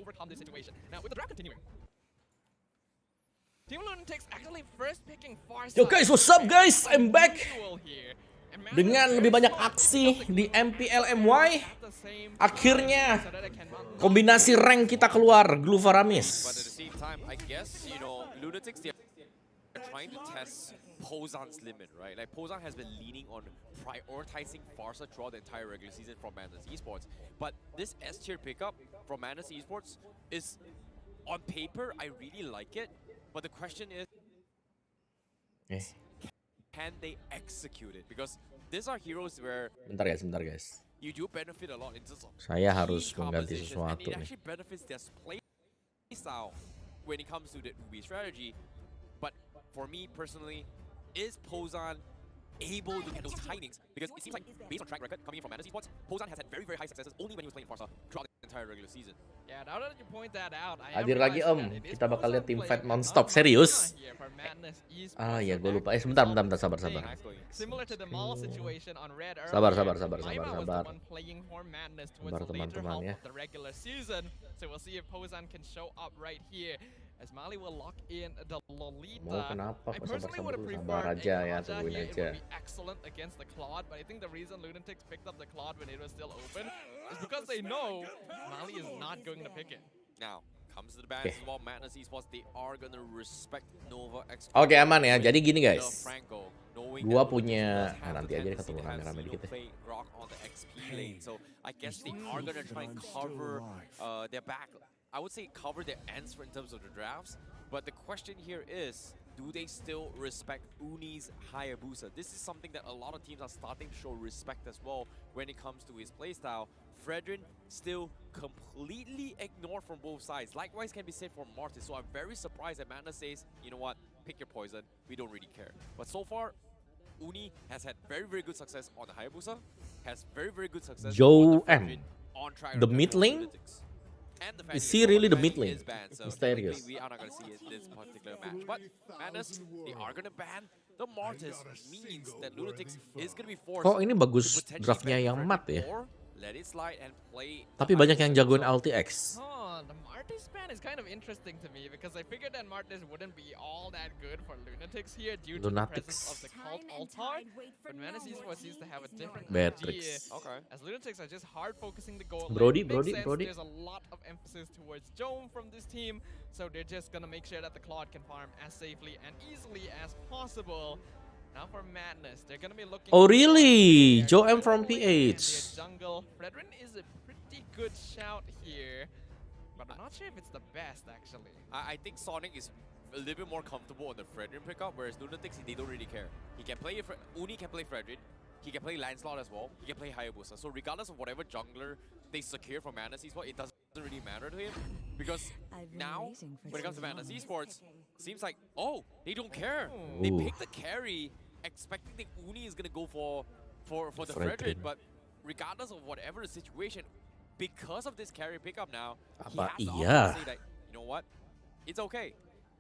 overcome this situation. Now with the draft continuing, Team Lunatics actually first picking Farsight. Yo guys, what's up guys? I'm back dengan lebih banyak aksi di MPL MY. Akhirnya kombinasi rank kita keluar, Gluvaramis. Trying to test Pozan's limit, right? Like Pozan has been leaning on prioritizing Farsa throughout the entire regular season from Madness Esports. But this S tier pickup from Madness Esports is, on paper, I really like it. But the question is, can they execute it? Because these are heroes where Bentar guys. You do benefit a lot in terms of Saya harus mengganti sesuatu and it nih. actually benefits their play style when it comes to the Ubi strategy. But for me personally, is Pozan able to get those timings? Because it seems like, based on track record coming in from Madness Esports, Pozan has had very, very high successes only when he was playing Farsa throughout the entire regular season. Yeah, now that you point that out, Hadir lagi kita bakal lihat tim fight nonstop. Serius? Ah ya, gue lupa. Sebentar, sabar. Similar to the mall situation on Red earlier, Sabar. playing for Madness towards Sabar the later teman-teman half ya. of the regular season. So we'll see if Pozan can show up right here as Mali will lock in the Lolita. Mau kenapa? I Kok personally would have sabar preferred aja a ya, Kaja tungguin here. It aja. would be excellent against the Claude, but I think the reason Lunatics picked up the Claude when it was still open is because they know Mali is not going to pick it. Now, comes to the bans as well, Madness Esports, they are gonna respect Nova X. Oke, aman ya. Jadi gini guys. Gua punya nanti aja deh ketemu rame-rame dikit ya. So I guess they are gonna try and cover their back. I would say cover their ends in terms of the drafts. But the question here is, do they still respect Uni's Hayabusa? This is something that a lot of teams are starting to show respect as well when it comes to his playstyle. Fredrin still completely ignored from both sides. Likewise can be said for Martis. So I'm very surprised that Madness says, you know what, pick your poison. We don't really care. But so far, Uni has had very, very good success on the Hayabusa. Has very, very good success Joe on the M. Fredrin, on track The mid lane? Is he really the mid lane? It's mysterious. We are not going to see it this particular match. But Madness, they are going to ban the Martis. Means that Lunatics is going to be forced. Kok ini bagus draftnya yang mat ya? Let it slide and play. Tapi banyak yang jagoin LTX. Oh, the Martis ban is kind of interesting to me because I figured that Martis wouldn't be all that good for Lunatics here due to the presence of the cult altar. But Madness Esports seems to have a different idea. Okay. As Lunatics are just hard focusing the goal. Brody. There's a lot of emphasis towards Jome from this team, so they're just gonna make sure that the Claude can farm as safely and easily as possible. Now for Madness, they're gonna be looking. Oh really? Joe M from PH. Jungle. Fredrin is a pretty good shout here, but I'm not sure if it's the best actually. I think Sonic is a little bit more comfortable on the Fredrin pickup, whereas Lunatics, they don't really care. He can play Uni can play Fredrin. He can play Lancelot as well. He can play Hayabusa. So regardless of whatever jungler they secure from Madness Esports, it doesn't really matter to him. Because now, when it comes to Madness Esports, seems like, oh, they don't care. They pick the carry, expecting that Uni is going to go for the Fredrin. But regardless of whatever the situation, because of this carry pickup now, he has to say that, you know what, it's okay.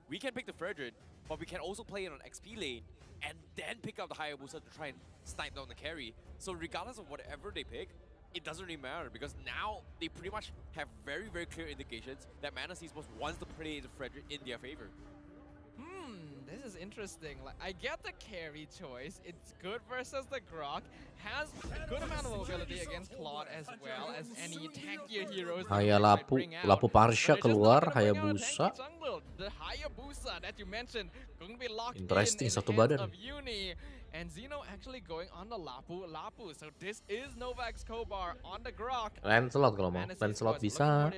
We can pick the Fredrin, but we can also play it on XP lane and then pick up the Hayabusa to try and snipe down the carry. So regardless of whatever they pick, it doesn't really matter because now they pretty much have very, very clear indications that Madness Esports wants to play the Fredrin in their favor. This is interesting. Like, I get the carry choice. It's good versus the Grok. Has a good amount of mobility against Claude as well as any tankier heroes. Lapu Parsha keluar, Hayabusa. The Hayabusa that you mentioned going to be locked Interesting, in satu the hands badan. of Uni. And Zeno actually going on the Lapu. So this is Novak Skobar on the Grok. Lancelot kalau mau. Lancelot bisa.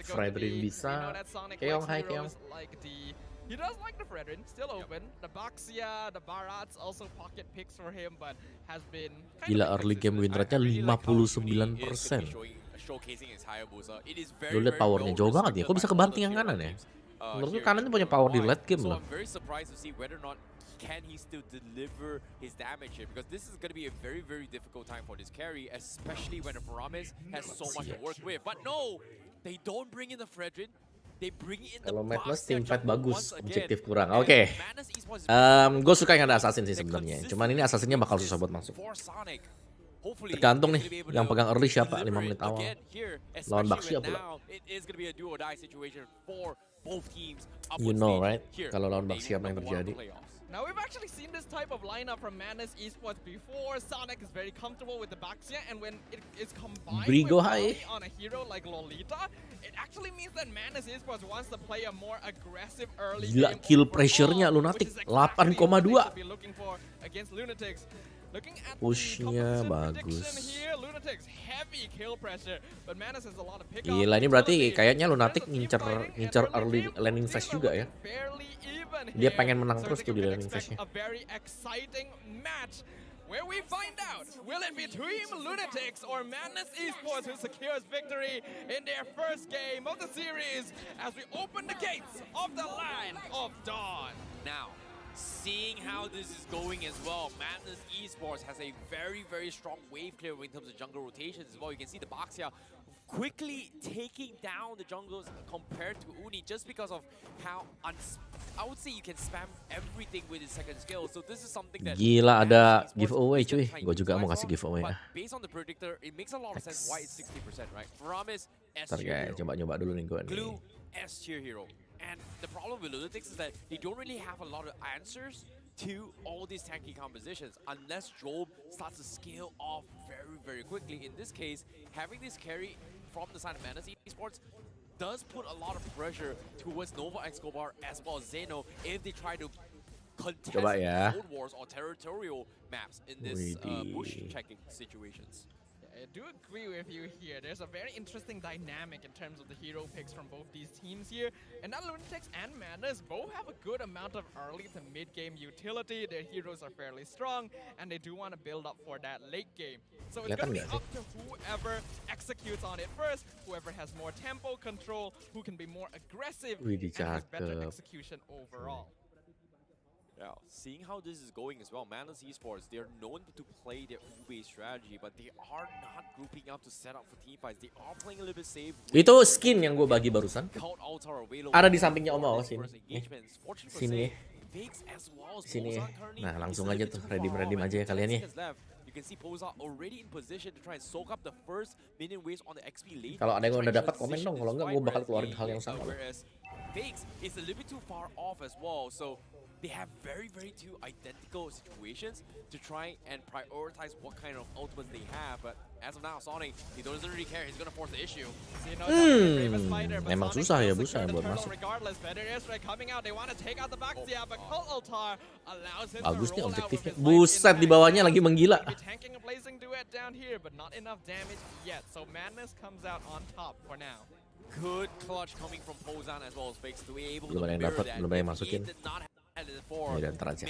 Fredrin You bisa. know that Sonic Keong, likes hai heroes Keong. like he does like the Fredrin, still open. The Baxia, the Barats also pocket picks for him, but has been Gila, early game win rate-nya 59%. Lu lihat powernya jauh banget ya. Kok bisa kebanting yang kanan ya? Menurut gue kanan punya power di late game loh. Can he still deliver his damage here? Because this is going to be a very, very difficult time for this carry, especially when the Faramis has so much to work with. But no, they don't bring in the Fredrin. They bring in the Kalau Madness Baxia team fight jungle bagus, once objektif again. kurang. Oke. Madness Esports Gue suka yang ada assassin sih sebenarnya. Cuman ini assassinnya bakal susah buat masuk. for Sonic. hopefully Tergantung nih he's gonna be able yang to pegang early siapa 5 deliver it menit awal. again here, Lawan especially Baxia when pula. now it is gonna be a do or die situation for both teams. You Upward know stage right? here, Kalau lawan they Baxia apa yang number one of terjadi. the playoffs. Now we've actually seen this type of lineup from Madness Esports before. Sonic is very comfortable with the Baxia, and when it is combined Brigo with high. early on a hero like Lolita, it actually means that Madness Esports wants to play a more aggressive early Gila, game kill overall, pressure-nya which Lunatic is exactly what they 8,2. should be looking for against Lunatics. Looking at Push-nya the composition bagus. prediction here, Lunatics heavy kill pressure, but Madness has a lot of pick up. Gila, ini berarti utility. kayaknya Lunatic There's a team ngincer fighting, and ngincer early early game, landing both phase teams are juga ya. looking fairly even Dia here. pengen menang So terus I think tuh di we can landing expect phase-nya. a very exciting match where we find out, will it be Team Lunatics or Madness Esports who secures victory in their first game of the series as we open the gates of the Land of Dawn. Now, seeing how this is going as well, Madness Esports has a very, very strong wave clear in terms of jungle rotations as well. You can see the Baxia quickly taking down the jungles compared to Uni just because of how I would say you can spam everything with his second skill. So this is something that Gila, ada Madness Esports giveaway is gonna cuy. try and Gue juga mau utilize kasih on, giveaway. But based on the predictor, it makes a lot of sense why it's 60%, right? Promise S Ntar tier guys, hero. coba-coba dulu nih gue nih. Glue S tier hero. And the problem with Lunatics is that they don't really have a lot of answers to all these tanky compositions unless Job starts to scale off very, very quickly. In this case, having this carry from the side of Madness Esports does put a lot of pressure towards Nova Escobar as well as Zeno if they try to contest Coba ya. Cold Wars or territorial maps in this Widih. bush checking situations. I do agree with you here. There's a very interesting dynamic in terms of the hero picks from both these teams here. And now Lunatics and Madness both have a good amount of early to mid-game utility. Their heroes are fairly strong, and they do want to build up for that late game. So it's going to be Kelihatan nggak up to whoever executes on it first, whoever has more tempo control, who can be more aggressive, Widih, and has better cakep. execution overall. Yeah, seeing how this is going as well, Madness Esports, they're known to play their Ube strategy, but they are not grouping up to set up for team fights. They are playing a little bit safe. Itu skin yang gue bagi barusan. Count outs are available Ada di sampingnya for Om Awas this sini. first engagement. Fortunately for Sini. Zay, Fakes as well as Sini. Pozan currently Nah, langsung is a aja little tuh, bit too far redeem off, aja ya and kalian 10 nih. seconds left. You can see Pozan already in position to try and soak up the first minion waves on the XP lane. Kalau ada yang Try udah and dapat komen transition dong, kalau this enggak fight, gue bakal whereas keluarin hal yang sama. whereas Fakes is a little bit too far off as well, so they have very, very two identical situations to try and prioritize what kind of ultimates they have. But as of now, Sonic, he doesn't really care. He's gonna force the issue. Memang susah ya Busa buat masuk. Bagus nih objektifnya. Buset, di bawahnya lagi menggila. Good clutch coming from Pozan as well as Fakes to be able Belum to ada yang mirror dapat, that. belum ada yang If he masukin. did not have it before, Ya udah, ntar aja.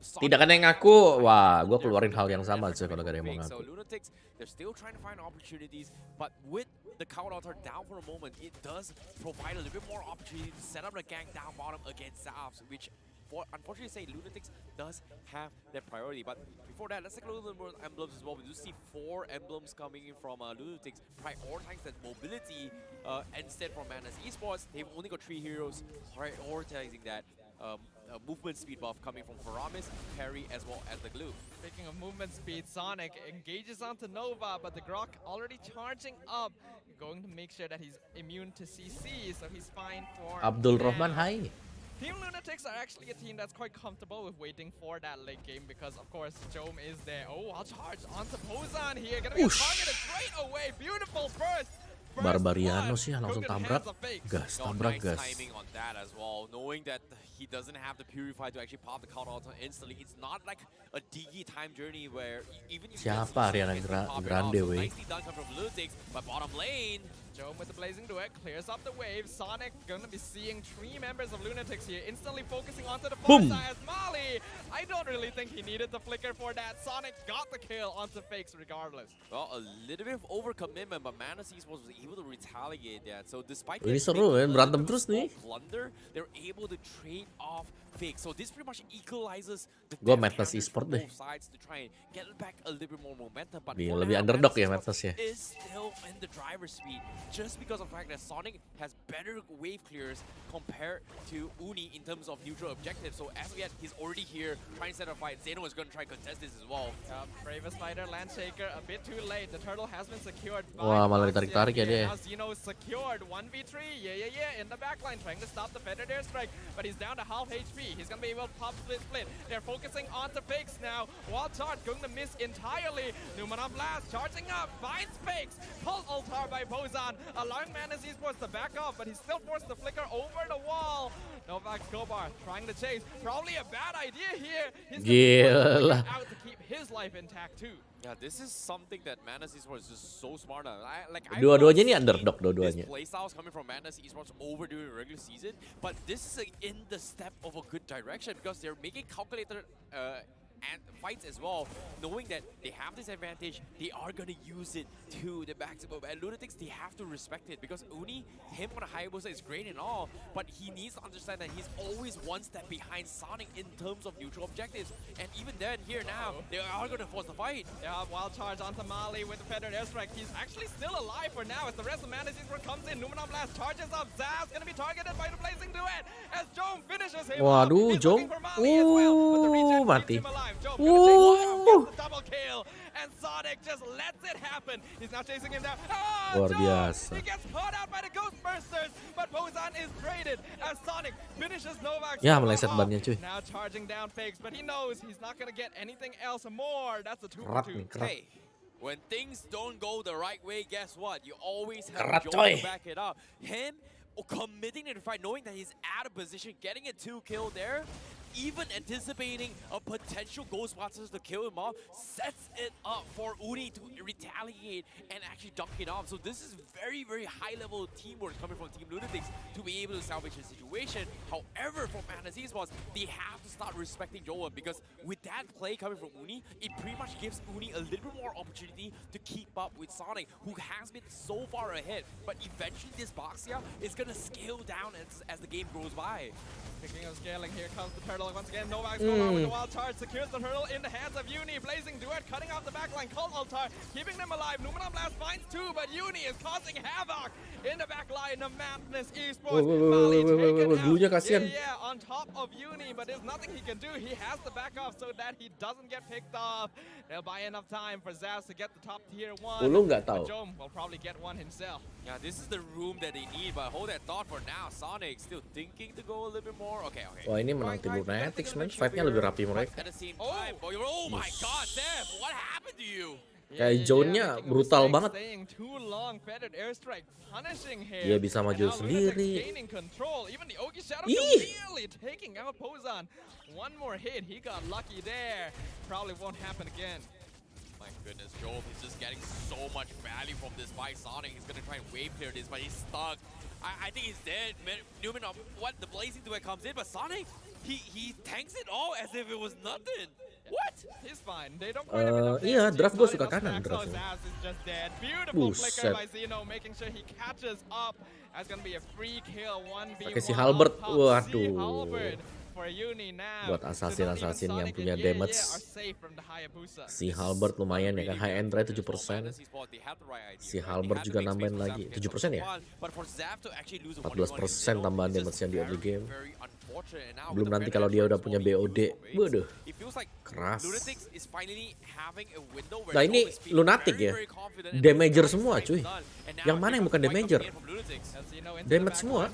Sonic Tidak ada yang ngaku. Wah, gue keluarin hal yang sama sih kalau gak ada yang mau So ngaku. Lunatics, they're still trying to find opportunities, but with the count outs are down for a moment, it does provide a little bit more opportunity to set up the gang down bottom against Zaps, which unfortunately say Lunatics does have that priority. But before that, let's take a little bit more emblems as well. We do see 4 emblems coming in from Lunatics, prioritizing that mobility instead from Madness Esports. They've only got 3 heroes prioritizing that movement speed buff coming from Faramis, Perry, as well as the Glue. Speaking of movement speed, Sonic engages onto Nova, but the Grok already charging up, going to make sure that he's immune to CC, so he's fine for Abdul now. Rahman, hai. Team Lunatics are actually a team that's quite comfortable with waiting for that late game because, of course, Jome is there. Oh, I'll charge onto Pozan here. Gonna be targeted straight away. Beautiful burst. Barbariano sih langsung tabrak. Gas, tabrak gas. Timing on that as well, knowing that he doesn't have the Purify to actually pop the count out instantly. It's not like a DG time journey where even you Siapa Ariana Grande, so wey? nicely done from Lunatics, but bottom lane. Jome with the Blazing Duet clears up the wave. Sonic gonna be seeing 3 members of Lunatics here, instantly focusing onto the far Boom. side as Molly. I don't really think he needed the flicker for that. Sonic got the kill onto Fakes regardless. Well, a little bit of overcommitment, but Madness Esports was able to retaliate that. So despite Ini getting seru ya, a little berantem bit of terus nih. small blunder, they're able to trade off Fakes. So this pretty much equalizes the Gua death Madness counters Esports from deh. both sides to try and get back a little bit more momentum. But Lebih for lebih now, underdog ya Madness Madness ya. Esports is still in the driver's seat. just because of the fact that Sonic has better wave clears compared to Uni in terms of neutral objectives. So as of yet, he's already here trying to set a fight. Zeno is going to try to contest this as well. Bravest fighter, Landshaker, a bit too late. The turtle has been secured by Wah, malah ditarik-tarik ya dia. Now Zeno is secured. 1v3, yeah, in the backline, trying to stop the Feathered Airstrike, but he's down to half HP. He's going to be able to pop split. They're focusing on the Fakes now. Wild Charge going to miss entirely. Numana Blast charging up, finds Fakes. Pull Altar by Bozan, allowing Manus Esports to back off, but he's still forced to flicker over the wall. Novak Kobar trying to chase. Probably a bad idea here. He's Gila. out to keep his life intact too. Yeah, this is something that Madness Esports is just so smart at. Dua-duanya nih underdog dua-duanya. This playstyles coming from Madness Esports over during the regular season, but this is in the step of a good direction because they're making calculated and fights as well, knowing that they have this advantage, they are going to use it to the maximum. And Lunatics, they have to respect it because Uni, him on a Hayabusa is great and all, but he needs to understand that he's always one step behind Sonic in terms of neutral objectives. And even then, here now, they are going to force the fight. Yeah, Wild Charge onto Mali with the Feathered Airstrike. He's actually still alive for now as the rest of Manus Esports comes in. Numana Blast charges up. Zaz going to be targeted by the Blazing Duet as Jome finishes him. Waduh, Jome. Mati. Joe gonna the double kill, and Sonic just lets it happen. He's now chasing him down. Luar biasa. He gets caught out by the Ghost Bursters, but Bozan is traded as Sonic finishes Novak. Ya, meleset bannya cuy. Now charging down Fakes, but he knows he's not gonna get anything else more. That's a 2-2. Hey, when things don't go the right way, guess what? You always have Kerat, Joe coy. to back it up. Him committing to the fight, knowing that he's out of position, getting a 2-kill there, even anticipating a potential Ghostbusters to kill him off, sets it up for Uni to retaliate and actually dunk it off. So this is very, very high-level teamwork coming from Team Lunatics to be able to salvage the situation. However, for Madness Esports, they have to start respecting Joel because with that play coming from Uni, it pretty much gives Uni a little bit more opportunity to keep up with Sonic, who has been so far ahead. But eventually, this Boxia is going to scale down as the game goes by. Speaking of scaling, here comes the turtle once again. Novak's going on with the Wild Charge, secures the turtle in the hands of Uni. Blazing Duet cutting off the backline. Cult Altar keeping them alive. Numana Blast finds two, but Uni is causing havoc in the backline of Madness Esports. Mali taken out. Yeah, on top of Uni, but there's nothing he can do. He has to back off so that he doesn't get picked off. They'll buy enough time for Zaz to get the top tier one. Ulu nggak tahu. Jome will probably get one himself. Yeah, this is the room that they need, but hold that thought for now. Sonic still thinking to go a little bit more. Okay. Wah, ini menang tim Lunatics, man. Fight-nya lebih rapi mereka. At the same time, oh my God, Dev, what happened to you? Kayak zone-nya brutal banget. Dia bisa maju sendiri. Ih! One more hit, he got lucky there. Probably won't happen again. My goodness, Joel is just getting so much value from this fight. Sonic is gonna try and wave clear this, but he's stuck. I think he's dead. Newman, what? The Blazing Duet comes in, but Sonic, he tanks it all as if it was nothing. What? He's fine. They don't iya, draft gue suka kanan draft. Buset. Pakai si Halbert, waduh. Buat assassin yang punya damage. Si Halbert lumayan ya kan, high end rate 7%. Si Halbert juga nambahin lagi 7% ya? 14% tambahan damage-nya di early game. Belum nanti kalau dia udah punya BOD. Waduh, keras. Nah ini Lunatic ya, damager semua cuy. Yang mana yang bukan damager? Damage semua.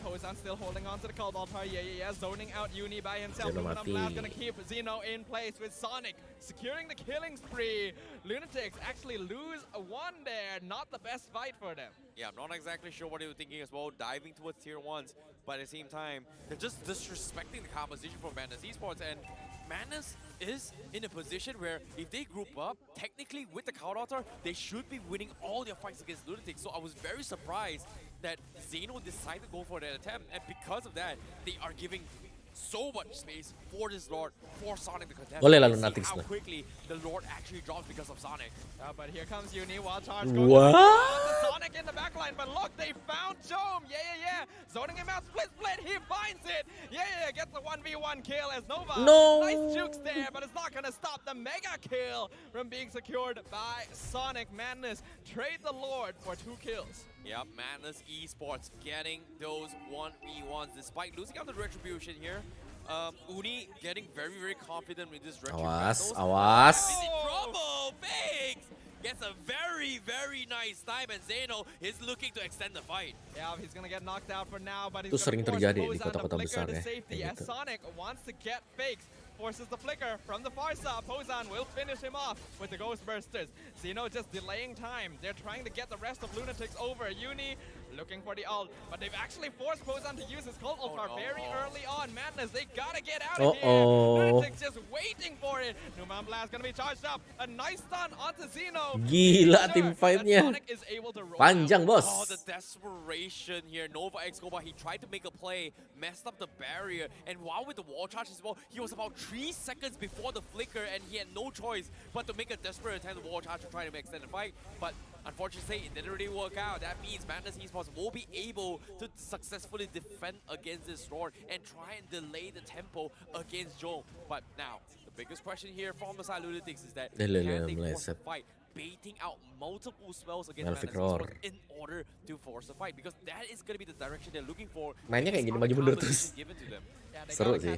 Zeno mati. Securing the killing spree. Lunatics actually lose one there. Not the best fight for them. Yeah, I'm not exactly sure what they were thinking as well, diving towards tier 1s, but at the same time, they're just disrespecting the composition for Madness Esports, and Madness is in a position where if they group up, technically with the Cloud Altar, they should be winning all their fights against Lunatics. So I was very surprised that Zeno decided to go for that attempt, and because of that, they are giving so much space for this Lord, for Sonic to contest. Boleh lah Lunatics how quickly the Lord actually drops because of Sonic. But here comes Uni, Wild Charge. What? Sonic in the backline, but look, they found Jome. Yeah. Zoning him out, split. He finds it. Yeah. Gets the 1v1 kill as Nova. No. Nice jukes there, but it's not gonna stop the mega kill from being secured by Sonic. Madness trade the Lord for 2 kills. Yep, Madness Esports getting those 1v1s despite losing out the retribution here. Uni getting very, very confident with this retribution. Awas. He's in trouble. Fakes gets a very, very nice time, and Zeno is looking to extend the fight. Yeah, he's gonna get knocked out for now, but he's Itu sering gonna terjadi force di Pozan to kota-kota flicker besar to ya, safety kayak as gitu. Sonic wants to get fakes. Forces the flicker from the far side. Pozan will finish him off with the Ghost Bursters. Zeno just delaying time. They're trying to get the rest of Lunatics over. Uni looking for the ult, but they've actually forced Pozan to use his Cold Ultra very early on. Madness, they gotta get out of here. Lunatics just waiting for it. Numan Blast gonna be charged up. A nice stun onto Zeno. Gila team fight-nya. Panjang, bos. Oh, the desperation here. Nova X Koba, he tried to make a play, messed up the barrier, and while with the wall charge as well, he was about 3 seconds before the flicker, and he had no choice but to make a desperate attempt to wall charge to try to extend the fight. But unfortunately, it didn't really work out. That means Madness Esports will be able to successfully defend against this Lord and try and delay the tempo against Joe. But now, the biggest question here from the side Lunatics is that can they force the fight, baiting out multiple spells against Madness Esports in order to force the fight, because that is going to be the direction they're looking for. Mainnya kayak gini maju mundur terus. Seru sih.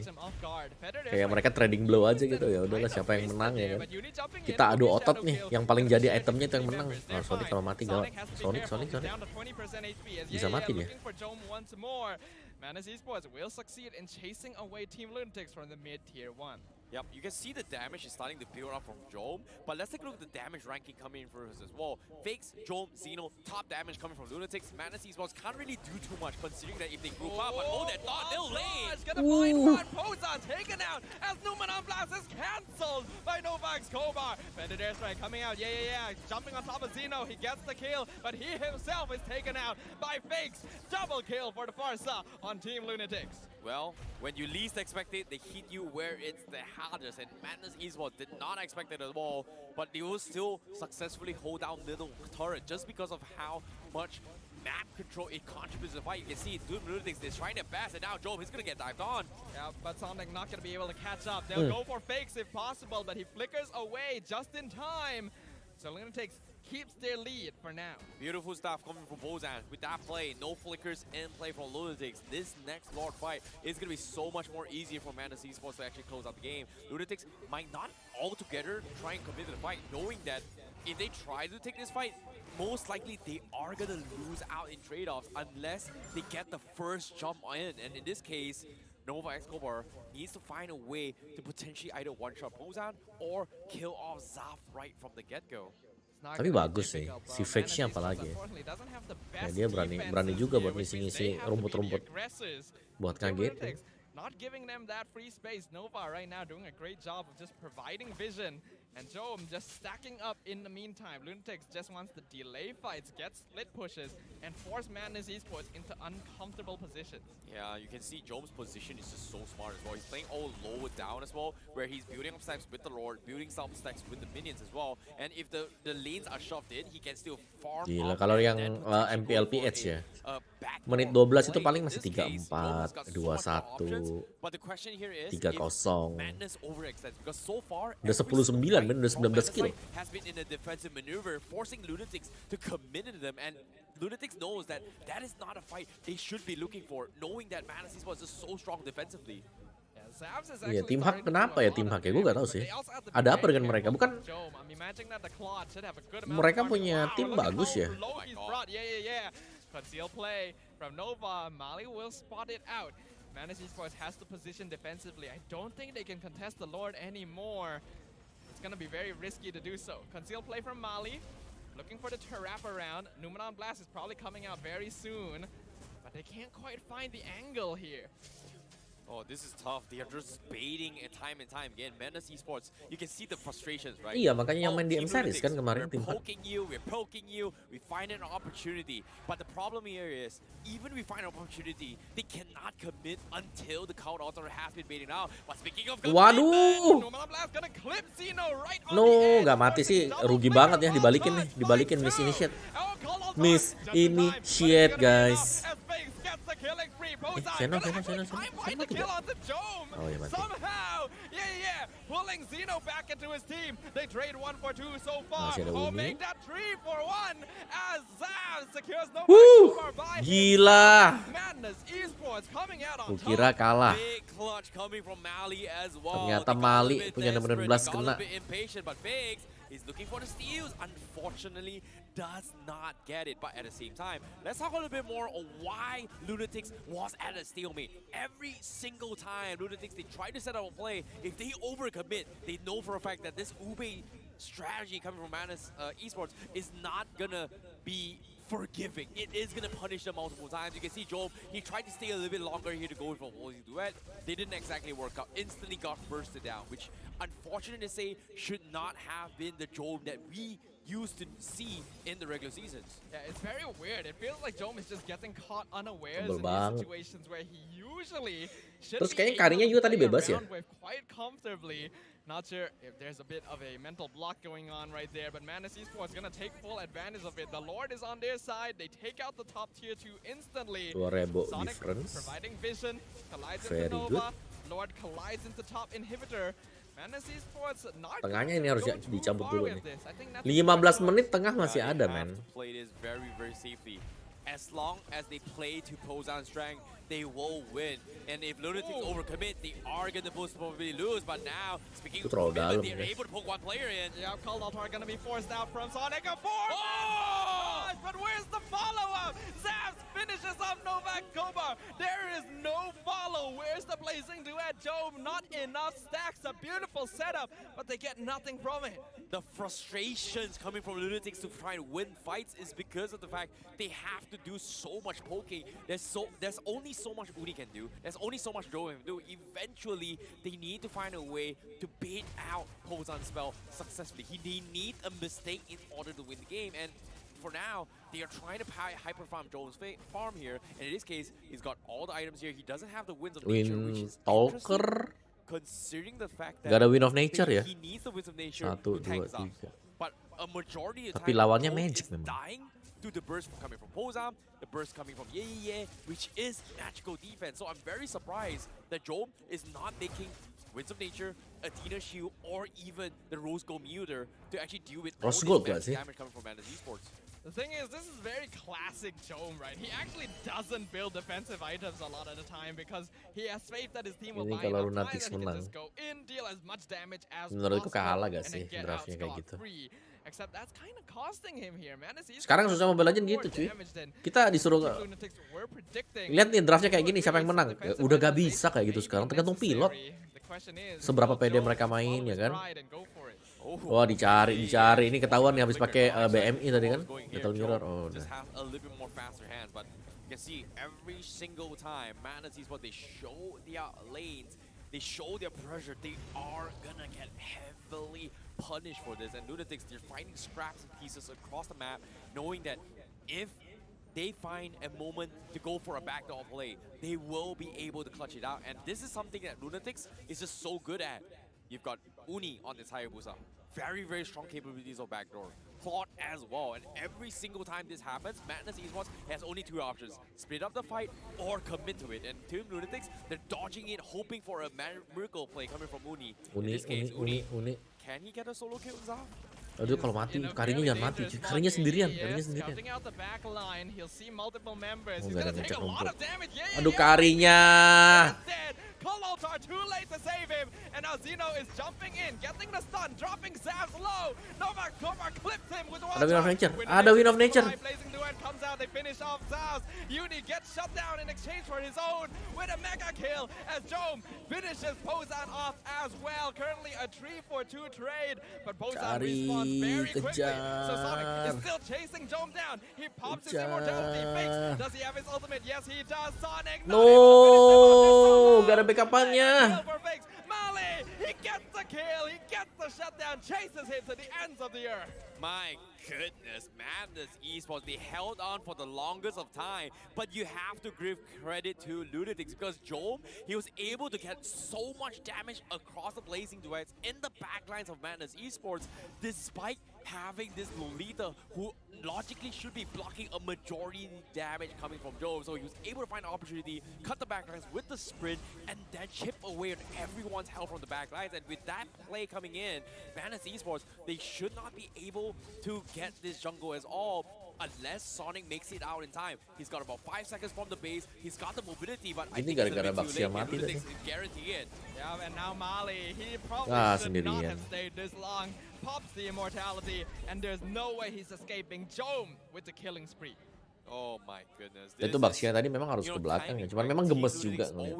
Kayak mereka trading blow aja gitu, ya udahlah siapa yang menang ya kan. Kita adu otot nih, yang paling jadi itemnya itu yang menang. Oh, Sonic kalau mati gawat. Sonic. Bisa mati dia. Madness Esports will succeed in chasing away Team Lunatics from the mid-tier 1. Yep, you can see the damage is starting to build up from Jome, but let's take a look at the damage ranking coming in for us as well. Fakes, Jome, Zeno, top damage coming from Lunatics. Madness Esports can't really do too much considering that if they group up, but oh, that thought, they'll lane! Gonna find one, Pozan taken out as Numan Blast is cancelled by Novax Kobar. Bended airstrike coming out, yeah. Jumping on top of Zeno, he gets the kill, but he himself is taken out by Fakes. Double kill for the Farsa on Team Lunatics. Well, when you least expect it, they hit you where it's the hardest, and Madness Esports did not expect it at all, but they will still successfully hold down middle turret just because of how much map control it contributes to the fight. You can see Doom Lunatics is trying their best, and now Joe is going to get dived on. Yeah, but Sonic not going to be able to catch up. They'll go for fakes if possible, but he flickers away just in time. So Lunatics keeps their lead for now. Beautiful stuff coming from Pozan. With that play, no flickers in play from Lunatics. This next Lord fight is going to be so much more easier for Madness Esports to actually close out the game. Lunatics might not altogether try and commit to the fight, knowing that if they try to take this fight, most likely they are going to lose out in trade-offs unless they get the first jump in. And in this case, Nova Escobar needs to find a way to potentially either one-shot Pozan or kill off Zaf right from the get-go. Tapi bagus sih, si Fakes-nya apalagi ya. Dia berani juga buat ngisi-ngisi rumput-rumput buat kaget. Not giving them that free space. Nova right now doing a great job of just providing vision. And Jome just stacking up in the meantime. Lunatics just wants to delay fights, get split pushes, and force Madness Esports into uncomfortable positions. Yeah, you can see Jome's position is just so smart as well. He's playing all low down as well, where he's building up stacks with the Lord, building some stacks with the minions as well. And if the lanes are shoved in, he can still farm. Gila, kalau yang MPL PH ya, menit 12 itu paling masih 3-4, 2-1, 3-0. Udah 10-9. Udah 19 kill. Has been in a defensive maneuver, forcing Lunatics to commit into them, and Lunatics knows that that is not a fight they should be looking for, knowing that Madness Esports is so strong defensively. Iya, tim hack kenapa ya tim hack ya? Gue gak tahu sih. Ada apa dengan mereka? Bukan mereka punya tim bagus ya? Conceal play from Nova. Mali will spot it out. Madness Esports has to position defensively. I don't think they can contest the Lord anymore. It's going to be very risky to do so. Conceal play from Mali. Looking for the trap around. Numenon Blast is probably coming out very soon. But they can't quite find the angle here. Oh, this is tough. They are just baiting and time again. Madness Esports, you can see the frustrations, right? Iya, makanya yang main di M-Series kan kemarin tim. We're poking you, we find an opportunity. But the problem here is, even we find an opportunity, they cannot commit until the count author has been baited out. But speaking of waduh! No, nggak mati sih. Rugi banget ya, dibalikin miss initiate. Miss initiate, guys. Bozan gonna actually find the kill on the Dome. Oh, yeah, mati. Somehow, pulling Zeno back into his team. They trade 1 for 2 so far. Masih ada Uni. Make that 3 for 1 as Zav secures no by Gila. Madness Esports coming out on Kukira top. kalah. Big clutch coming from Mali as well. Ternyata Mali punya nomor 16 kena. Impatient, but Figs is looking for the steals. Unfortunately, does not get it. But at the same time, let's talk a little bit more on why Lunatics was at a stalemate. Every single time Lunatics, they try to set up a play, if they overcommit, they know for a fact that this Ube strategy coming from Madness Esports is not gonna be forgiving. It is going to punish them multiple times. You can see Job, he tried to stay a little bit longer here to go for a holding duet. They didn't exactly work out. Instantly got bursted down, which, unfortunate to say, should not have been the Job that we used to see in the regular seasons. Yeah, it's very weird. It feels like Job is just getting caught unawares Sebel in banget. these situations where he usually should Terus be kayaknya able Karinya to juga tadi play bebas ya? around with quite comfortably. Not sure if there's a bit of a mental block going on right there, but Madness Esports gonna take full advantage of it. The Lord is on their side. They take out the top tier 2 instantly. 2 Sonic difference. providing vision, collides Very into good. Nova. Lord collides into top inhibitor. Madness Esports not Tengahnya ini gonna harus go too dicabut far dulu with nih. this. I think that's 15 the menit tengah masih They ada, have man. to play this very, very safely. As long as they play to Pozan's strength, they will win. And if Lunatics overcommit, they are going to most probably lose. But now, speaking of Terlalu dalam, commitment, they're guys. able to poke one player in. Yeah, Cold Altar gonna be forced out from Sonic. A 4! Oh! But where's the follow-up? Zaps finishes off Novak Kobar. There is no follow. Where's the blazing duet? Job, not enough stacks. A beautiful setup, but they get nothing from it. The frustrations coming from Lunatics to try and win fights is because of the fact they have to do so much poking. There's only so much Uni can do. There's only so much Joe can do. Eventually, they need to find a way to bait out Pozan's spell successfully. They need a mistake in order to win the game. And for now, they are trying to hyper farm Joe's farm here. And in this case, he's got all the items here. He doesn't have the Winds of Nature, which is interesting. Talker. Considering the fact that Gak ada Wind of Nature ya? he needs the Winds of Nature 1, to 2, tank Zap. 3. But a majority of the Tapi time, lawannya Joe magic is memang. dying to the burst coming from Pozan, the burst coming from Ye, which is magical defense. So I'm very surprised that Joe is not making Winds of Nature, Athena Shield, or even the Rose Gold Muter to actually deal with all Rose this Gold magic gak sih? damage coming from Madness Esports. The thing is, this is very classic Jome, right? He actually doesn't build defensive items a lot of the time because he has faith that his team will Ini buy kalau enough time Lunatics that he can menang. just go in, deal as much damage as Menurutku possible, kalah gak and then sih get out draftnya kayak gitu. scot-free. Except that's kind of costing him here, man. Sekarang susah Mobile Legends gitu cuy. Kita disuruh lihat nih draftnya kayak gini, siapa yang menang? Ya, udah gak bisa kayak gitu sekarang, tergantung pilot. Seberapa pede mereka main ya kan? Wah dicari. Ini ketahuan nih habis pakai BMI tadi kan? Metal Mirror. Oh udah. You can see every single time Madness Esports, they show their lanes, they show their pressure, they are gonna get heavily punished for this. And Lunatics, they're finding scraps and pieces across the map, knowing that if they find a moment to go for a backdoor play, they will be able to clutch it out. And this is something that Lunatics is just so good at. You've got Uni on this Hayabusa. Very, very strong capabilities of backdoor. Plot as well. And every single time this happens, Madness Esports has only 2 options. Split up the fight or commit to it. And Team Lunatics, they're dodging it, hoping for a miracle play coming from Uni. In this case, Uni. Can he get a solo kill, Zaf? Aduh kalau mati, Karinya jangan mati. Karinya sendirian. Oh, gak ada ngecek rumput. Aduh Karinya. Altar too late to save him, and now Zeno is jumping in, getting the stun, dropping Zavs low. Novak Kovar clips him with one. Ada Wind of Nature. Ada Wind of Nature. Blazing Duet comes out, they finish off Zavs. Uni gets shut down in exchange for his own with a mega kill as Jome finishes Pozan off as well. Currently a 3-for-2 trade, but Pozan respawns very quickly. So Sonic is still chasing Jome down. He pops his immortality. Fakes. Does he have his ultimate? Yes, he does. Sonic. No, gak ada backupannya. Mali, he gets the kill, he gets the shutdown, chases him to the ends of the earth. My goodness, Madness Esports, they held on for the longest of time, but you have to give credit to Lunatics because Joel, he was able to get so much damage across the blazing duets in the backlines of Madness Esports, despite having this Lolita who logically should be blocking a majority damage coming from Joe. So he was able to find an opportunity, cut the backlines with the sprint, and then chip away at everyone's health from the backlines. And with that play coming in, Madness Esports, they should not be able to get this jungle as all unless Sonic makes it out in time. He's got about 5 seconds from the base. He's got the mobility, but I think gara-gara Baxia mati tadi. guarantee it. Yeah, and now Mali, he probably should not have stayed this long. Pops the immortality, and there's no way he's escaping Jome with the killing spree. Oh my goodness. Itu Baxia tadi memang harus ke belakang ya, cuman memang gemes juga ngeliat.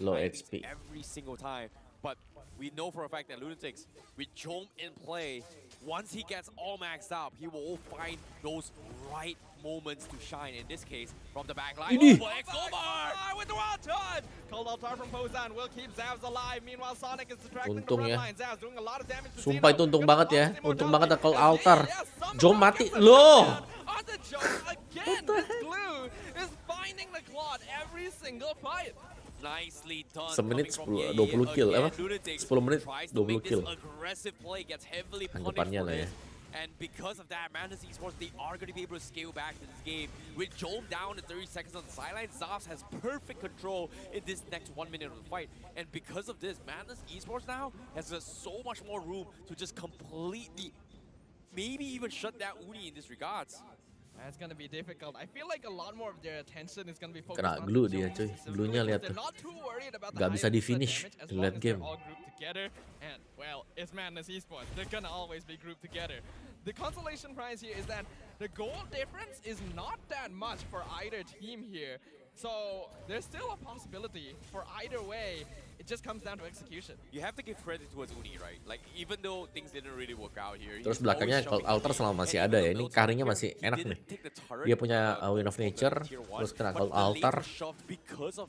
Low HP. Every single time. But we know for a fact that Lunatics, with Jome in play, once he gets all maxed out, he will find those right moments to shine. In this case, from the back line. Ini. With the wild charge! Cold Altar from Pozan will keep Zavs alive. Meanwhile, Sonic is distracting Untung the ya. front line. Zavs doing a lot of damage to Sumpah itu untung banget ya. Untung banget Cold Altar. Altar. Jom mati. Loh! On the Jome again, this glue is finding the Claude every single fight. Nicely done. Semenit 20 kill apa? 10 menit 20 kill. Anggapannya lah ya. And because of that, Madness Esports, they are going to be able to scale back to this game. With Jome down in 30 seconds on the sideline, Zavs has perfect control in this next 1 minute of the fight. And because of this, Madness Esports now has so much more room to just completely, maybe even shut down Uni in this regards. That's gonna be difficult. I feel like a lot more of their attention is gonna be focused Kena on glue dia cuy. Glue-nya lihat tuh. Gak bisa di finish di late game. And well, it's Madness Esports. They're gonna always be grouped together. The consolation prize here is that the goal difference is not that much for either team here. So there's still a possibility for either way. It just comes down to execution. You have to give credit towards Uni, right? Like even though things didn't really work out here. Terus belakangnya Cold Altar selama masih ada ya. Ini carry-nya masih enak nih. Dia punya Wind of Nature, terus kena Cold Altar.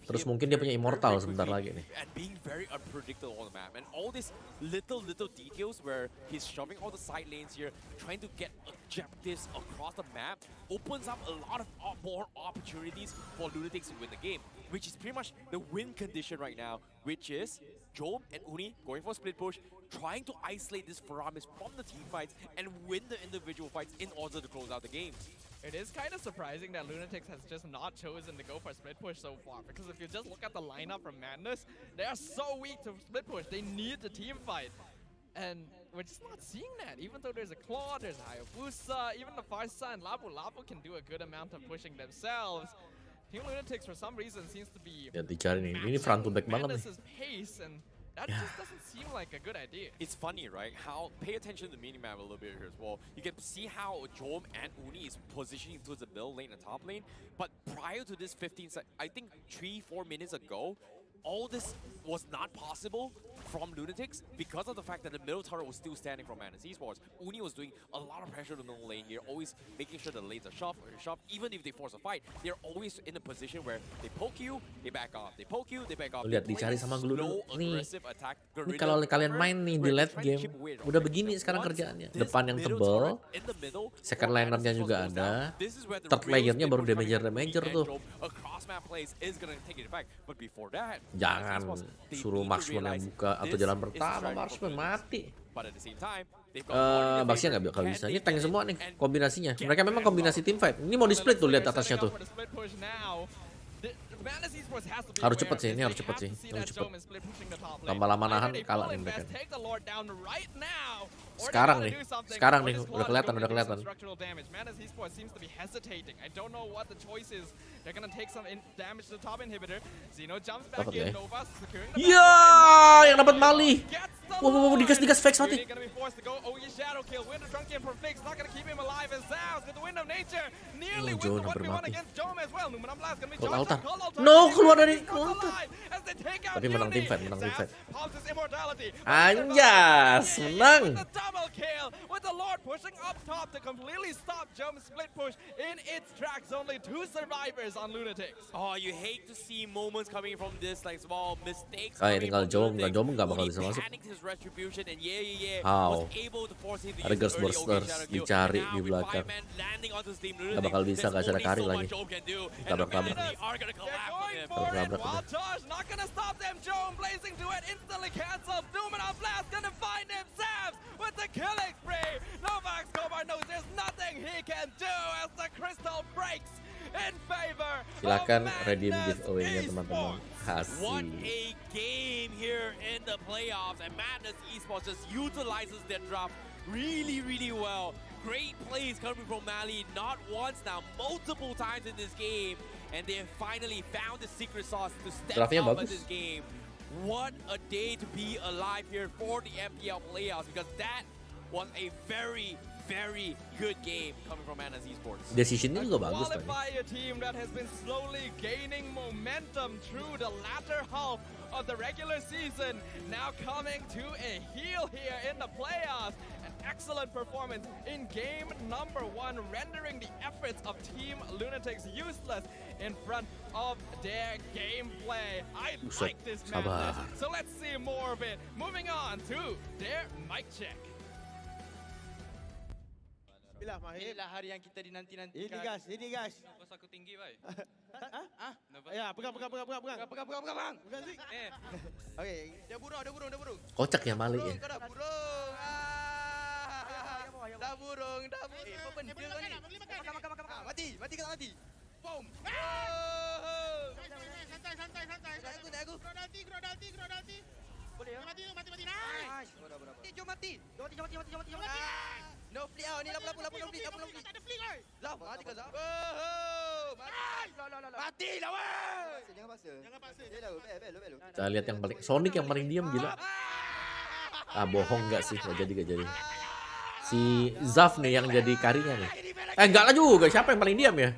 Terus mungkin dia punya Immortal sebentar lagi nih. And being very unpredictable on the map. And all these little details where he's shoving all the side lanes here, trying to get objectives across the map, opens up a lot of more opportunities for Lunatics to win the game. Which is pretty much the win condition right now, which is Jome and Uni going for split push, trying to isolate this Faramis from the team fights and win the individual fights in order to close out the game. It is kind of surprising that Lunatics has just not chosen to go for split push so far, because if you just look at the lineup from Madness, they are so weak to split push. They need the team fight. And we're just not seeing that. Even though there's a Claw, there's a Hayabusa, even the Farsa and Labu can do a good amount of pushing themselves. Team Lunatics for some reason seems to be Ya dicari nih. Ini front to back banget nih. pace, and that just doesn't seem like a good idea. It's funny, right? How pay attention to the minimap a little bit here as well. You can see how Jome and Uni is positioning towards the middle lane and top lane. But prior to this 15 I think 3-4 minutes ago, all this was not possible from Lunatics because of the fact that the middle turret was still standing from Madness Esports. Uni was doing a lot of pressure to the middle lane here, always making sure the lanes are shoved. Even if they force a fight, they're always in a position where they poke you, they back off. They poke you, they back off. Lihat dicari sama Glue dulu. Nih kalau kalian main nih di late game, udah begini sekarang kerjaannya. Depan yang tebel, second linernya juga ada, third layernya baru damager tuh. Jangan suruh marksman yang buka atau jalan pertama, marksman mati. Baxia nggak bakal bisa. Ini tank semua nih kombinasinya. Mereka memang kombinasi team fight. Ini mau di split tuh, lihat atasnya tuh. Harus cepet sih, ini harus cepet sih. Harus cepet. Tambah lama nahan kalah nih mereka. Sekarang nih, udah kelihatan. Dapat ya? Iya, yang dapat Mali. Wow, digas fake mati. Jone hampir mati. Cold Altar. No, keluar dari Cold Altar. Tapi menang team fight. Anjas, menang. Double kill with the Lord pushing up top to completely stop Jome's split push in its tracks. Only 2 survivors is on Lunatics. Oh, you hate to see moments coming from this, like small mistakes. Kayak tinggal Jom nggak bakal Uni bisa masuk. panicked his retribution and was How? able to force him to Ada use the early Ghostbusters occasion kill. dicari And di now with belakang. 5 men landing onto Steam Nggak Lunatics, bakal bisa, there's nggak ada only kari so lagi. much Joe can do. And the Tabrak-tabrak. Madness are gonna They're collapse on going him. for it. Tabrak-tabrak Wild udah. Charge not gonna stop them. Joe blazing to it, instantly cancelled. Doom and Blast gonna find him. Sabs with the killing spree. Novax Kobar knows there's nothing he can do as the crystal breaks in favor Silakan of redeem Madness giveaway-nya teman-teman. Esports. What Asik. a game here in the playoffs, and Madness Esports just utilizes their draft really, really well. Great plays coming from Mali, not once now, multiple times in this game, and they finally found the secret sauce to step Draftnya up in bagus. this game. What a day to be alive here for the MPL playoffs, because that was a very, very good game coming from Madness Esports. Decisionnya juga bagus tadi. Qualifier team that has been slowly gaining momentum through the latter half of the regular season, now coming to a heel here in the playoffs. An excellent performance in game number 1, rendering the efforts of Team Lunatics useless in front of their gameplay. I like this madness, so let's see more of it. Moving on to their mic check. Inilah hari yang kita dinanti-nantikan. Ini guys. Nafas aku tinggi, Bay. Ya, pegang. Pegang. Oke. Dia burung. Kocak ya Mali ya. Kau dah burung. Dah burung. Apa benda kau ni? Makan. Mati ke tak mati? Boom. Santai. Naik aku. Grodalti. Boleh ya? Mati. Nice. Jom mati. No flick. Ni lapu. Tak ada flick oi. Zaf, mati ke Zaf? Mati lah weh. Jangan paksa. Dia dah belo. Kita lihat yang paling Sonic yang paling diam gila. Ah bohong nggak sih, nggak jadi. Si Zaf nih yang jadi karinya nih. Enggak lah juga, siapa yang paling diam ya?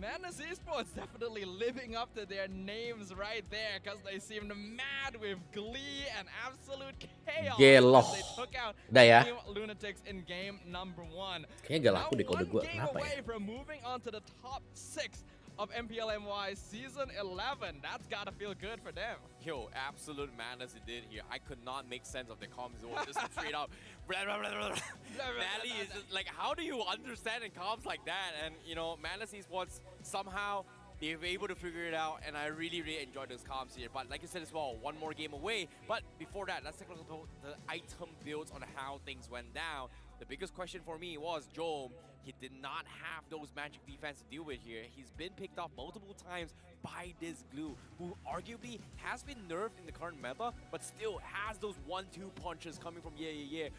Madness Esports definitely living up to their names right there, because they seemed mad with glee and absolute chaos Geloh. as they took out Udah ya. Team Lunatics in game number 1. Kayaknya gak laku deh kode gue, kenapa ya? Away from moving on to the top 6 of MPL MY Season 11. That's gotta feel good for them. Yo, absolute madness it did here. I could not make sense of the comms. It was just straight out. Mali is just like, how do you understand in comms like that? And you know, Madness Esports somehow they were able to figure it out, and I really enjoyed those comms here. But like you said as well, one more game away. But before that, let's take a look at the item builds on how things went down. The biggest question for me was Jome. He did not have those magic defense to deal with here. He's been picked off multiple times by this glue, who arguably has been nerfed in the current meta, but still has those 1-2 punches coming from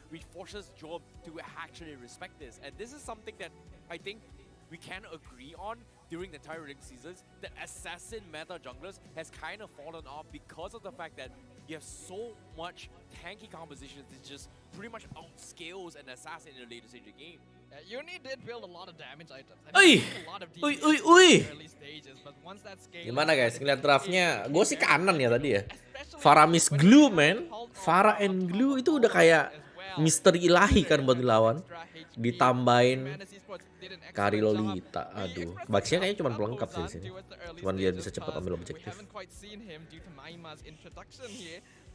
which forces Jome to actually respect this. And this is something that I think we can agree on during the entire ring seasons. The assassin meta junglers has kind of fallen off because of the fact that you have so much tanky compositions that just pretty much outscales an assassin in the later stage of the game. Uni did build a lot of damage items. Ui. A lot of Ui. DPS in the early stages, but once that scale Gimana guys, ngeliat draftnya, gue sih kanan ya tadi ya. Faramis Glue man, Farah and Glue itu udah kayak misteri ilahi kan buat dilawan. Ditambahin Kari Lolita, aduh. Baksnya kayaknya cuma pelengkap sih di sini. Cuman dia bisa cepat ambil objektif.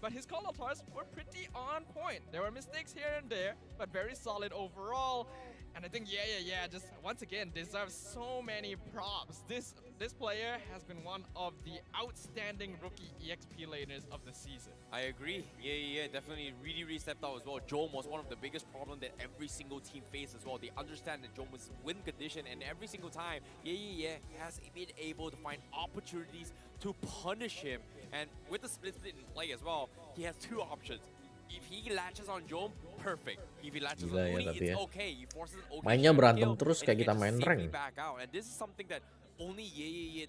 But his call altars were pretty on point. There were mistakes here and there, but very solid overall. And I think just once again deserves so many props. This player has been one of the outstanding rookie EXP laners of the season. I agree. Definitely really stepped out as well. Jome was one of the biggest problems that every single team faced as well. They understand that Jome was win condition, and every single time, he has been able to find opportunities to punish him. And with the split in play as well, he has two options. If he latches on Jome, perfect. If he latches on Uni, it's okay. He forces okay. Mainnya berantem terus kayak kita main rank. And this is something that only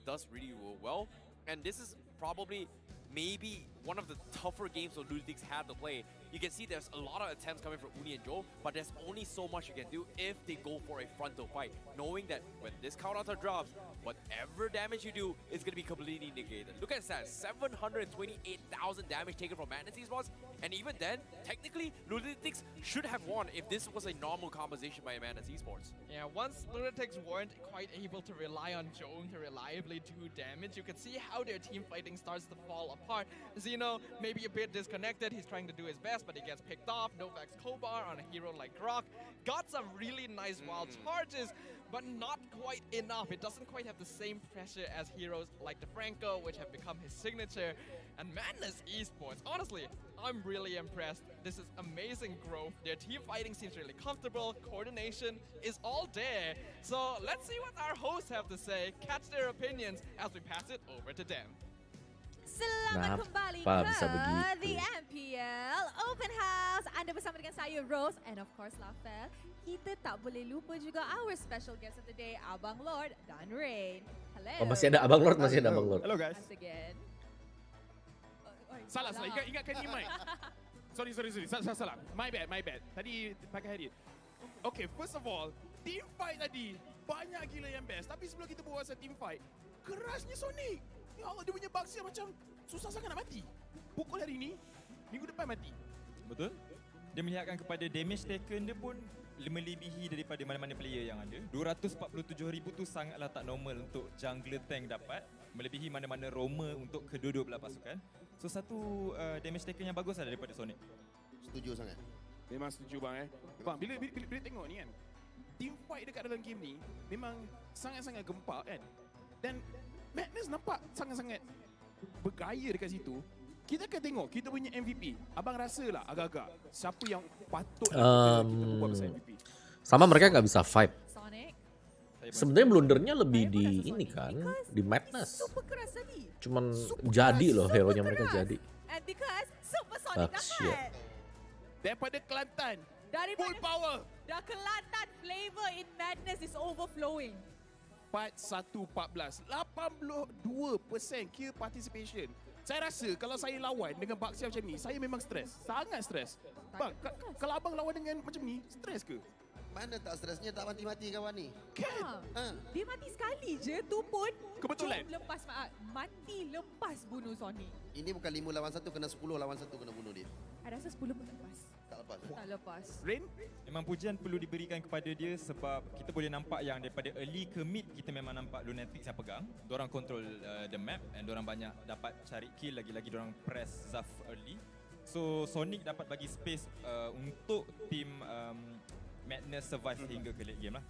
does really well. And this is probably maybe one of the tougher games that Lunatics had to play. you can see there's a lot of attempts coming from Uni and Joe, but there's only so much you can do if they go for a frontal fight, knowing that when this counter drops, whatever damage you do is going to be completely negated. Look at that, 728,000 damage taken from Madness Esports, and even then, technically, Lunatics should have won if this was a normal composition by Madness Esports. Yeah, once Lunatics weren't quite able to rely on Joan to reliably do damage, you could see how their team fighting starts to fall apart. Xeno, maybe a bit disconnected, he's trying to do his best, but he gets picked off. Novak's Kobar on a hero like Grok got some really nice wild charges, but not quite enough. It doesn't quite have the same pressure as heroes like DeFranco, which have become his signature. And Madness Esports, honestly, I'm really impressed. This is amazing growth. Their team fighting seems really comfortable. Coordination is all there. So let's see what our hosts have to say, catch their opinions as we pass it over to them. Selamat kembali Kenapa ke bisa begitu? The MPL Open House. Anda bersama dengan saya Rose and of course Lafel. Kita tak boleh lupa juga our special guest of the day, Abang Lord dan Rain. Hello. Oh, masih ada Abang Lord, masih ada Abang Lord. Hello guys. Once again. Salah. Ingatkan ni mic. Sorry. Salah. My bad. Tadi pakai headset. Okay, first of all, team fight tadi banyak gila yang best. Tapi sebelum kita buat pasal team fight, kerasnya Sonic. Ya Allah, dia punya Baxia macam susah sangat nak mati. Pukul hari ni, minggu depan mati. Betul. Dia melihatkan kepada damage taken dia pun melebihi daripada mana-mana player yang ada. 247,000 tu sangatlah tak normal untuk jungler tank dapat. Melebihi mana-mana roamer untuk kedua-dua belah pasukan. So satu damage taken yang bagus ada daripada Sonic. Setuju sangat. Memang setuju bang Bang, bila tengok ni kan, team fight dekat dalam game ni memang sangat-sangat gempak kan. Dan Madness nampak sangat-sangat bergaya dekat situ. Kita akan tengok kita punya MVP. Abang rasa lah agak-agak siapa yang patut kita buat pasal MVP. Sama mereka nggak bisa fight. Sonic. Sebenarnya blundernya lebih di ini kan, di Madness. Super keras tadi. Cuman jadi loh hero-nya mereka jadi. And because Super Sonic Shit. dapat. Daripada Kelantan, Daripada full power. dah Kelantan, flavor in Madness is overflowing. Part 1-14, 82% kill participation. Saya rasa kalau saya lawan dengan Baxia macam ni, saya memang stres. Sangat stres. Bang, kalau abang lawan dengan macam ni, stres ke? Mana tak stresnya tak mati-mati kawan ni. Kan? Dia mati sekali je tu pun. Kebetulan. Jom lepas mati lepas bunuh Sonic. Ini bukan 5 lawan 1, kena 10 lawan 1 kena bunuh dia. I rasa 10 pun tak lepas. Tak lepas. Tak lepas. Rain? Memang pujian perlu diberikan kepada dia sebab kita boleh nampak yang daripada early ke mid kita memang nampak Lunatics yang pegang. Diorang control the map and diorang banyak dapat cari kill, lagi-lagi diorang press Zaf early. So Sonic dapat bagi space untuk team Madness survive hingga ke late game lah.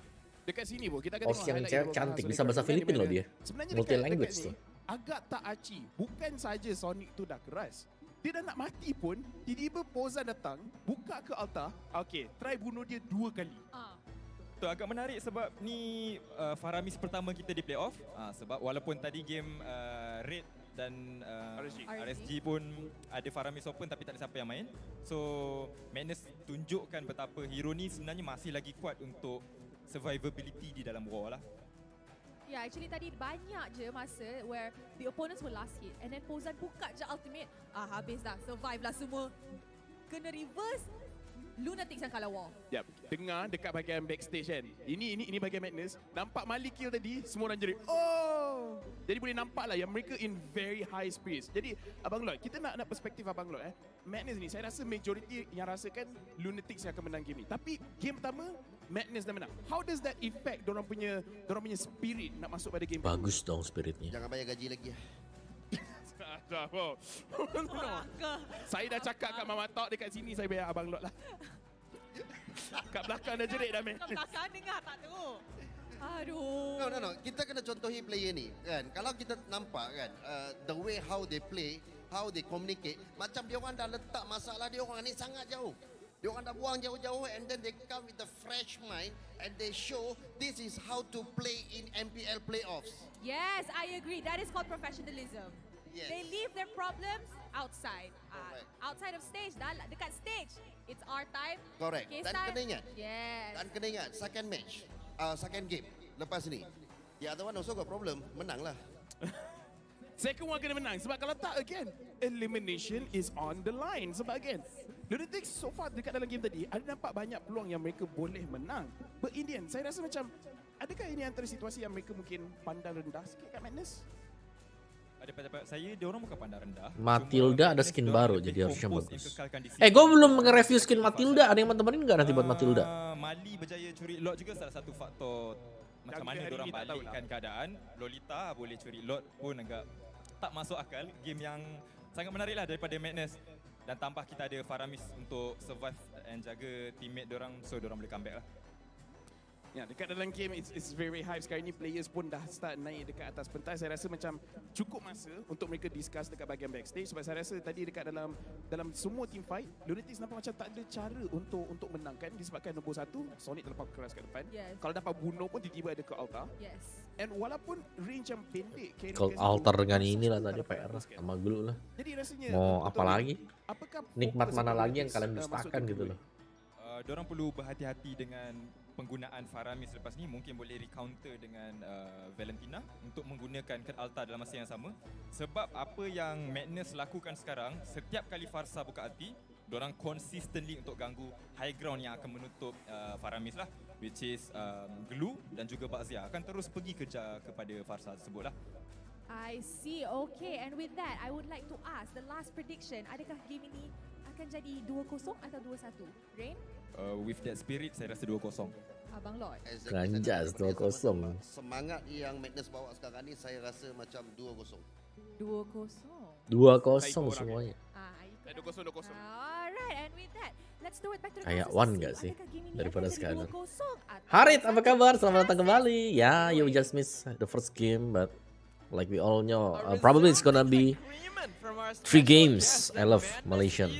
Dekat sini pun kita akan Oh, tengok yang highlight cewek dia cantik, Sonic bisa bahasa dekat Filipin mana. loh dia. Sebenarnya Multi language dekat tuh. ni, agak tak aci. Bukan saja Sonic tu dah keras. Dia dah nak mati pun, tiba-tiba Pozan datang, buka ke altar, okay, try bunuh dia 2 kali. Tu agak menarik sebab ni Faramis pertama kita di playoff. Sebab walaupun tadi game Red dan RSG pun ada Faramis Open tapi tak ada siapa yang main. So Madness tunjukkan betapa hero ni sebenarnya masih lagi kuat untuk survivability di dalam war lah. Yeah, actually tadi banyak je masa where the opponents were last hit and then Pozan buka je ultimate. Habis dah, survive lah semua. Kena reverse, Lunatics yang kalah war. Yep. Dengar dekat bahagian backstage kan. Ini bahagian Madness. Nampak Malik kill tadi, semua orang jerit. Oh! Jadi boleh nampak lah yang mereka in very high spirits. Jadi Abang Lord, kita nak perspektif Abang Lord Madness ni, saya rasa majority yang rasakan Lunatics yang akan menang game ni. Tapi game pertama, Madness dah menang. How does that affect dorang punya spirit nak masuk pada game Bagus dong spiritnya. Jangan bayar gaji lagi lah. no. Saya dah cakap kat Mama Tok dekat sini saya bayar Abang Lot lah. Kat belakang dah jerit dah Kat belakang dengar tak tu? Aduh. No. Kita kena contohi player ni kan. Kalau kita nampak kan, the way how they play, how they communicate, macam dia orang dah letak masalah dia orang ni sangat jauh. Dia orang dah buang jauh-jauh and then they come with a fresh mind and they show this is how to play in MPL playoffs. Yes, I agree. That is called professionalism. Yes. They leave their problems outside. Correct. Outside of stage, dekat stage. It's our time. Correct. Case Dan time. kena ingat. Yes. Dan kena ingat, second match, second game lepas ni. The other one also got problem, menang lah. Second one kena menang. Sebab kalau tak, again, elimination is on the line. Sebab again, Lunatics so far dekat dalam game tadi, ada nampak banyak peluang yang mereka boleh menang. But in the end, saya rasa macam, adakah ini antara situasi yang mereka mungkin pandang rendah sikit kat Madness? Ada pendapat saya, dia orang bukan pandang rendah. Matilda ada skin baru, jadi harusnya fokus bagus. mengekalkan di Gue belum nge-review skin Matilda. Ada yang teman-teman nggak nanti buat Matilda? Mali berjaya curi lot juga salah satu faktor macam mana dia orang balikkan keadaan. Lolita boleh curi lot pun agak tak masuk akal. Game yang sangat menarik lah daripada Madness. Dan tambah kita ada Faramis untuk survive and jaga teammate diorang, so diorang boleh comeback lah. Ya, dekat dalam game it's very hype. Sekarang ni players pun dah start naik dekat atas pentas. Saya rasa macam cukup masa untuk mereka discuss dekat bahagian backstage. Sebab saya rasa tadi dekat dalam semua team fight, Lunatics nampak macam tak ada cara untuk menangkan disebabkan nombor 1 Sonic terlampau keras kat depan. Yes. Kalau dapat bunuh pun tiba-tiba ada ke altar. Yes. And walaupun range yang pendek, Kalau altar dengan inilah tadi PR sama glue lah. Jadi rasanya Mau apa lagi? Apakah Nikmat fokus mana lagi yang Lunatics, kalian masuk dustakan ke gitu dua? loh. Diorang perlu berhati-hati dengan penggunaan Faramis lepas ni. Mungkin boleh recounter dengan Valentina untuk menggunakan Kurt Alta dalam masa yang sama. Sebab apa yang Madness lakukan sekarang, setiap kali Farsa buka hati, diorang consistently untuk ganggu high ground yang akan menutup Faramis lah, which is Glue dan juga Bakzia akan terus pergi kejar kepada Farsa tersebut lah. I see. Okay, and with that, I would like to ask the last prediction. Adakah game ini akan jadi 2-0 atau 2-1? Rain? With that spirit, saya rasa 2-0. Abang Lord. Ganjas 2-0. Semangat yang Madness bawa sekarang ni, saya rasa macam 2-0. 2-0. 2-0 semuanya. Ikut 2-0. Alright, and with that, let's do it back to the Kayak consensus. one nggak sih Adakah game ini daripada akan jadi sekarang? 2-0 atau Harit, apa 2-1? kabar? Selamat datang kembali. Ya, you just missed the first game, but like we all know, probably it's gonna be 3 games. I love Malaysian.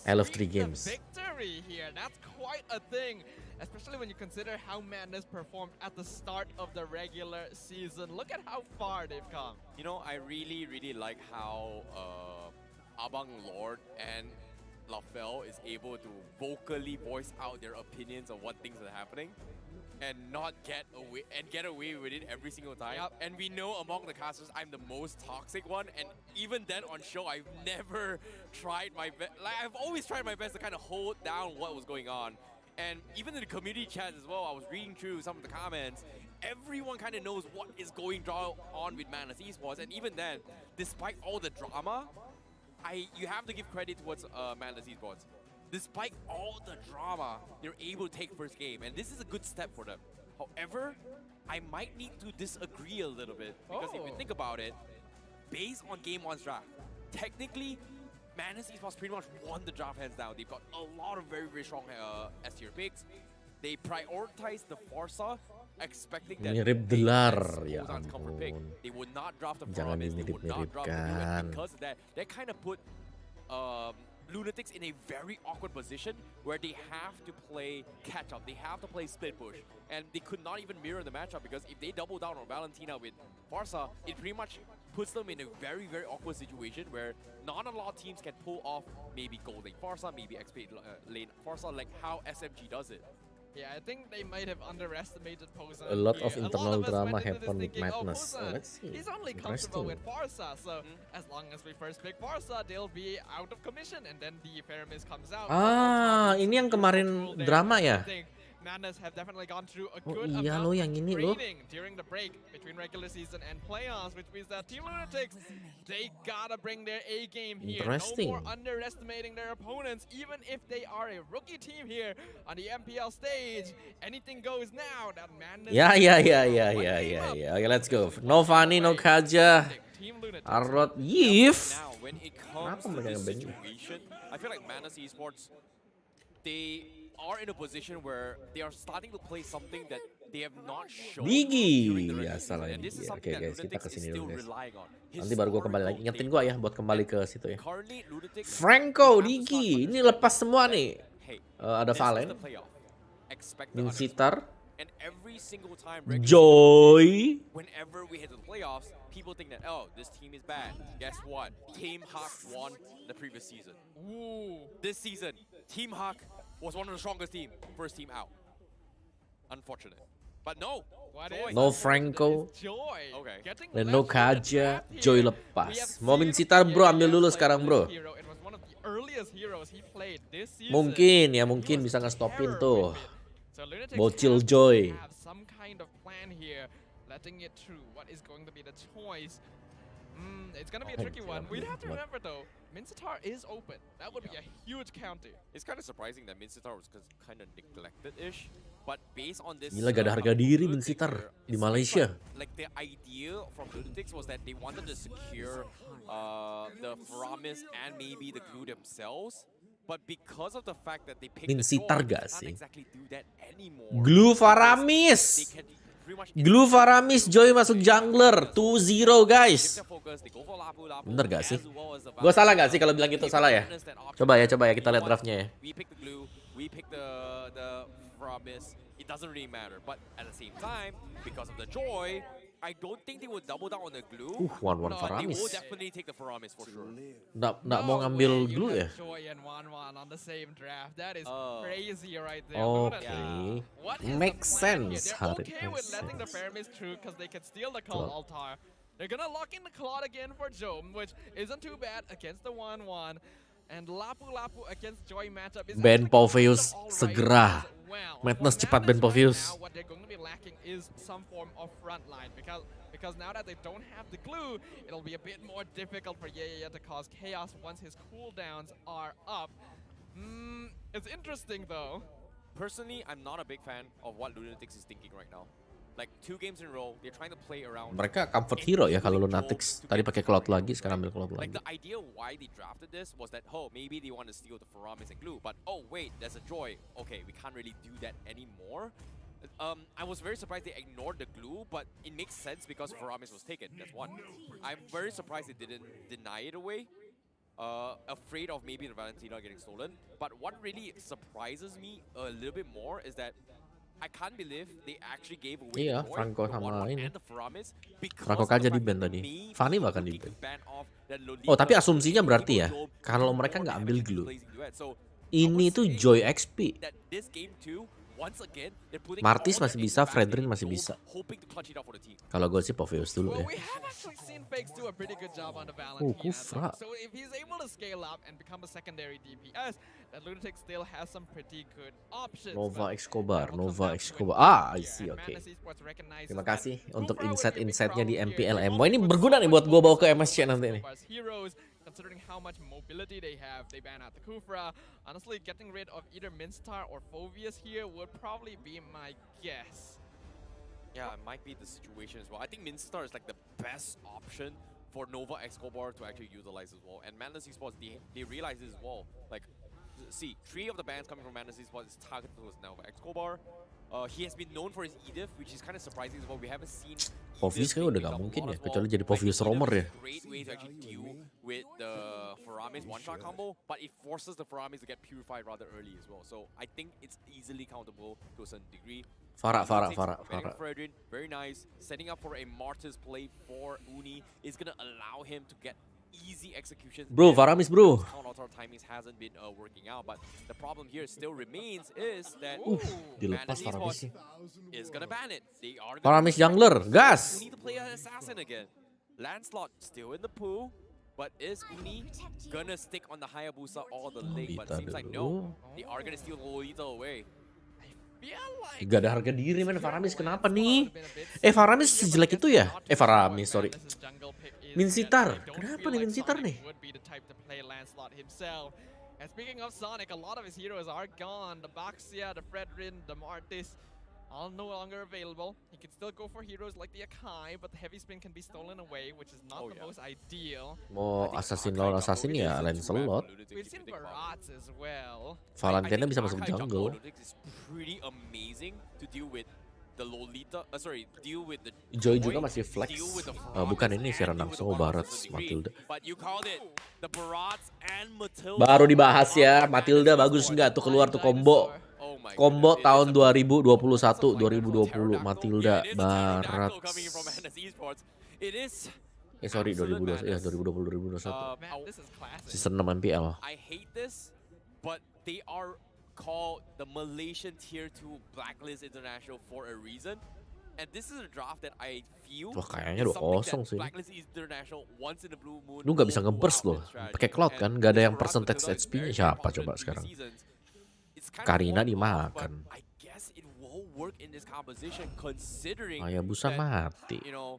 I love 3 games. Victory here. That's quite a thing, especially when you consider how Madness performed at the start of the regular season. Look at how far they've come. You know, I really like how Abang Lord and LaFell is able to vocally voice out their opinions on what things are happening and not get away with it every single time. Yep. And we know among the casters, I'm the most toxic one. And even then on show, I've never tried my best. Like, I've always tried my best to kind of hold down what was going on. And even in the community chat as well, I was reading through some of the comments. Everyone kind of knows what is going on with Madness Esports. And even then, despite all the drama, you have to give credit towards Madness Esports. Despite all the drama, they're able to take first game, and this is a good step for them. However, I might need to disagree a little bit, because if you think about it, based on Game 1's draft, technically, Madness Esports pretty much won the draft hands down. They've got a lot of very strong S-tier picks. They prioritized the Forza, expecting that Mirip they Delar, would ya Ozan's comfort pick. ampun. They would not draft the Jangan Faramis, they would not draft the Blue, and dimirip-miripkan. because of that kind of put Lunatics in a very awkward position where they have to play catch up. They have to play split push. And they could not even mirror the matchup, because if they double down on Valentina with Farsa, it pretty much puts them in a very awkward situation where not a lot of teams can pull off maybe gold lane Farsa, maybe XP lane Farsa, like how SMG does it. Yeah, I think they might have underestimated Posa. A lot here. of internal us drama went into this happened with thinking, Madness. Posa, Let's see. he's only comfortable Interesting. with Farsa, so as long as we first pick Farsa, they'll be out of commission, and then the Pyramis comes out. Ini yang kemarin drama ya? I think Madness have definitely gone through a Oh good iya amount loh, of yang ini loh. training during the break between regular season and playoffs, which means that Team Lunatics, they gotta bring their A game here. No Interesting. more underestimating their opponents, even if they are a rookie team here on the MPL stage. Anything goes now. That Madness. Ya. Okay, let's go. No Fanny, no Kaja. Team Lunatics. Arrot, Yif. Now, when it comes Kenapa to mereka this nge-ban? situation, I feel like Madness Esports, they are in a position where they are starting to play something that they have not shown Digi. during the regular Biasa lah season. And ini. this is Oke something that guys, kita Lunatics is kesini still dulu guys. relying on. Nanti baru gue kembali lagi. Ingetin gue ya buat kembali ke situ ya. Currently, Lunatics Franco, Digi. Ini lepas semua nih. hey, Ada this is Valen, the playoff. Expect the Min unexpected. Sitar, And every single time, regular Joy. whenever we hit the playoffs, people think that, oh, this team is bad. Guess what? Team Hawk won the previous season. Ooh. This season, Team Hawk was one of the strongest team, first team out. Unfortunate. But no. What Joy. is No unfortunate Franco. is Joy Okay. getting Dan no left in the Kaja, draft Joy here. We lepas. have Mau seen Minsitar bro, ambil dulu play sekarang this bro. hero. It was one of the earliest heroes he played this season. Mungkin ya, He mungkin was bisa ngestopin terror tuh. with it. So Lunatics Bocil has to Joy. have some kind of plan here, letting it through. What is going to be the choice? It's gonna be a tricky one. We'd have to remember though, Minsitar is open. That would be a huge counter. It's kind of surprising that Minsitar was kind of neglected-ish. But based on this, Gila, gak ada harga diri Lunatics Minsitar here, di it seems Malaysia. Like the idea from Lunatics was that they wanted to secure the Faramis and maybe the glue themselves. But because of the fact that they picked Minsitar the gak can't sih? exactly do that anymore. Glue They Faramis. can pretty much Glue Faramis, Joy masuk jungler. 2-0 guys. shift their focus, they go for Lapu Lapu Bener gak sih? as well as the Gue salah Valkyrie. gak sih kalau bilang gitu? Give Salah ya? Madness that option. Coba ya kita You know lihat what? draftnya ya. We pick the glue, we pick the Faramis. It doesn't really matter. But at the same time, because of the joy, I don't think they would double down on the glue. 1-1 They Faramis. will definitely take the Faramis for sure. Nggak mau ngambil way glue you ya? have Joy and 1-1 on the same draft. That is Oh. crazy right there. Oke. Lunatic. What is Makes the plan sense, here? Harit, They're okay with makes letting the sense. Faramis through because they can steal the Call Betul. Altar. They're gonna lock in the Claude again for Jom, which isn't too bad against the 1-1. And Lapu Lapu against Joy matchup is Ben actually kind Poveus of alright segera. as well. Madness For cepat Ben Madness Poveus. right now, what they're going to be lacking is some form of front line because now that they don't have the glue, it'll be a bit more difficult for Yaya to cause chaos once his cooldowns are up. It's interesting though. Personally, I'm not a big fan of what Lunatics is thinking right now. Like 2 games in a row, they're trying to play around. Mereka comfort hero ya kalau Lunatics. Tadi pakai Cloud lagi, sekarang ambil Cloud Like lagi. the idea why they drafted this was that, oh, maybe they want to steal the Faramis and glue, but oh wait, there's a joy. Okay, we can't really do that anymore. I was very surprised they ignored the glue, but it makes sense because Faramis was taken. That's one. I'm very surprised they didn't deny it away. Afraid of maybe the Valentina getting stolen. But what really surprises me a little bit more is that I can't believe they actually gave away Iya, the Joy, Franco the sama 1-1 ini. and the Faramis because Franco of the Kaja fact di-ban that tadi. maybe Fanny bahkan looking di-ban. to ban off that Oh, tapi Lolita asumsinya and berarti ya, Evo Dome kalau more mereka nggak ambil damage glue, blazing duet. So, I ini would tuh say Joy XP. that this game too, once again, they're putting Martis all masih their bisa, eggs back in Fredrin the masih dome, bisa. hoping to clutch it out for the team. Kalau gue sih Poveus dulu Well, ya. we have actually seen Fakes do a pretty good job on the Oh, Valentina. Kufra. So if he's able to scale up and become a secondary DPS, then Lunatic still has some pretty good options. Nova But Escobar, that will come Nova down to Escobar. an Ah, I here, see, and oke. Madness Esports recognizes Terima that kasih untuk Kufra would be a big insight-insightnya di problem MPL here. MY. Ini They berguna also nih buat gue bawa ke focus MSC on nanti nih. Escobar's heroes, considering how much mobility they have. They ban out the Kufra. Honestly, getting rid of either Minstar or Phoveus here would probably be my guess. Yeah, it might be the situation as well. I think Minstar is like the best option for Nova Escobar to actually utilize as well. And Madness Esports, they realize this as well. Like, see, 3 of the bans coming from Madness Esports is targeted towards Nova Escobar. He has been known for his Edith, which is kind of surprising as well. We haven't seen Poveus Edith kayaknya udah being gak picked up mungkin a lot ya, as well. kecuali jadi Like, Poveus Edith roamer is ya. a great way to actually deal with the Faramis one-shot combo, but it forces the Faramis to get purified rather early as well. So I think it's easily countable to a certain degree. Farah. Banning Fredrin, very nice. Setting up for a Martyrs play for Uni is going to allow him to get easy executions. Bro, Faramis bro. Counter timings hasn't been working out, but the problem here still remains is that Dilepas Madness Faramis sih. is going to ban it. They are Faramis jungler, gas. We need to play an assassin again. Lancelot still in the pool, but is Uni gonna stick on the Hayabusa or the lake? But it seems like no. They are gonna steal Lolita away. Gak ada harga diri men, Faramis kenapa nih? Faramis sejelek itu ya? Faramis, sorry. Minsitar, kenapa nih Minsitar nih? And speaking of Sonic, a lot of his heroes are gone. The Baxia, the Fredrin, the Martis, all no longer available. He can still go for heroes like the Akai, but the heavy spin can be stolen away, which is not the most ideal. Mau assassin lawan assassin ya Lancelot. We've seen Barats as well. Valentina bisa masuk jungle. It's pretty amazing to deal with the Lolita, deal with the Joy juga masih flex. Bukan ini siaran langsung, Barats, Matilda. But you called it. The Barats and Matilda. Baru dibahas ya, Matilda bagus nggak tuh keluar tuh combo. Combo tahun 2021, 2020, Matilda, Barats. Sorry, 2020, ya 2020, 2021. Season 6 MPL. I hate this, but they are called the Malaysian Tier 2 Blacklist International for a reason. And this is a draft that I feel Wah, kayaknya is something 2-0 sih. that Blacklist International once in a blue moon. Lu nggak bisa will nge-burst pull loh. out this Pakai strategy. cloud And kan, nggak ada this yang Barrage percentage Matilda is HP-nya very, very siapa popular coba in sekarang? previous seasons. It's kind of Karina on off, dimakan. but I guess it will work in this composition considering Hayabusa that, mati. you know,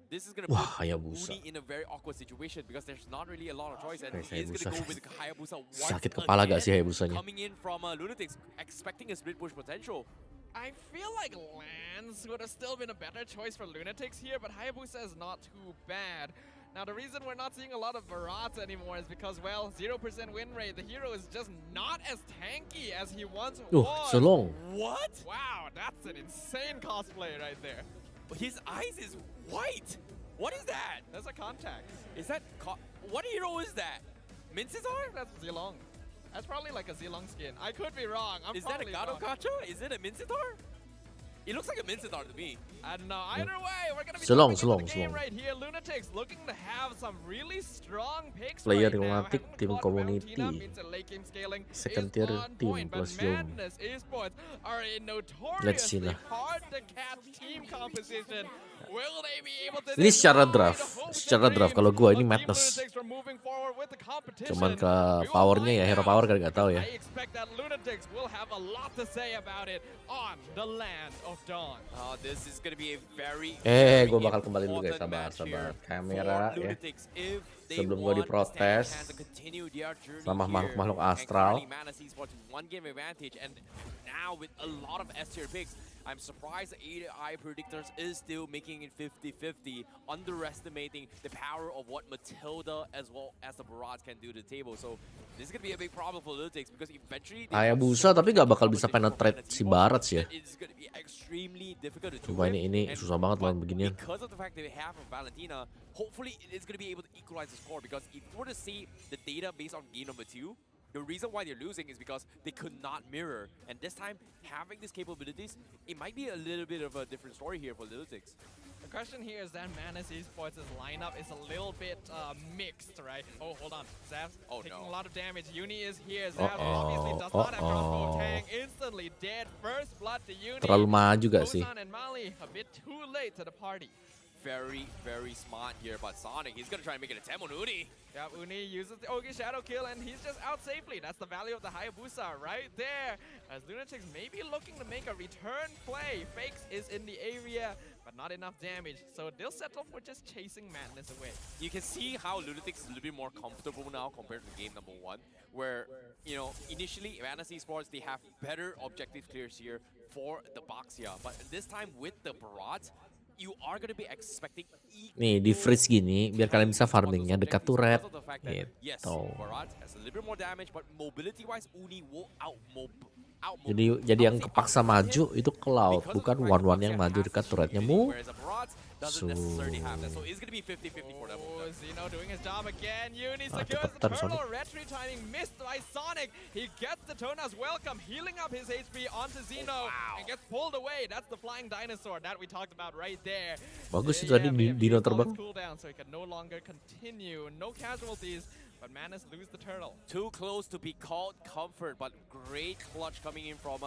this is going to Wah, put Hayabusa. Uni in a very awkward situation because there's not really a lot of choice, and Guys, he is going to Hayabusa. go with Hayabusa once Sakit kepala gak sih again, Hayabusanya? coming in from Lunatics, expecting a split push potential. I feel like Lance would have still been a better choice for Lunatics here, but Hayabusa is not too bad. Now, the reason we're not seeing a lot of Barats anymore is because, well, 0% win rate. The hero is just not as tanky as he once was. So long. What? Wow, that's an insane cosplay right there. His eyes is white. What is that? That's a contact. Is that what hero is that? Mincesar? That's Zilong. That's probably like a Zilong skin. I could be wrong. Is that a Gado Gacha? Is it a Mincesar? It looks like a Mincesar to me. I don't know. Either way, we're gonna be Selong, jumping into the selong, game selong. right here. Lunatics looking to have some really strong picks Player right now. Lunatic, Having tim fought community. Valentina means that late game scaling Second is tier on team point, but plus Yom. Madness Esports are in Let's see notoriously lah. hard to catch team composition. Will they be able to Ini secara destroy draft, the hopes secara and draft. dreams Kalau gua ini of Team Madness. Lunatics from moving forward with the competition? Cuman ke We will powernya find ya, hero out. power kan nggak tahu ya. I expect that Lunatics will have a lot to say about it on the Land of Dawn. This is going to be a very Gue bakal kembali dulu guys, sabar. Kamera ya. Sebelum gue diprotes sama makhluk-makhluk astral. Now with a lot of S tier picks, I'm surprised the AI predictors is still making it 50-50, underestimating the power of what Matilda as well as the Barats can do to the table. So this is going to be a big problem for Lunatics because eventually Hayabusa tapi nggak bakal bisa penetrate si Barats ya. it's going to be extremely difficult to do. Coba ini susah banget lawan beginian. Because of the fact that we have Valentina, hopefully it is going to be able to equalize the score because if you were to see the data based on game number 2, the reason why they're losing is because they could not mirror. And this time, having these capabilities, it might be a little bit of a different story here for Lunatics. The question here is that Madness Esports' lineup is a little bit mixed, right? Oh, hold on. Zav's taking a lot of damage. Uni is here. Zav obviously does not have crossbow. Tang instantly dead. First blood to Uni. Terlalu maju gak sih? Ozan and Mali a bit too late to the party. Very, very smart here, but Sonic, he's going to try and make an attempt on Uni. Yeah, Uni uses the Ogi Shadow Kill, and he's just out safely. That's the value of the Hayabusa right there. As Lunatics may be looking to make a return play. Fakes is in the area, but not enough damage. So they'll settle for just chasing Madness away. You can see how Lunatics is a little bit more comfortable now compared to game number 1, where, you know, initially, Madness Esports, they have better objective clears here for the Baxia. But this time with the Barats, you are going to be expecting Nih di freeze gini biar kalian bisa farmingnya dekat turret yes, gitu. Barats has a little bit more damage, but mobility wise Uni will Jadi yang kepaksa maju itu cloud, bukan one yang maju dekat turretnya mu. doesn't necessarily have that, so it's going to be 50-50 for them. Zeno doing his job again. Uni secures the turtle. Retry timing missed by Sonic. He gets the Tona's welcome, healing up his HP onto Zeno and gets pulled away. That's the flying dinosaur that we talked about right there. Bagus itu tadi Dino terbang. Cooldown, so he can no longer continue. No casualties. But Madness lose the turtle. Too close to be called comfort, but great clutch coming in from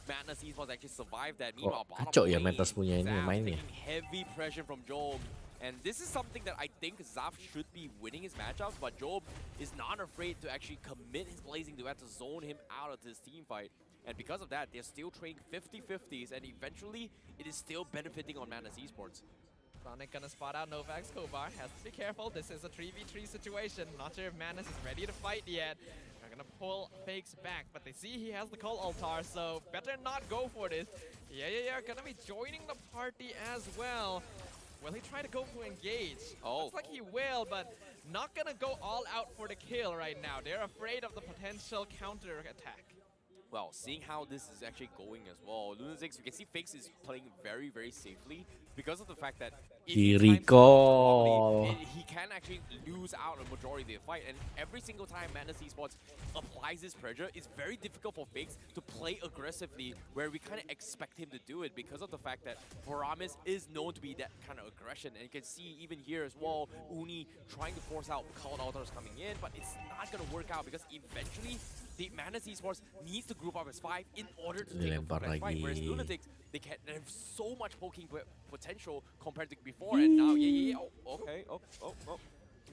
Madness Esports actually survived that. Meanwhile, kacau ya Metas punya ini mainnya. Heavy pressure from Job. And this is something that I think Zaf should be winning his matchups, but Job is not afraid to actually commit his blazing duet to zone him out of this team fight. And because of that, they're still trading 50-50s, and eventually, it is still benefiting on Madness Esports. Sonic gonna spot out Novak's Kobar. Has to be careful. This is a 3v3 situation. Not sure if Madness is ready to fight yet. They're gonna pull Fakes back, but they see he has the Call Altar, so better not go for this. Yeah. Gonna be joining the party as well. Will he try to go for engage? Looks like he will, but not gonna go all out for the kill right now. They're afraid of the potential counter attack. Well, seeing how this is actually going as well, Lunatics, you can see Fakes is playing very, very safely because of the fact that he can actually lose out a majority of the fight, and every single time Madness Esports applies this pressure, it's very difficult for Fakes to play aggressively, where we kind of expect him to do it because of the fact that Varamis is known to be that kind of aggression, and you can see even here as well, Uni trying to force out Cloud Altars coming in, but it's not going to work out because eventually the Madness Esports needs to group up as 5 in order to take a fight, whereas Lunatics, They have so much poking potential compared to before, and now, okay.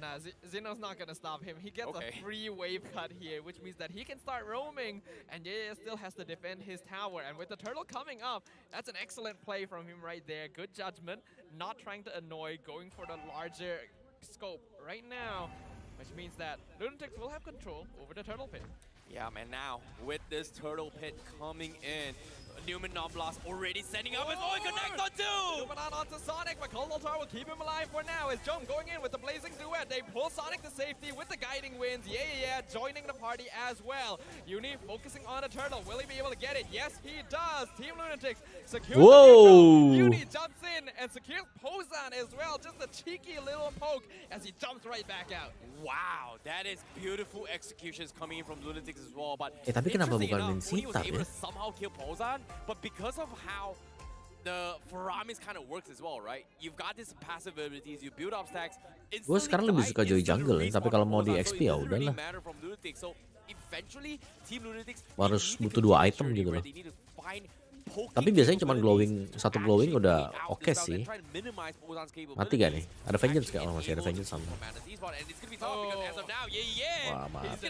Nah, Zeno's not gonna stop him. He gets a free wave cut here, which means that he can start roaming, and still has to defend his tower. And with the turtle coming up, that's an excellent play from him right there. Good judgment, not trying to annoy, going for the larger scope right now, which means that Lunatics will have control over the turtle pit. Yeah, man, now with this turtle pit coming in, Newman Noblas already sending up his own connect on two! Newman onto Sonic, but Cold Altar will keep him alive for now. As Jom going in with the Blazing Duet, they pull Sonic to safety with the guiding winds. Joining the party as well. Uni focusing on a turtle. Will he be able to get it? Yes, he does. Team Lunatics secures the neutral. Uni jumps in and secures Pozan as well. Just a cheeky little poke as he jumps right back out. Wow, that is beautiful executions coming in from Lunatics as well. But tapi kenapa bukan Uni was Minsitar able ya? to somehow kill Pozan, but because of how the Faramis kind of works as well, right? You've got these passive abilities, you build up stacks. Gue sekarang lebih suka Joy Jungle ya, tapi kalau mau di XP ya udahlah. So eventually, Team Lunatics Harus butuh 2 item gitu loh. Tapi biasanya cuma satu glowing udah oke sih. Mati gak nih? Ada Vengeance gak? Oh, masih ada Vengeance sama. Wah, mati.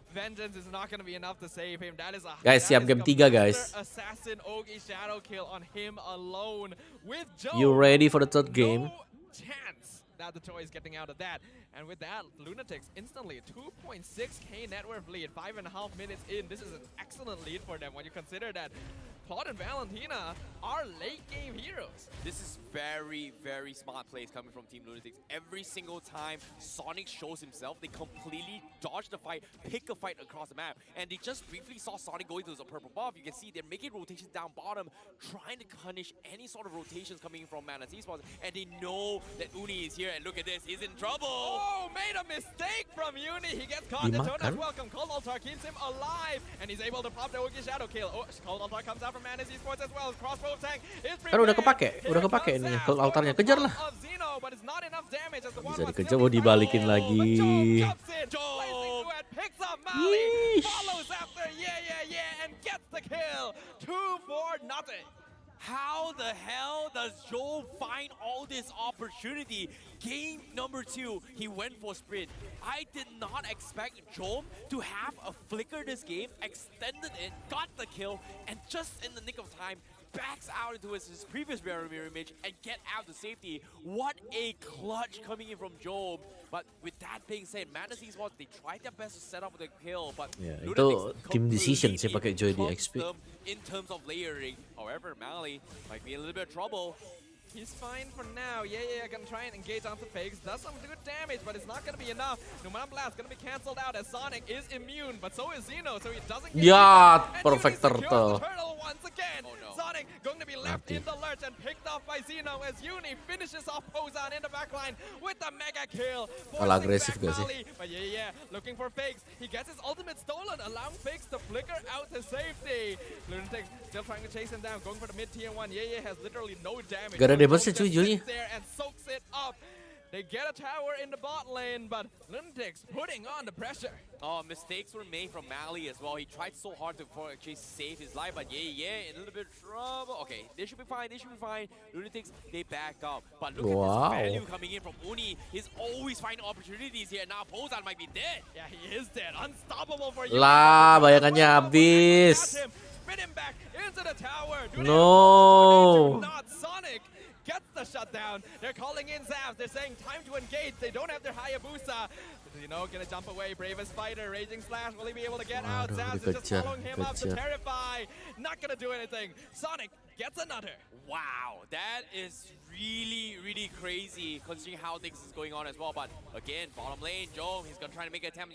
Vengeance is not going to be enough to save him. That is a Guys, siap game 3 guys. Assassin Ogi shadow kill on him alone with Joe. You ready for the third game? No chance that the Toy is getting out of that. And with that, Lunatics instantly 2.6k net worth lead, 5.5 minutes in. This is an excellent lead for them when you consider that Claude and Valentina are late game heroes. This is very, very smart plays coming from Team Lunatics. Every single time Sonic shows himself, they completely dodge the fight, pick a fight across the map. And they just briefly saw Sonic going to the purple buff. You can see they're making rotations down bottom, trying to punish any sort of rotations coming from Mana Esports. And they know that Uni is here. And look at this, he's in trouble. Oh, made a mistake from Uni. He gets caught. Daytona's welcome. Cold Altar keeps him alive. And he's able to pop the Ogi shadow kill. Oh, Cold Altar comes out from Mana Esports as well. Crossbow tank is Kan udah kepake ini Cold Altarnya, kejar lah. Bisa dikejar, mau dibalikin lagi. How the hell does Joe find all this opportunity? Game number 2, he went for sprint. I did not expect Joe to have a flicker this game, extended it, got the kill, and just in the nick of time, backs out into his previous mirror image and get out to safety. What a clutch coming in from Job. But with that being said, Mana Esports, they tried their best to set up the kill, but itu team decision sih pakai Joy di XP. In terms of layering, however, Mally might be in a little bit of trouble. He's fine for now. Gonna try and engage onto fakes. Does some good damage, but it's not gonna be enough. Numan Blast gonna be cancelled out as Sonic is immune, but so is Zeno, so he doesn't get perfect turtle. Once again. Sonic going to be left in the lurch and picked off by Zeno as Uni finishes off Pozan in the backline with the mega kill. Kalah agresif gak sih? But looking for fakes. He gets his ultimate stolen, allowing fakes to flicker out to safety. Lunatics still trying to chase him down, going for the mid tier 1. Has literally no damage. Damage cuy Julia. And soaks it up. They get a tower in the bot lane, but Lunatics putting on the pressure. Oh, mistakes were made from Mally as well. He tried so hard to actually save his life, but in a little bit of trouble. Okay, they should be fine, Lunatics, they back up. But look at this value coming in from Uni. He's always finding opportunities here. Now Pozan might be dead. Yeah, he is dead. Unstoppable for you. Lah, bayangannya habis. Spin him back into the tower. No. Not Sonic. Gets the shutdown. They're calling in Zavs. They're saying time to engage. They don't have their Hayabusa. Gonna jump away. Bravest fighter. Raging Slash. Will he be able to get out? Zavs is just following him up to Terrify. Not gonna do anything. Sonic gets another. Wow, that is really, really crazy considering how things is going on as well. But again, bottom lane, Joe, he's gonna try to make an attempt.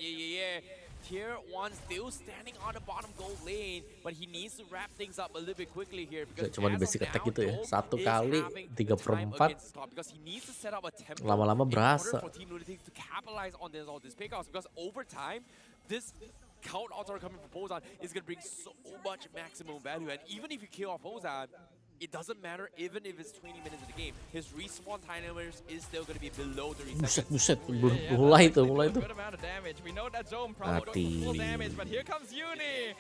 Tier 1 still standing on the bottom gold lane, but he needs to wrap things up a little bit quickly here because cuma di basic attack gitu ya, 1 kali 3/4 lama-lama berasa. To capitalize on this pickoffs because over time this count altar coming from Pozan is going to bring so much maximum value, and even if you kill off Pozan, it doesn't matter even if it's 20 minutes of the game. His respawn timers is still going to be below 30 seconds. Buset, mulai tuh. Good amount of damage. We know that Zone probably goes for full damage, but here comes Uni.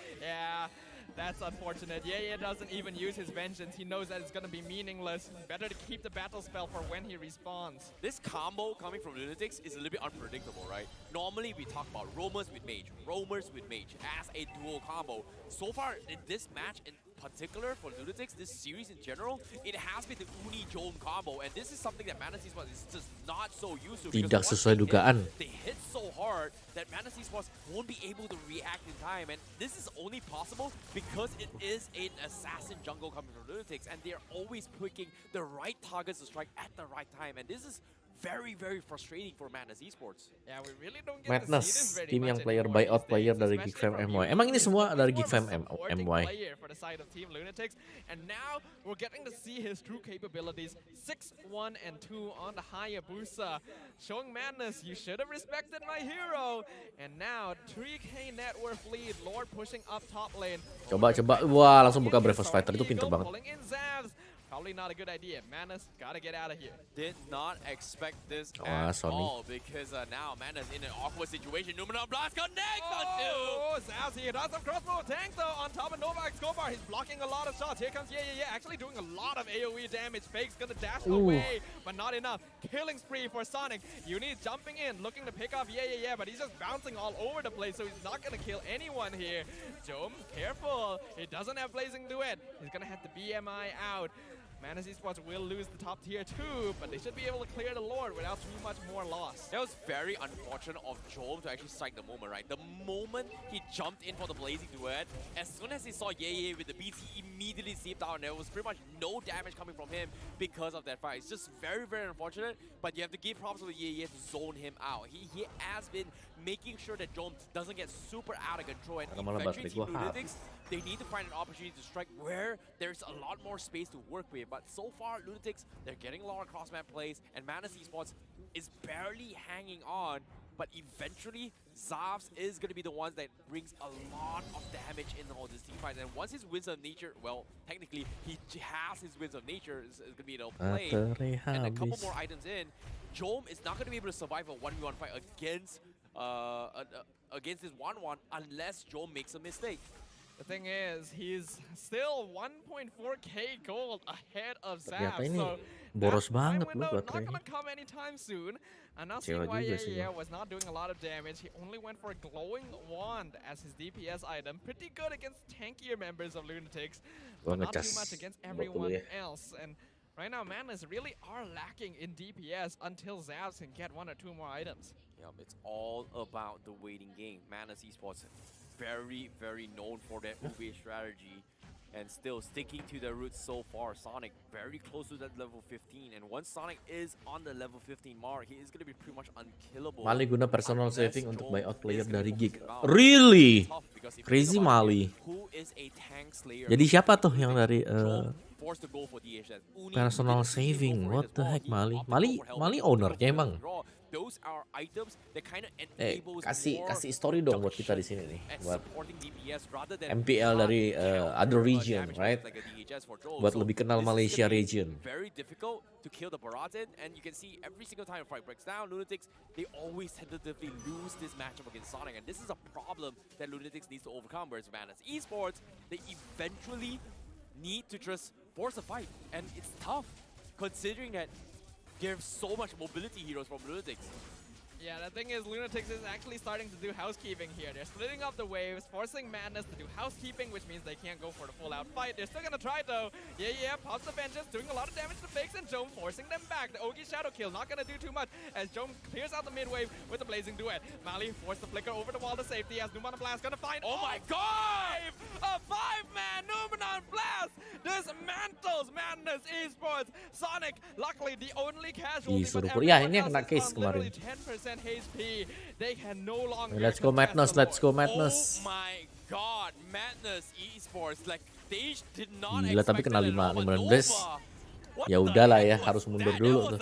That's unfortunate. Yeah, doesn't even use his vengeance. He knows that it's gonna be meaningless. Better to keep the battle spell for when he respawns. This combo coming from Lunatics is a little bit unpredictable, right? Normally we talk about roamers with mage as a dual combo. So far in this match in particular for Lunatics, this series in general, it has been the Uni Jom combo, and this is something that Mana Esports is just not so used to. Tidak sesuai dugaan. They hit so hard that Mana Esports won't be able to react in time, and this is only possible because it is an assassin jungle coming from Lunatics, and they're always picking the right targets to strike at the right time, and this is very, very frustrating for Madness Esports. Yeah, we really don't get Madness, to see this very tim yang much player anymore buyout these player days, dari especially Geek Fam from MY. you. Emang ini He's semua dari more Geek of a Fam supporting MY. player for the side of Team Lunatics, and now we're getting to see his true capabilities. 6-1 and 2 on the Hayabusa, showing Madness, you should have respected my hero. And now 3k net worth lead, Lord pushing up top lane. Coba, wah langsung buka Bravos Fighter, itu pinter banget. Pulling in Zavs. Probably not a good idea. Madness gotta get out of here. Did not expect this at all because now Madness in an awkward situation. Numenor Blast connects onto. Oh, Zavs here does some crossbow tank though on top of Novak Skobar. He's blocking a lot of shots. Here comes yeah. Actually doing a lot of AoE damage. Fake's gonna dash away, but not enough. Killing spree for Sonic. Uni jumping in, looking to pick off yeah, but he's just bouncing all over the place, so he's not gonna kill anyone here. Jom, careful. He doesn't have Blazing Duet. He's gonna have the BMI out. Madness Esports will lose the top tier too, but they should be able to clear the Lord without too much more loss. That was very unfortunate of Jom to actually strike the moment, right? The moment he jumped in for the Blazing Duet, as soon as he saw Ye with the beats, he immediately seeped out, and there was pretty much no damage coming from him because of that fight. It's just very, very unfortunate, but you have to give props to Ye to zone him out. He has been making sure that Jom doesn't get super out of control, and eventually Team Lunatics, they need to find an opportunity to strike where there's a lot more space to work with. But so far, Lunatics, they're getting a lot of cross-map plays, and Madness Esports is barely hanging on. But eventually, Zavs is going to be the one that brings a lot of damage in all these team fights. And once his Winds of Nature, well, technically, he has his Winds of Nature, is going to be able to play. And a couple more items in, Jom is not going to be able to survive a 1v1 fight against this 1-1 unless Jom makes a mistake. The thing is, he's still 1.4k gold ahead of Zap, ini so boros banget loh loh not baterainya. gonna come anytime soon. And now seeing why was not doing a lot of damage. He only went for a glowing wand as his DPS item. Pretty good against tankier members of Lunatics, but not too much against everyone else. And right now, Madness really are lacking in DPS until Zavs can get 1 or 2 more items. Yep, it's all about the waiting game. Madness Esports very, very known for their UV strategy and still sticking to their roots so far. Sonic very close to that level 15, and once Sonic is on the level 15 mark, he is going to be pretty much unkillable. Mali guna personal saving untuk buyout player dari Geek. Really? Crazy Mali. Jadi siapa tuh yang dari personal saving? What the heck, Mali? Mali ownernya emang? Kasih story dong buat kita di sini nih, buat MPL dari other region, right? Buat lebih kenal Malaysia region. Very difficult to kill the Baratin, and you can see every single time a fight breaks down, Lunatics, they always tentatively lose this matchup against Sonic, and this is a problem that Lunatics needs to overcome. Whereas Madness Esports, they eventually need to just force a fight, and it's tough considering that there's so much mobility heroes from Lunatics. Yeah, the thing is, Lunatics is actually starting to do housekeeping here. They're splitting up the waves, forcing Madness to do housekeeping, which means they can't go for the full-out fight. They're still gonna try though. Yeah, pops the vengeance, doing a lot of damage to Fakes, and Jom forcing them back. The Ogi Shadow Kill not gonna do too much as Jom clears out the mid-wave with the Blazing Duet. Mali forced the flicker over the wall to safety as Numenon Blast gonna find. Oh my god! A 5-man Numenon Blast dismantles Madness Esports. Sonic, luckily the only casualty, but ini yang kena case kemarin. 10% HP. They can no longer. Let's go Madness, let's go Madness. Oh my god, Madness Esports, like they did not Gila, tapi expect kena that 5-16. Ya udahlah ya, harus mundur dulu tuh.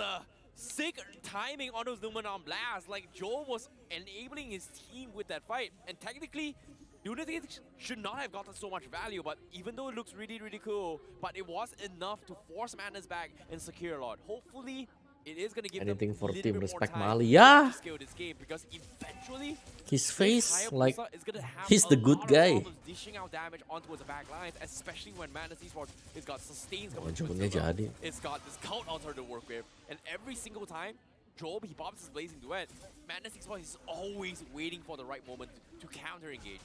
Sick timing on those Numenon Blast. Like Joe was enabling his team with that fight, and technically Lunatics should not have gotten so much value, but even though it looks really, really cool, but it was enough to force Madness back and secure a lot. Hopefully it is going to give Anything them for a little team, bit more respect time Mali. to Yeah, scale this game, because eventually his face, like, Hayabusa is gonna have he's the a good lot of guy. problems dishing out damage onto the back lines, especially when Madness Esports has got sustains Oh, coming from Jomnya its silver. jadi. It's got this cult altar to work with, and every single time Job he pops his blazing duet, Madness Esports is always waiting for the right moment to counter engage.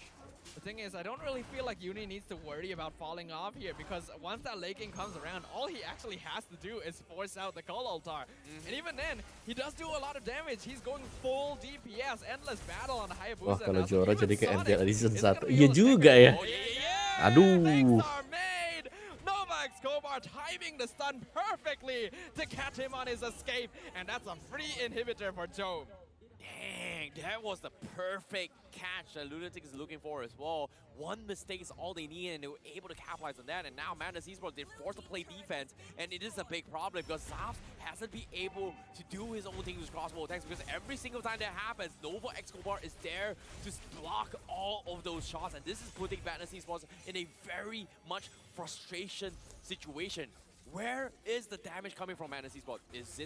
The thing is, I don't really feel like Uni needs to worry about falling off here, because once that late game comes around, all he actually has to do is force out the Call Altar. And even then, he does do a lot of damage. He's going full DPS, endless battle on Hayabusa. Wah, kalau now, so Jora even jadi kayak Sonic MPL Season is 1. gonna be Iya able to juga take ya. it. Oh, yeah! Aduh. Mistakes are made! Nova Escobar timing the stun perfectly to catch him on his escape, and that's a free inhibitor for Joe. Dang, that was the perfect catch that Lunatic is looking for as well. One mistake is all they need, and they were able to capitalize on that. And now Madness Esports, they're forced to play defense, and it is a big problem because Zaps hasn't been able to do his own thing with crossbow attacks, because every single time that happens, Nova Escobar is there to block all of those shots, and this is putting Madness Esports in a very much frustration situation. Where is the damage coming from Madness Esports? Is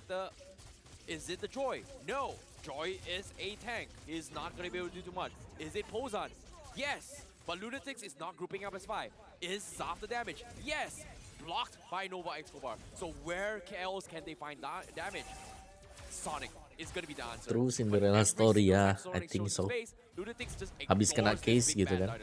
it the Joy? No. Joy is a tank. He's not going to be able to do too much. Is it Pozan? Yes. But Lunatics is not grouping up as 5. Is Zaf the damage? Yes. Blocked by Nova Escobar. So where else can they find damage? Sonic is going to be the answer. True Cinderella story ya, I think so. Habis kena case gitu kan.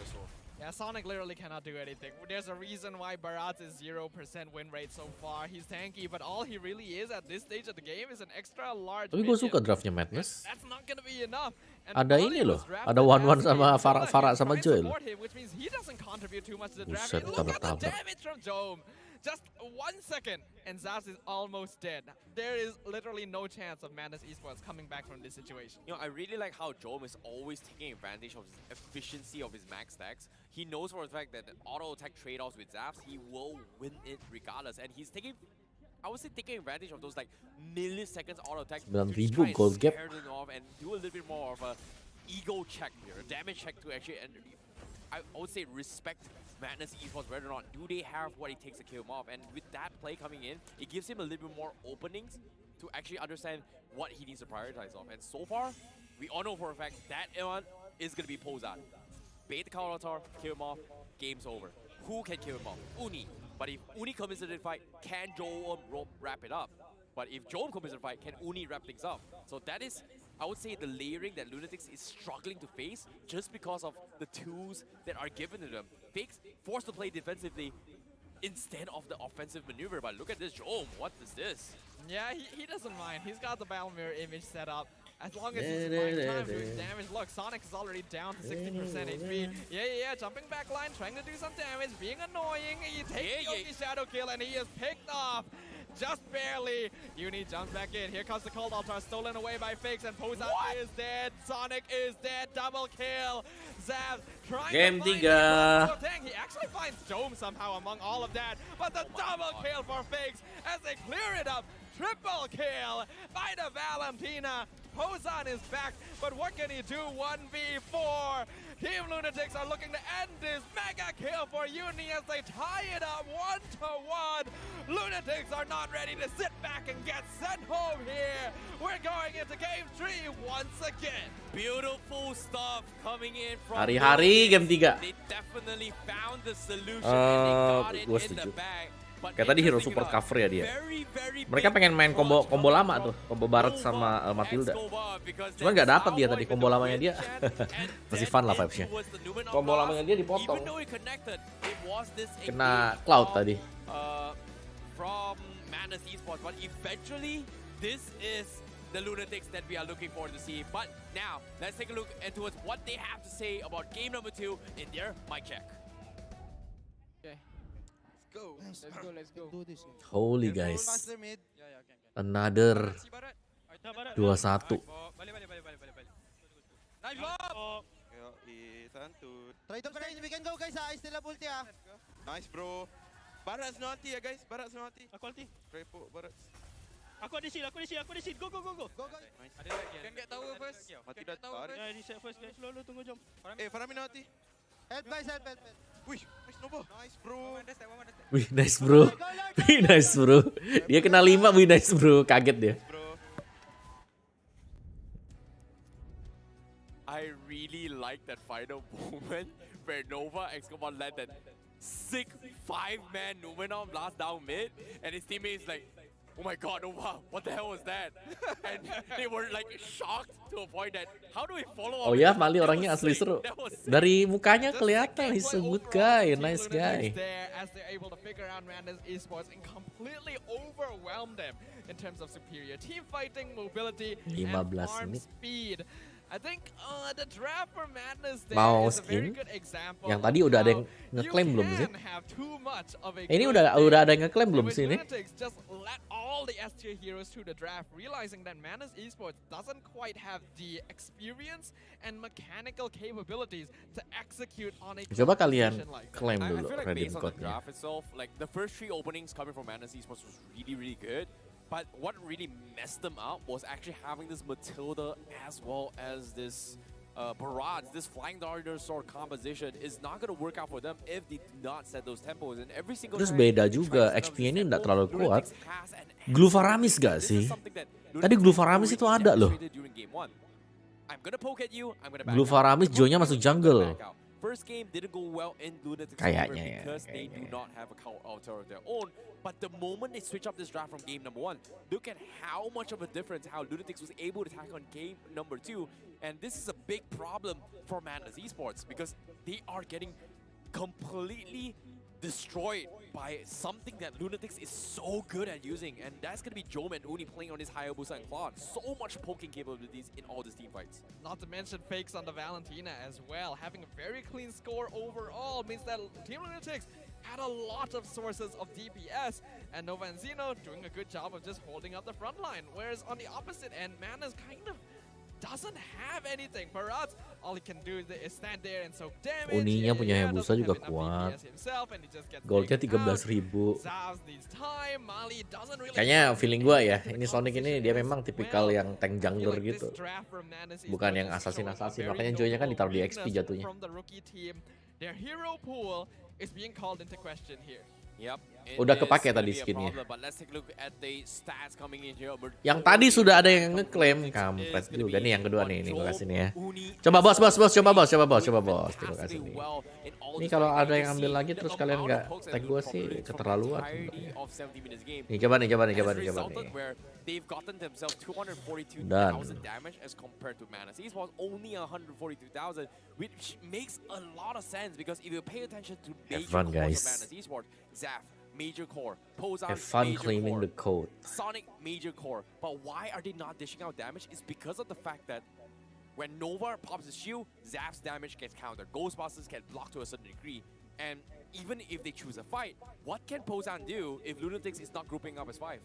Yeah, Sonic literally cannot do anything. There's a reason why Barat is 0% win rate so far. He's tanky, but all he really is at this stage of the game is an extra large Tapi gue minion. suka draftnya Madness. That's not gonna be enough. And Ada Barati ini loh, was drafted ada one-one last sama game. Farah He's sama trying to Joel. support him, which means he doesn't contribute too much to the draft. Buset, Look at the tabrak-tabrak. damage from Jome. Just 1 second, and Zaz is almost dead. There is literally no chance of Madness Esports coming back from this situation. You know, I really like how Jome is always taking advantage of his efficiency of his max stacks. He knows for the fact that the auto attack trade-offs with Zaps, he will win it regardless. And he's taking, I would say, taking advantage of those like milliseconds auto attack to 9,000 try and gold gap. scare them off and do a little bit more of a ego check here, a damage check to actually end. I would say respect Madness Esports, whether or not do they have what it takes to kill him off. And with that play coming in, it gives him a little bit more openings to actually understand what he needs to prioritize off. And so far, we all know for a fact that one is going to be Pozan. Bait the counter, kill him off, game's over. Who can kill him off? Uni. But if Uni commits to the fight, can Joel wrap it up? But if Joel commits to the fight, can Uni wrap things up? So that is, I would say, the layering that Lunatics is struggling to face just because of the tools that are given to them. Fakes forced to play defensively instead of the offensive maneuver. But look at this Joel, what is this? Yeah, he doesn't mind. He's got the battle mirror image set up. As long as he's buying time doing damage. Look, Sonic is already down to 60% HP. Yeah, jumping back line, trying to do some damage, being annoying. He takes the Yogi Shadow kill, and he is picked off. Just barely. Uni jumps back in. Here comes the Cold Altar, stolen away by Fakes, and Pozan is dead. Sonic is dead. Double kill. Zaz trying Game to find 3. Oh, dang, he actually finds Dome somehow among all of that. But the double kill for Fakes as they clear it up. Triple kill by the Valentina. Pozan is back, but what can he do? 1v4. Team Lunatics are looking to end this mega kill for Uni as they tie it up 1-1. Lunatics are not ready to sit back and get sent home here. We're going into game 3 once again. Beautiful stuff coming in from Hari-hari game 3. They definitely found the solution and they got it Gua in the setuju. bag. Kayak tadi hero support cover ya dia. Mereka pengen main combo lama tuh, combo Barat sama Matilda. Cuman nggak dapat dia tadi combo lamanya dia. Masih fun lah vibes-nya. Combo lamanya dia dipotong. Kena Cloud tadi. From Madness Esports, but eventually this is the Lunatics that we are looking forward to see. But now let's take a look into what they have to say about game number 2 in their mic check. Let's go. Do this. Holy guys. Another 2-1. Nice block! Try to stage, we can go guys, I still have ulti ah. Nice bro. Barat's naughty ya guys, Barat's naughty. Aku ulti. Try po Barat. Aku ada shield. Go. Go. Nice. Ada lagi. Can get tower first. Mati dah tar. Ya, reset first guys. Slow, tunggu jom. Farami naughty. Help guys, help. Wih, nice Nova. Nice bro. Wih nice bro. Wih nice bro. Dia kena 5, wih nice bro. Kaget dia. Bro. like that final moment where Nova Excomon led that sick 5-man Numenor blast down mid, and his teammates like, oh my god, Nova, what the hell was that? And they were like shocked to a point that, how do we follow up? Oh ya, Mali orangnya asli seru. Dari mukanya kelihatan, he's a good guy, nice guy. As they're able to figure out Madness Esports and completely overwhelm them in terms of superior team fighting, mobility, and arm speed. I think the draft for Madness there is a very good example. Yang tadi udah ada yang ngeklaim belum sih? Ini udah ada yang ngeklaim belum sih ini? Just let all the S tier heroes to the draft, realizing that Madness Esports doesn't quite have the experience and mechanical capabilities to execute on a Coba kalian klaim I dulu feel like redeem based on the code-nya. draft itself, like the first 3 openings coming from Madness Esports was really good. But what really messed them up was actually having this Matilda as well as this Barrage, this Flying Dinosaur composition is not going to work out for them if they do not set those tempos. And every single Terus beda juga, XP ini nggak terlalu kuat. Gluvaramis gak sih? Tadi Gluvaramis itu ada loh. Gluvaramis Joe-nya masuk jungle. First game didn't go well in Lunatics Kayaknya ya. because they do not have a counter of their own. But the moment they switch up this draft from game number 1, look at how much of a difference how Lunatics was able to tackle on game number 2. And this is a big problem for Madness Esports because they are getting completely destroyed by something that Lunatics is so good at using, and that's going to be Jome and Uni playing on his Hayabusa and Claude. So much poking capabilities in all these team fights. Not to mention fakes on the Valentina as well. Having a very clean score overall means that Team Lunatics had a lot of sources of DPS, and Nova and Zeno doing a good job of just holding up the front line. Whereas on the opposite end, Mana's kind of doesn't have anything. Parats, all he can do is stand there and soak damage. Uninya punya Hayabusa juga kuat. Goldnya 13.000. Kayaknya feeling gua ya, ini Sonic ini dia memang tipikal yang tank jungler gitu. Bukan yang assassin-assassin, makanya Joy-nya kan ditaruh di XP jatuhnya. Their hero pool is being called into question here. Udah kepake tadi skinnya. Yang tadi sudah ada yang ngeklaim, kampret juga nih yang kedua nih, ini gue kasih nih ya. Coba bos, coba bos, gue kasih nih. Ini kalau ada yang ambil lagi terus kalian nggak tag gue sih keterlaluan. Nih coba nih. They've gotten themselves 242,000 damage as compared to Mana. He's only 142,000, which makes a lot of sense because if you pay attention to major cores of Mana Esports, Zaf, major core, Pozan, have fun major claiming core, the code. Sonic, major core. But why are they not dishing out damage? It's because of the fact that when Nova pops his shield, Zaf's damage gets countered. Ghostbusters get blocked to a certain degree. And even if they choose a fight, what can Pozan do if Lunatics is not grouping up as 5?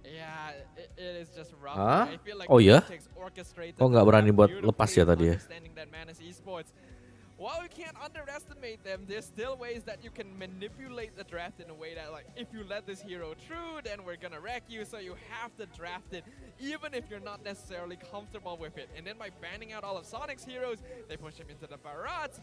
Yeah, it is just rough. Hah? I feel like Oh ya? orchestrated Oh nggak berani buat lepas ya tadi ya? understanding that Madness Esports, while you can't underestimate them, there's still ways that you can manipulate the draft in a way that, like, if you let this hero through, then we're gonna wreck you, so you have to draft it, even if you're not necessarily comfortable with it. And then by banning out all of Sonic's heroes, they push him into the Barats,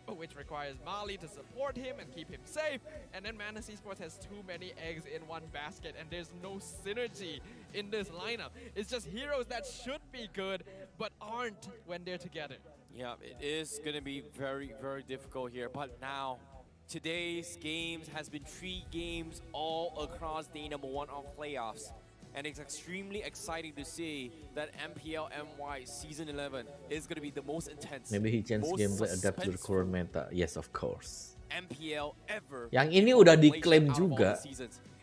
which requires Mali to support him and keep him safe. And then Madness Esports has too many eggs in one basket, and there's no synergy in this lineup. It's just heroes that should be good, but aren't when they're together. Yeah, it is going to be very, very difficult here. But now, today's games has been 3 games all across day number 1 of playoffs. And it's extremely exciting to see that MPL MY Season 11 is going to be the most intense. Maybe he changed gameplay adapt to the current meta. Yes, of course. MPL ever. Yang ini udah diklaim juga.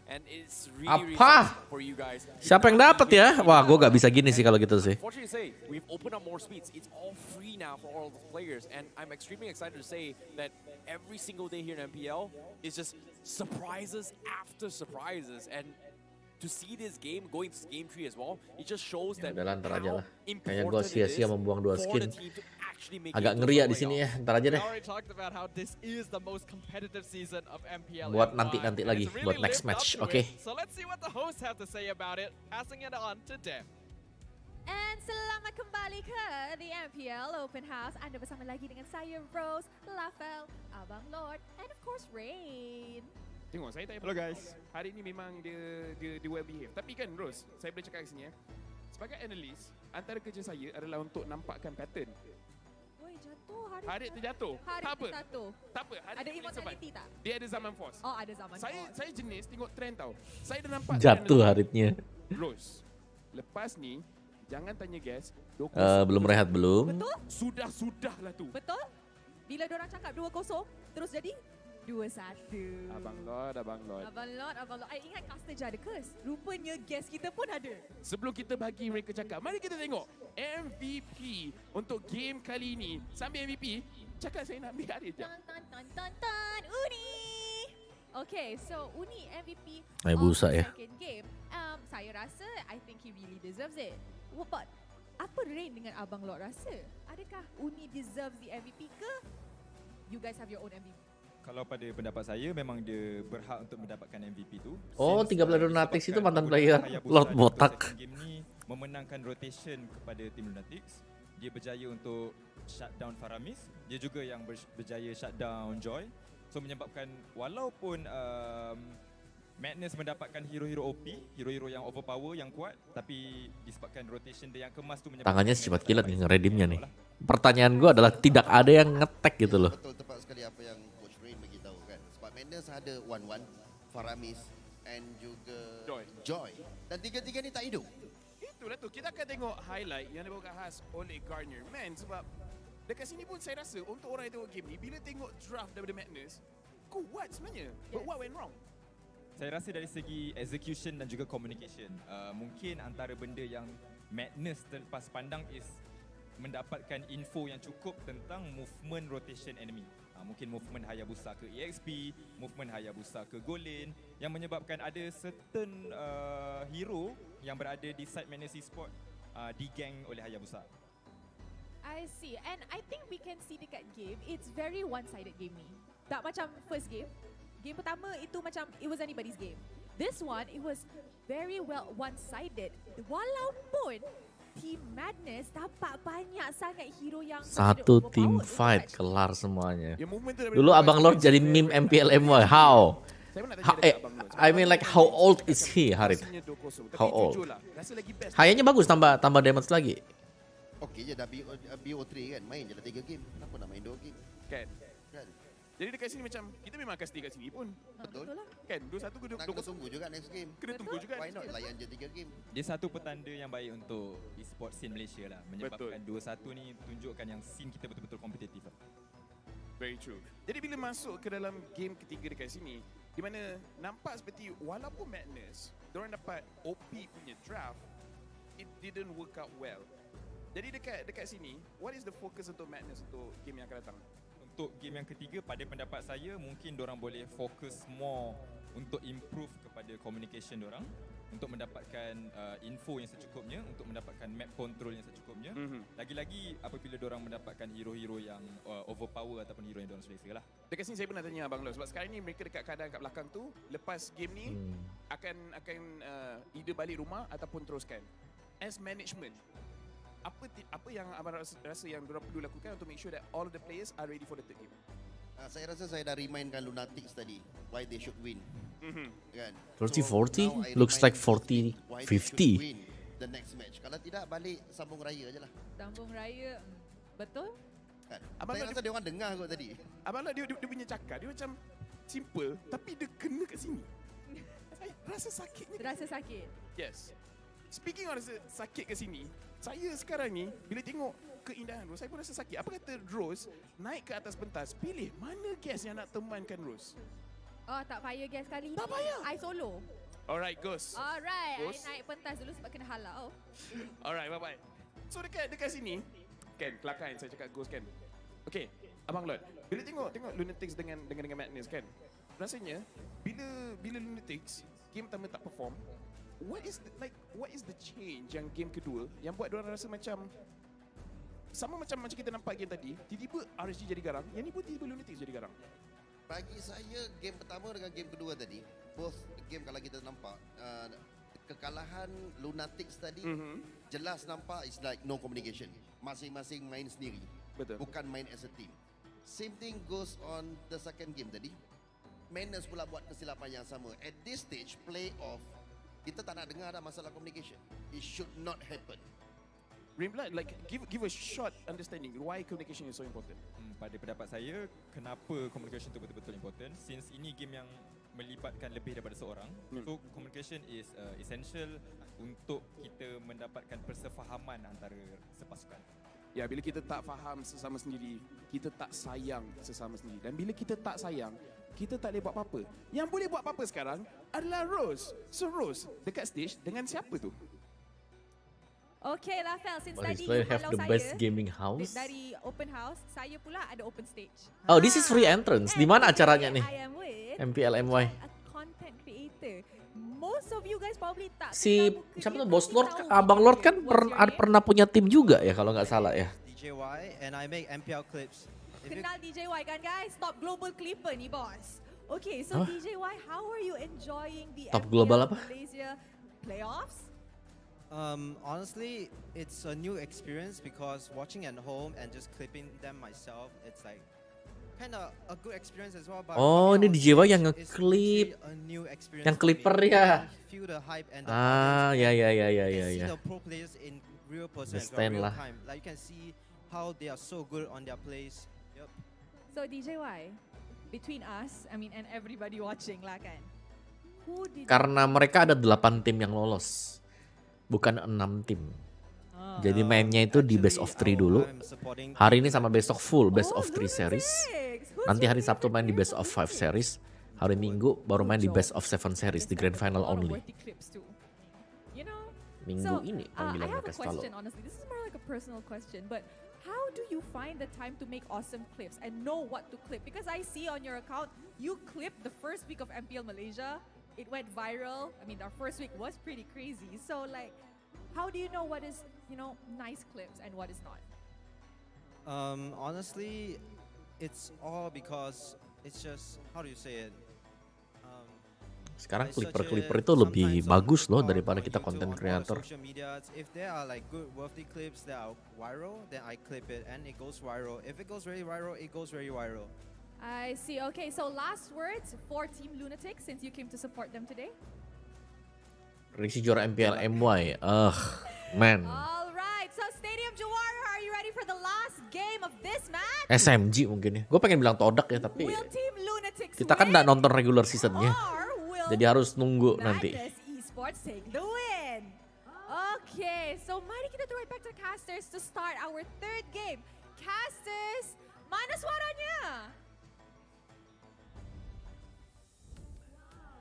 And it's really Apa? for you guys. Siapa yang dapat ya? Wah, gue gak bisa gini sih kalau gitu sih. Unfortunately to say, we've opened up more speeds. It's all free now for all the players, and I'm extremely excited to say that every single day here in MPL is just surprises after surprises, and to see this game going to game 3 as well, it just shows that Udah ntar aja lah. how Kayaknya gue important it sia-sia is membuang 2 for skin. the team to actually make Agak it to ngeri ya the di sini ya. playoffs. Ntar aja We deh. already talked about how this is the most competitive season of MPL Buat MY, nanti and lagi, it's really buat next lived up match, to oke? it. So let's see what the hosts have to say about it. Passing it on to them. And selamat kembali ke The MPL Open House. Anda bersama lagi dengan saya, Rose, Lafel, Abang Lord, and of course, Rain. Tengok, saya tak Hello guys. Hari ini memang dia well behave. Tapi kan Rose, saya boleh cakap kat sini ya. Sebagai analis, antara kerja saya adalah untuk nampakkan pattern. Harith terjatuh. Harith Tak apa. terjatuh. Tak apa. Harith Ada boleh immortality survive. tak? Dia ada zaman force. Oh, ada zaman force. Saya jenis tengok trend tau. Saya dah nampak Jatuh Harithnya. Rose. Lepas ni jangan tanya guys. Belum rehat belum? Betul? Sudah lah tu. Betul? Bila diorang cakap 2-0, terus jadi 2-1. Abang Lord. Abang Lord. I ingat caster je ada curse. Rupanya guest kita pun ada. Sebelum kita bagi mereka cakap, mari kita tengok MVP untuk game kali ini. Sambil MVP, cakap saya nak ambil Harith je. Tan, Uni. Okay, so Uni MVP Busa of ya. second game. Saya rasa, I think he really deserves it. But apa Rain dengan Abang Lord rasa? Adakah Uni deserves the MVP ke? You guys have your own MVP. Kalau pada pendapat saya, memang dia berhak untuk mendapatkan MVP tu. Oh, 3 player Lunatics itu mantan player Hayabusa Lord di Botak. second game ni memenangkan rotation kepada tim Lunatics. Dia berjaya untuk shutdown Faramis. Dia juga yang berjaya shutdown Joy. So menyebabkan walaupun Madness mendapatkan hero-hero OP, hero-hero yang overpower, yang kuat, tapi disebabkan rotation dia yang kemas tu menyebabkan Tangannya secepat kilat nih ngeredimnya nih. Pertanyaan gue adalah tidak ada yang ngetek gitu loh. Betul, tepat sekali apa yang Coach Rain beritahu kan. Sebab Madness ada 1-1, Faramis and juga Joy. Dan tiga-tiga ni tak hidup. Itulah tu, kita akan tengok highlight yang dibawa khas oleh Garner. Man, sebab dekat sini pun saya rasa untuk orang yang tengok game ni, bila tengok draft daripada Madness, kuat sebenarnya. But what went wrong? Saya rasa dari segi execution dan juga communication, mungkin antara benda yang Madness terlepas pandang is mendapatkan info yang cukup tentang movement rotation enemy. Mungkin movement Hayabusa ke EXP, movement Hayabusa ke Golin, yang menyebabkan ada certain hero yang berada di side Madness Esport digang oleh Hayabusa. I see. And I think we can see dekat game, it's very one-sided game ni. Tak macam first game. Game pertama itu macam it was anybody's game. This one, it was very well one-sided. Walaupun Team Madness dapat banyak sangat hero yang Satu team fight kelar semuanya. Dulu Abang Lord jadi meme MPL MY. How? I mean like how old is he, Harith? How old? Hayanya bagus tambah damage lagi. Okey je dah BO3 kan, main je dah 3 game. Kenapa nak main 2 game? Kan? Jadi dekat sini macam, kita memang akan stay kat sini pun. Betul. Kan? 2-1 Nak kena tunggu juga next game. Kena tunggu juga. Why not layan je 3 game? Dia satu petanda yang baik untuk e-sport scene Malaysia lah. Menyebabkan 2-1 ni tunjukkan yang scene kita betul-betul kompetitif lah. Very true. Jadi bila masuk ke dalam game ketiga dekat sini, di mana nampak seperti walaupun Madness, diorang dapat OP punya draft, it didn't work out well. Jadi dekat sini, what is the focus untuk Madness untuk game yang akan datang? Untuk game yang ketiga, pada pendapat saya, mungkin diorang boleh fokus more untuk improve kepada communication diorang, untuk mendapatkan info yang secukupnya, untuk mendapatkan map control yang secukupnya. Lagi-lagi apabila diorang mendapatkan hero-hero yang overpower ataupun hero yang diorang selesa lah. Dekat sini saya pernah tanya Abang Lo, sebab sekarang ni mereka dekat keadaan kat belakang tu, lepas game ni akan either balik rumah ataupun teruskan. As management, apa yang Abang rasa yang diorang perlu lakukan untuk make sure that all of the players are ready for the third game? Saya rasa saya dah remindkan Lunatics tadi why they should win. Kan? 30-40 looks like 40-50 the next match. Kalau tidak balik sambung raya je lah. Sambung raya, betul? Kan? Abang Saya rasa dia orang dengar kot tadi. Abang dia punya cakap, dia macam simple tapi dia kena kat sini. Saya rasa sakitnya. Rasa sakit. Yes. Speaking of rasa sakit kat sini, saya sekarang ni bila tengok keindahan Rose, saya pun rasa sakit. Apa kata Rose naik ke atas pentas, pilih mana guest yang nak temankan Rose? Oh, tak payah guys kali ni. Tak payah. I solo. Alright, Ghost. Alright, Ghost. I naik pentas dulu sebab kena halau. Alright, bye-bye. So dekat sini, kan, kelakar saya cakap Ghost kan. Okay, Abang Lord, bila tengok Lunatics dengan Madness kan, rasanya bila Lunatics game pertama tak perform, what is the change yang game kedua yang buat diorang rasa macam sama macam kita nampak game tadi, tiba-tiba RSG jadi garang, yang ni pun tiba-tiba Lunatics jadi garang. Bagi saya game pertama dengan game kedua tadi, both game kalau kita nampak kekalahan Lunatics tadi jelas nampak is like no communication. Masing-masing main sendiri. Betul. Bukan main as a team. Same thing goes on the second game tadi. Madness pula buat kesilapan yang sama. At this stage, play off, kita tak nak dengar ada masalah communication. It should not happen. Rainblood, like give a short understanding why communication is so important. Pada pendapat saya, kenapa communication itu betul-betul important? Since ini game yang melibatkan lebih daripada seorang, so communication is essential untuk kita mendapatkan persefahaman antara sepasukan. Ya, bila kita tak faham sesama sendiri, kita tak sayang sesama sendiri. Dan bila kita tak sayang, kita tak boleh buat apa-apa. Yang boleh buat apa-apa sekarang adalah Rose. So Rose, dekat stage dengan siapa tu? Okay, Lafel, since Well, his tadi player you have halau the saya best gaming house. dari open house, saya pula ada open stage. Oh, this is free entrance. Di mana acaranya nih? I am with MPL MY. a content creator. Most of you guys probably tak Si kenal muka siapa dia, tuh, Bos tapi Lord, tahu Abang video Lord dia. kan What's your name? pernah punya tim juga ya kalau nggak salah ya. DJY and I make MPL clips. Kenal DJY kan guys? Top global clipper ni bos. Okay, so Huh? DJY, how are you enjoying the Top MPL global apa? Malaysia playoffs? Honestly, it's a new experience because watching at home and just clipping them myself, it's like kind of a good experience as well. But Oh, ini coming on DJY stage yang is nge-clip. literally a new experience Yang for me. clipper ya. I feel the hype and the Ah, audience, ya and ya ya ya you ya can see ya. the pro players in real person, Understand real lah. time. Like you can see how they are so good on their plays. Yep. So DJY, between us, I mean and everybody watching lah kan. Who did Karena mereka ada 8 tim yang lolos. Bukan 6 tim. Jadi mainnya itu di best of 3 dulu. Hari ini sama besok full best of 3 series. Nanti hari Sabtu main di best of 5 series. Hari Minggu baru main di best of 7 series di grand final only. You know? Minggu ini I panggilan have mereka a selalu. question, honestly. This is more like a personal question, but how do you find the time to make awesome clips and know what to clip? Because I see on your account, you clipped the first week of MPL Malaysia. It went viral. I mean, our first week was pretty crazy. So like, how do you know what is, you know, nice clips and what is not? Honestly, it's all because it's just, how do you say it? Sekarang It's such clipper-clipper a- itu lebih sometimes bagus loh on daripada kita YouTube, content on all the creator. social media, if there are like good worthy clips that are viral, then I clip it and it goes viral. If it goes very viral, it goes very viral. I see. Okay, so last words for Team Lunatic since you came to support them today. Prediksi juara MPL MY. Man. All right, so Stadium Jawara, are you ready for the last game of this match? SMG mungkin ya. Gue pengen bilang Todak ya tapi Will Team Lunatics kita kan nggak nonton regular seasonnya. or will Jadi harus nunggu nanti. Madness Esports take the win? Okay, so mari kita throw it back to Casters to start our third game. Casters, mana suaranya?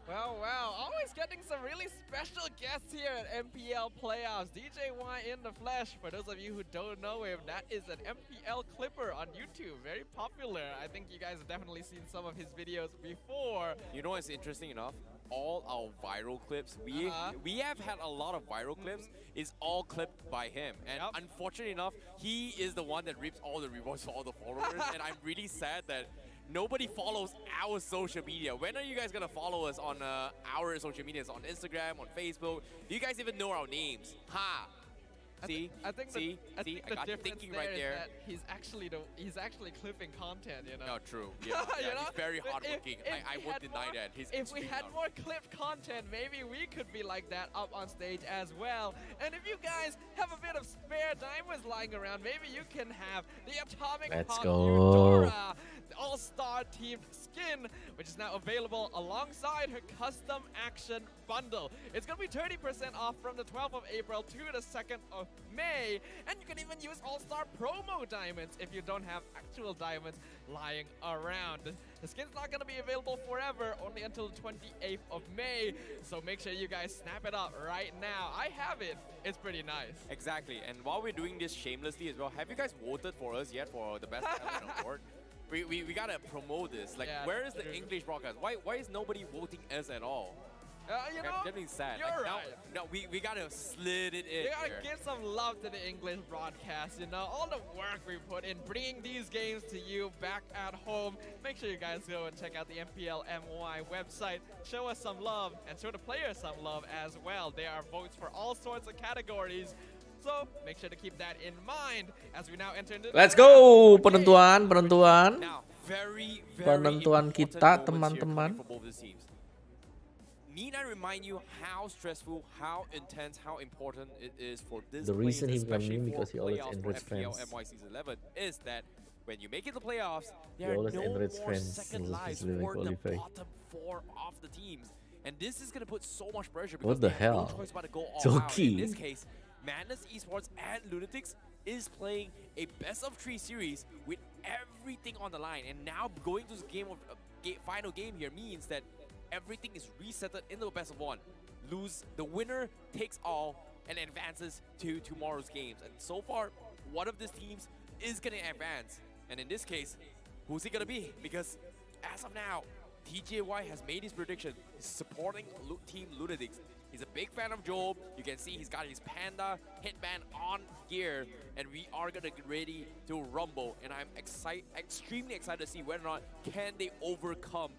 Well, always getting some really special guests here at MPL Playoffs. DJY in the flesh. For those of you who don't know him, that is an MPL clipper on YouTube. Very popular. I think you guys have definitely seen some of his videos before. You know what's interesting enough? All our viral clips, we have had a lot of viral clips, is all clipped by him. And unfortunately enough, he is the one that reaps all the rewards for all the followers. And I'm really sad that nobody follows our social media. When are you guys gonna follow us on our social medias? On Instagram, on Facebook? Do you guys even know our names? Ha! See? I think See? the I got you difference thinking there right is there. that he's actually clipping content, you know. No, true. Yeah, You yeah, know? he's very If- hardworking. if I we won't had deny more- that. He's If we extremely had more clipped content, maybe we could be like that up on stage as well. And if you guys have a bit of spare diamonds lying around, maybe you can have the Atomic Let's Pop go. Eudora, the all-star teamed skin, which is now available alongside her custom action bundle. It's gonna be 30% off from the 12th of April to the 2nd of May. And you can even use all-star promo diamonds if you don't have actual diamonds lying around. The skin's not gonna be available forever, only until the 28th of May. So make sure you guys snap it up right now. I have it. It's pretty nice. Exactly. And while we're doing this shamelessly as well, have you guys voted for us yet for the best talent award? We gotta promote this. Like, Yeah, where is the true. English broadcast? Why is nobody voting us at all? You know, That means sad. you're Like, right. now we gotta slid it in You gotta here. give some love to the English broadcast, you know, all the work we put in bringing these games to you back at home. Make sure you guys go and check out the MPL MY website. Show us some love and show the players some love as well. There are votes for all sorts of categories. So make sure to keep that in mind as we now enter into the Let's go, Okay. penentuan. Now, very Penentuan important kita, moments here coming teman-teman. from both the teams. need I remind you how stressful, how intense, how important it is for this The reason players, he became especially meme for because he always playoffs for enrich MPL fans. MY Season 11, is that when you make it to playoffs, He there are always no enrich more fans, second lives especially when for the qualify. bottom 4 of the teams. And this is going to put so much pressure What because the they have no hell? choice but to go all out. Joki. In this case, Madness Esports and Lunatics is playing a best of 3 series with everything on the line. And now going to the final game here means that everything is resetted into a best of 1. The winner takes all and advances to tomorrow's games. And so far, one of these teams is going to advance. And in this case, who's it going to be? Because as of now, TJY has made his prediction. He's supporting Team Lunatics. He's a big fan of Job. You can see he's got his Panda headband on gear. And we are going to get ready to rumble. And I'm extremely excited to see whether or not can they overcome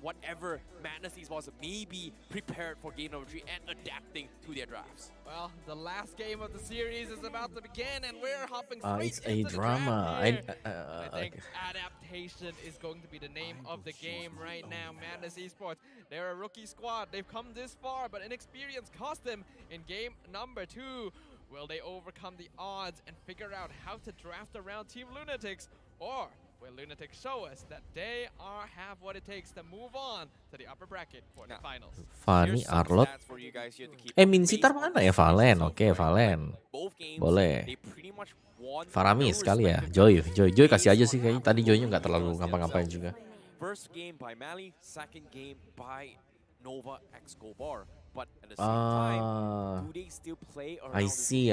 whatever Madness Esports may be prepared for game number 3 and adapting to their drafts. Well, the last game of the series is about to begin, and we're hopping straight It's a into the drama. draft here. I think adaptation is going to be the name of the game right now. Madness Esports, they're a rookie squad. They've come this far, but inexperience cost them in game number 2. Will they overcome the odds and figure out how to draft around Team Lunatics, or will Lunatics show us that they have what it takes to move on to the upper bracket for the finals? Fanny, Arlot. Minsitar mana ya? Valen. Oke, Valen. Boleh. Faramis kali ya. Joy kasih aja sih kayaknya. Tadi Joynya nggak terlalu ngapa-ngapain juga. First game by Mali, second game by Nova Escobar. But at the same time, do they still play around I see.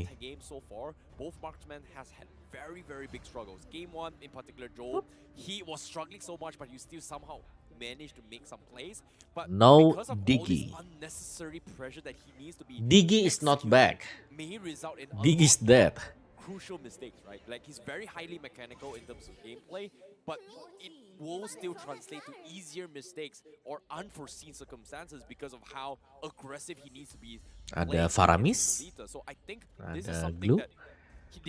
Both games so far, both marksmen has had very, very big struggles. Game 1 in particular, Joel, he was struggling so much, but he still somehow managed to make some plays. But No because of Diggy. all this unnecessary pressure that he needs to be Diggy is not back. may result in Diggy is dead. crucial mistakes, right? Like he's very highly mechanical in terms of gameplay, but it will still translate to easier mistakes or unforeseen circumstances because of how aggressive he needs to be. Ada Faramis, So I think this is ada something Glue, that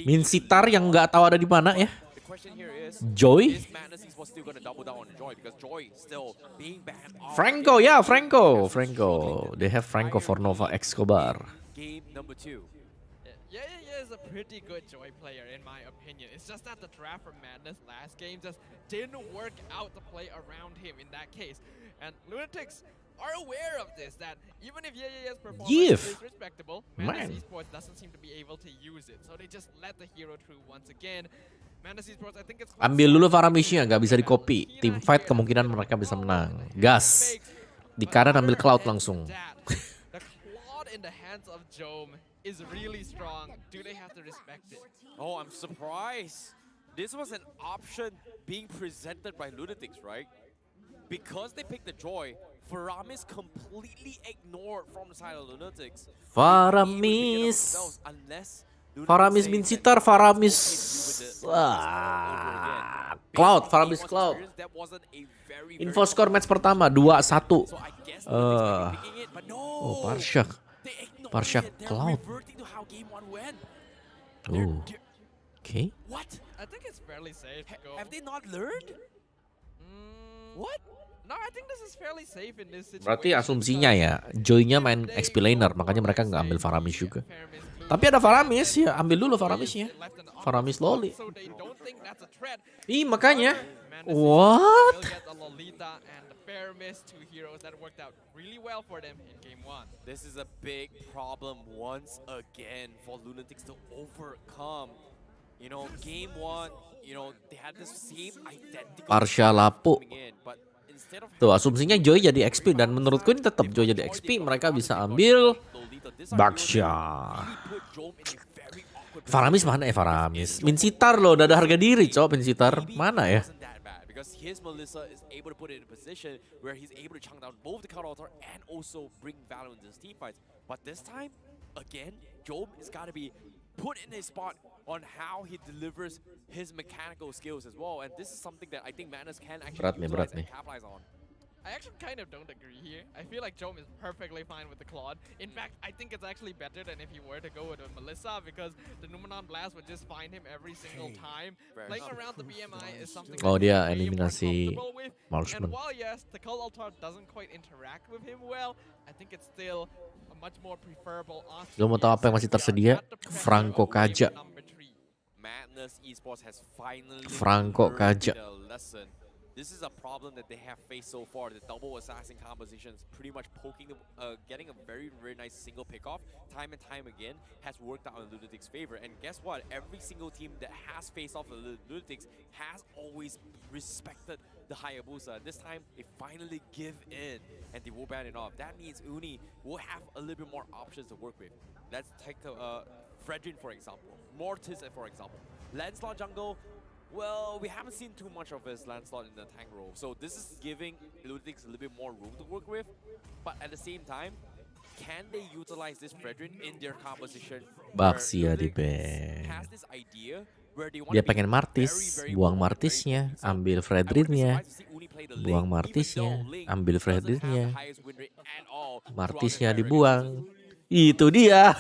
Minsitar yang nggak tahu ada di mana ya. the question here is, Joy, is Madness Esports still going to double down on Joy because Joy still being banned off Franco, ya Franco. They have Franco for Nova Escobar. game number 2. Yeah, is a pretty good Joy player in my opinion. It's just that the draft from Madness last game just didn't work out to play around him in that case. And Lunatics are aware of this, that even if Ye's performance is respectable, Madness Esports doesn't seem to be able to use it. So they just let the hero through once again. Madness Esports, I think it's Ambil dulu Faramisnya, nggak bisa di copy. Team fight kemungkinan mereka bisa menang. Gas. Di kanan ambil Cloud langsung. The Cloud in the hands of Jome is really strong. Do they have to respect it? Oh, I'm surprised. This was an option being presented by Lunatics, right? Because they picked the Joy, Faramis completely ignored from the side of Lunatics. Faramis Minsitar, Faramis Cloud, Faramis Cloud. Info score match pertama 2-1. Oh, Parshak Cloud. Oh. Okay. What? I think it's fairly safe to go. Have they not learned? What? No, I think this is fairly safe in this situation. Berarti asumsinya ya, Joy-nya main XP laner, makanya mereka nggak ambil Faramis juga. Tapi ada Faramis ya, ambil dulu Faramisnya. Faramis loli. Ih, makanya. What? This is a big problem once again for Lunatics to overcome. You know, game 1, you know, they had the same identical Parsha Lapu. but instead of Tuh, asumsinya Joy jadi XP dan menurutku ini tetap Joy jadi XP, mereka bisa ambil Baksha. Faramis mana ya Faramis? Minsitar loh, udah ada harga diri, cowok Minsitar. Mana ya? because his Melissa is able to put it in a position where he's able to chunk down both the counter altar and also bring value into his team fights. But this time, again, Job has got to be put in a spot on how he delivers his mechanical skills as well. And this is something that I think Madness can actually utilize and capitalize on. I actually kind of don't agree here. I feel like Jome is perfectly fine with the Claude. In fact, I think it's actually better than if he were to go with a Melissa, because the Numenon Blast would just find him every single time. Playing around the BMI is something Oh, that dia he's way more eliminasi comfortable with. And marksman. while yes, the Cult Altar doesn't quite interact with him well, I think it's still a much more preferable option. Lo mau tahu apa yang masih tersedia? Franco Kaja. Madness Esports has finally Franco learned Kaja. their lesson. This is a problem that they have faced so far. The double assassin compositions pretty much poking, getting a very, very nice single pickoff time and time again has worked out in Lunatic's favor. And guess what? Every single team that has faced off the Lunatics has always respected the Hayabusa. This time, they finally give in and they will ban it off. That means Uni will have a little bit more options to work with. Let's take Fredrin, for example. Mortis, for example. Lancelot jungle. Well, we haven't seen too much of his Lancelot in the tank role, so this is giving Lunatics a little bit more room to work with. But at the same time, can they utilize this Fredrin in their composition? Baxia di ban. Has this idea where they want Dia to be pengen Martis, very buang bold, Martisnya, very ambil Fredrinnya, buang Martisnya, ambil Fredrinnya, Martisnya dibuang. Itu dia,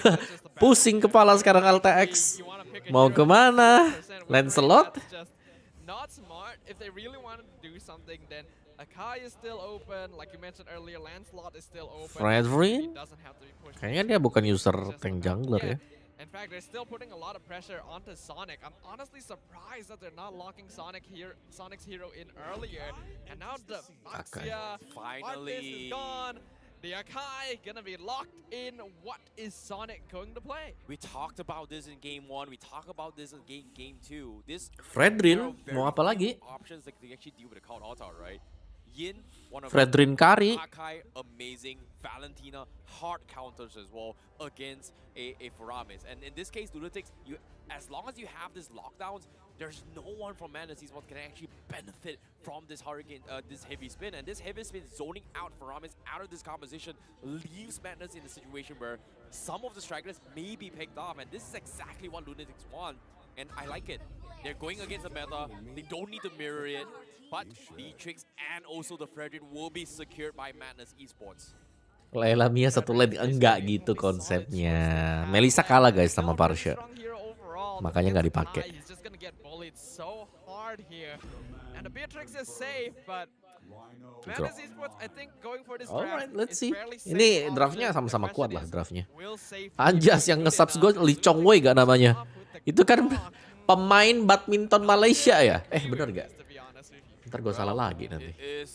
pusing kepala sekarang LTX. Mau kemana? Lancelot? Not smart. If they really wanted to do something, then Akai is still open. Like you mentioned earlier, Lancelot is still open. Fredrin? Kayaknya dia bukan user tank jungler ya. In fact, they're still putting a lot of pressure onto Sonic. I'm honestly surprised that they're not locking Sonic's hero in earlier. And now the Baxia finally is gone. The Akai gonna be locked in. What is Sonic going to play? We talked about this in game 1. We talked about this in game 2. This Fredrin, mau apa lagi? Options that they actually deal with the Cult Altar, right? Yin, one of Fredrin Kari. Akai, amazing. Valentina, hard counters as well against a Faramis. And in this case, Lunatics, as long as you have these lockdowns, there's no one from Madness Esports can actually benefit from this hurricane, this heavy spin. And this heavy spin zoning out Faramis out of this composition leaves Madness in a situation where some of the stragglers may be picked off. And this is exactly what Lunatics want. And I like it. They're going against the meta. They don't need to mirror it. But Beatrix and also the Fredrin will be secured by Madness Esports. Layla Mia satu lane enggak gitu konsepnya. Melissa kalah guys sama Parsha. Makanya nggak dipakai. Alright, let's see. Ini draftnya sama-sama kuat lah draftnya. Anjas yang nge-subs gue Lee Chong Wei gak namanya? Itu kan pemain badminton Malaysia ya? Bener gak? Ntar gue salah lagi nanti. It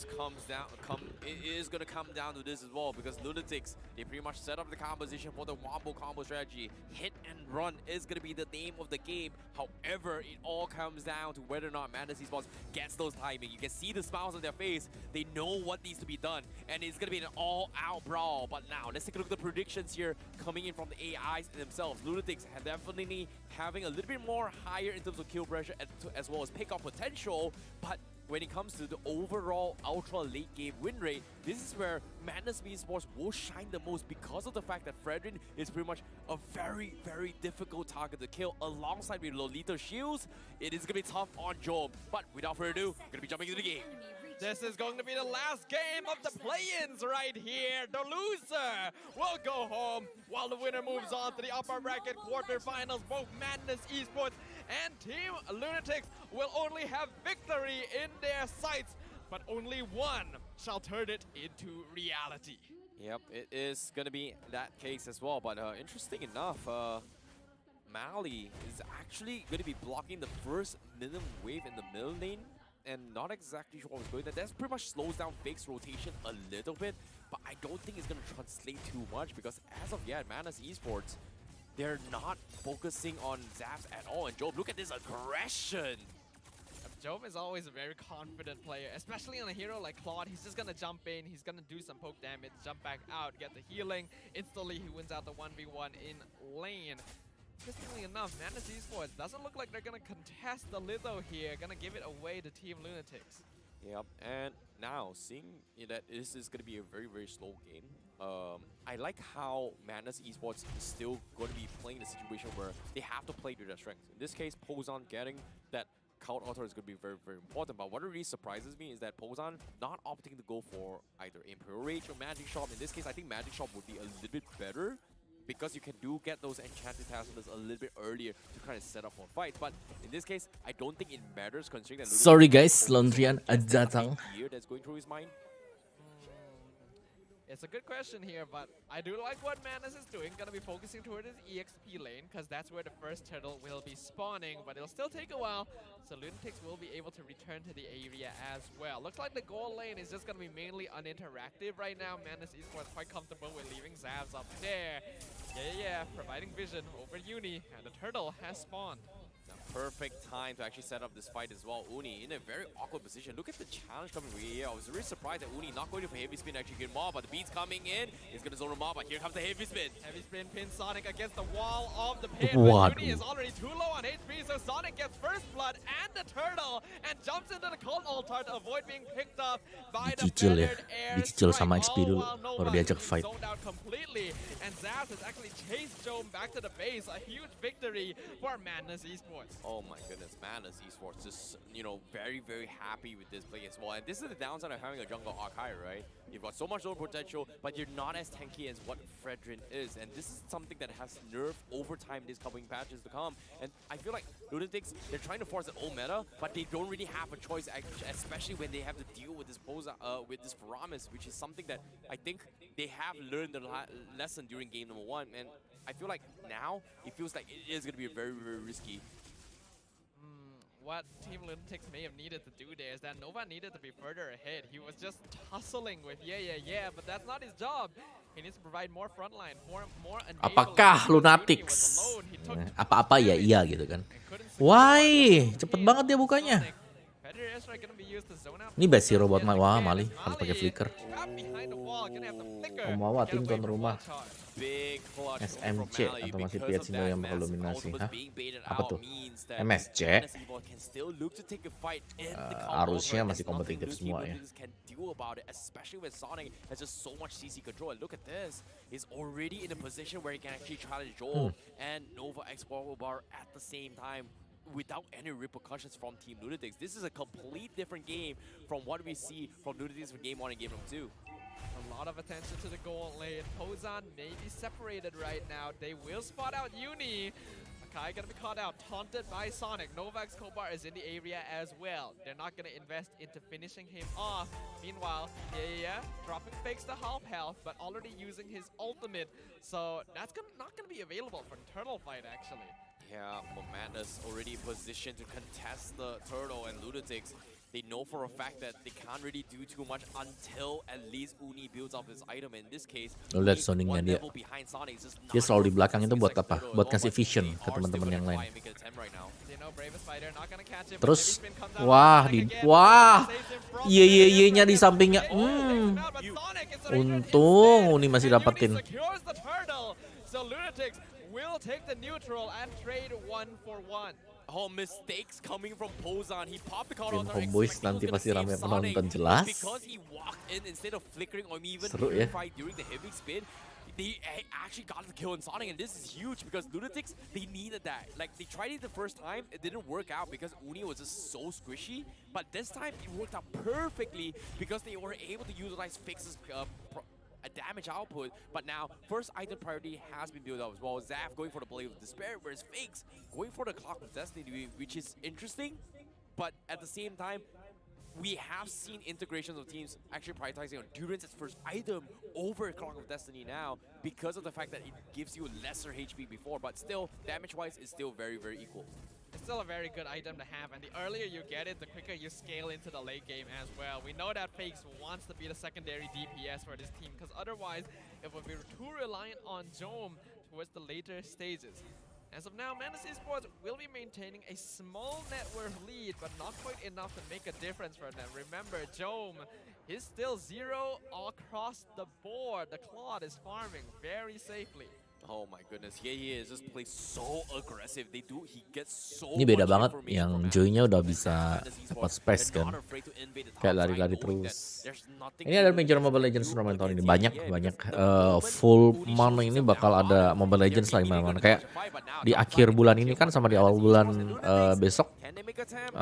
is going to come down to this as well, because Lunatics, they pretty much set up the composition for the wombo combo strategy. Hit and run is going to be the name of the game. However, it all comes down to whether or not Madness Esports gets those timing. You can see the smiles on their face. They know what needs to be done, and it's going to be an all-out brawl. But now, let's take a look at the predictions here coming in from the AIs themselves. Lunatics have definitely having a little bit more higher in terms of kill pressure as well as pick-off potential, but when it comes to the overall ultra late game win rate, this is where Madness Esports will shine the most because of the fact that Fredrin is pretty much a very, very difficult target to kill alongside with Lolita Shields. It is going to be tough on Job, but without further ado, going to be jumping into the game. This is going to be the last game of the play-ins right here. The loser will go home while the winner moves on to the upper bracket quarterfinals. Both Madness Esports and Team Lunatics will only have victory in their sights, but only one shall turn it into reality. Yep, it is going to be that case as well, but interesting enough, Mali is actually going to be blocking the first minimum wave in the middle lane. And not exactly sure what was going on. That pretty much slows down Fake's rotation a little bit, but I don't think it's going to translate too much, because as of yet, Madness Esports, they're not focusing on Zaps at all. And Job, look at this aggression. Job is always a very confident player, especially on a hero like Claude. He's just going to jump in, he's going to do some poke damage, jump back out, get the healing. Instantly, he wins out the 1v1 in lane. Interestingly enough, Madness Esports doesn't look like they're going to contest the Litho here, going to give it away to Team Lunatics. Yep, and now seeing that this is going to be a very, very slow game, I like how Madness Esports is still going to be playing the situation where they have to play to their strengths. In this case, Pozon getting that scout auto is going to be very, very important. But what really surprises me is that Pozan not opting to go for either Imperial Rage or Magic Shop. In this case, I think Magic Shop would be a little bit better, because you can get those Enchanted Tasselers a little bit earlier to kind of set up for fights. But in this case, I don't think it matters, considering that Sorry guys, laundryan datang. that's going through his mind. It's a good question here, but I do like what Madness is doing. Gonna be focusing toward his EXP lane, because that's where the first turtle will be spawning, but it'll still take a while, so Lunatics will be able to return to the area as well. Looks like the goal lane is just gonna be mainly uninteractive right now. Madness Esports quite comfortable with leaving Zavs up there. Yeah, providing vision over Uni, and the turtle has spawned. Perfect time to actually set up this fight as well. Uni in a very awkward position. Look at the challenge coming here. I was really surprised that Uni not going for heavy spin actually get mob, but the beats coming in. He's going to zone him off, but here comes the heavy spin. Heavy spin pins Sonic against the wall of the pit. But Uni is already too low on HP, so Sonic gets first blood and the turtle and jumps into the cold altar to avoid being picked up by the feathered air. Dicicil sama XP dulu, baru diajak fight. Zoned out completely, and Zaz has actually chased Jome back to the base. A huge victory for Madness Esports. Oh my goodness, Madness Esports just, very, very happy with this play as well. And this is the downside of having a jungle Archive, right? You've got so much zone potential, but you're not as tanky as what Fredrin is. And this is something that has nerfed over time these coming patches to come. And I feel like Lunatics, they're trying to force an old meta, but they don't really have a choice, especially when they have to deal with this with this Faramis, which is something that I think they have learned the lesson during game number 1. And I feel like now, it feels like it is going to be very, very risky. What Team Lunatics may have needed to do there is that Nova needed to be further ahead. He was just tussling with yeah, but that's not his job. He needs to provide more frontline, more Apakah Lunatics? Apa-apa ya iya gitu kan. Why? Cepet banget dia bukanya. Ini best hero buat Wah, Mali harus pakai flicker. Pembawa tim tuan rumah. SMC atau masih PH Indo yang bakal dominasi. Hah? Apa tuh? MSC? Harusnya masih kompetitif semua ya. Especially when Sonic has just so much CC control. And look at this. He's already in a position where he can actually challenge Joel and Nova X Bar at the same time, without any repercussions from Team Lunatics. This is a complete different game from what we see from Lunatics for Game 1 and Game 2. A lot of attention to the goal lane. Pozan may be separated right now. They will spot out Uni. Akai gonna be caught out, taunted by Sonic. Novax Kobar is in the area as well. They're not gonna invest into finishing him off. Meanwhile, yeah, dropping fakes to half health, but already using his ultimate. So that's not gonna be available for the turtle fight actually. Yeah, but Madness already positioned to contest the turtle, and Lunatics, they know for a fact that they can't really do too much until at least Uni builds up his item. In this case, lo lihat zoningnya dia. Dia selalu di belakang itu buat apa? Buat kasih vision ke teman-teman yang lain. Terus, iya-nya di sampingnya. Untung Uni masih dapetin. Will take the neutral and trade 1-for-1. Oh, mistakes coming from Pozan. He popped the card on Homeboys nanti pasti rame penonton jelas. Because he walked in instead of flickering or even fight during the heavy spin. They actually got the kill on Sonic, and this is huge because Lunatics, they needed that. Like, they tried it the first time, it didn't work out because Uni was just so squishy. But this time, it worked out perfectly because they were able to utilize Fix's a damage output, but now first item priority has been built up as well. Zaf going for the Blade of Despair, whereas Fakes going for the Clock of Destiny, which is interesting, but at the same time, we have seen integrations of teams actually prioritizing Endurance as first item over Clock of Destiny now because of the fact that it gives you lesser HP before, but still, damage-wise, it's still very, very equal. It's still a very good item to have, and the earlier you get it, the quicker you scale into the late game as well. We know that Fakes wants to be the secondary DPS for this team, because otherwise it would be too reliant on Jome towards the later stages. As of now, Madness Esports will be maintaining a small net worth lead, but not quite enough to make a difference for them. Remember, Jome is still 0 across the board. The Claude is farming very safely. Oh my goodness, yeah, just plays so aggressive. He gets so Ini beda much banget, information yang from Joy-nya Madness udah Esports, bisa and Madness dapat Esports, space they're kan. not afraid to invade the top Kayak side, lari-lari knowing that terus. there's nothing Ini ada Lunatic major can Mobile do Legends turnamen tahun ini against banyak yeah, banyak because the moment full Uni month shows ini himself bakal down ada bottom, Mobile they're Legends lah immediately gimana gonna kayak launch a fight, but now di top akhir side, bulan they ini kill kan one sama for di awal Madness bulan Esports, and Lunatics, besok can they make a attempt?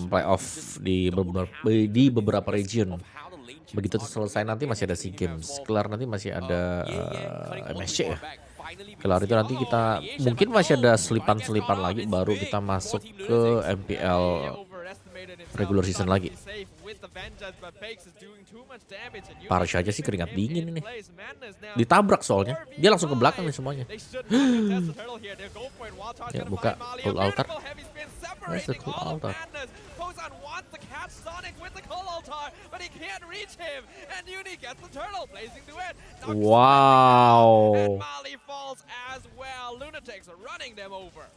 playoff We just di don't beberapa have the risk region. of how the lane checks Begitu are selesai doing nanti against masih ada this SEA team as Games. well. Kelar nanti masih ada Cutting all the MSC way ya. far back. Finally, we Kelar see itu nanti kita retaliation, mungkin but masih no, ada Fight gets selipan-selipan caught lagi up. It's baru big kita for masuk Team ke Lunatics. MPL regular season lagi. Paris aja sih keringat dingin ini. Ditabrak soalnya. Dia langsung ke belakang nih semuanya. Ya buka full altar. Where's the cool altar? Pozan wants to catch Sonic with the cool altar, but he can't reach him. And Uni gets the turtle, blazing to it. Wow. And Mali falls as well. Lunatics are running them over.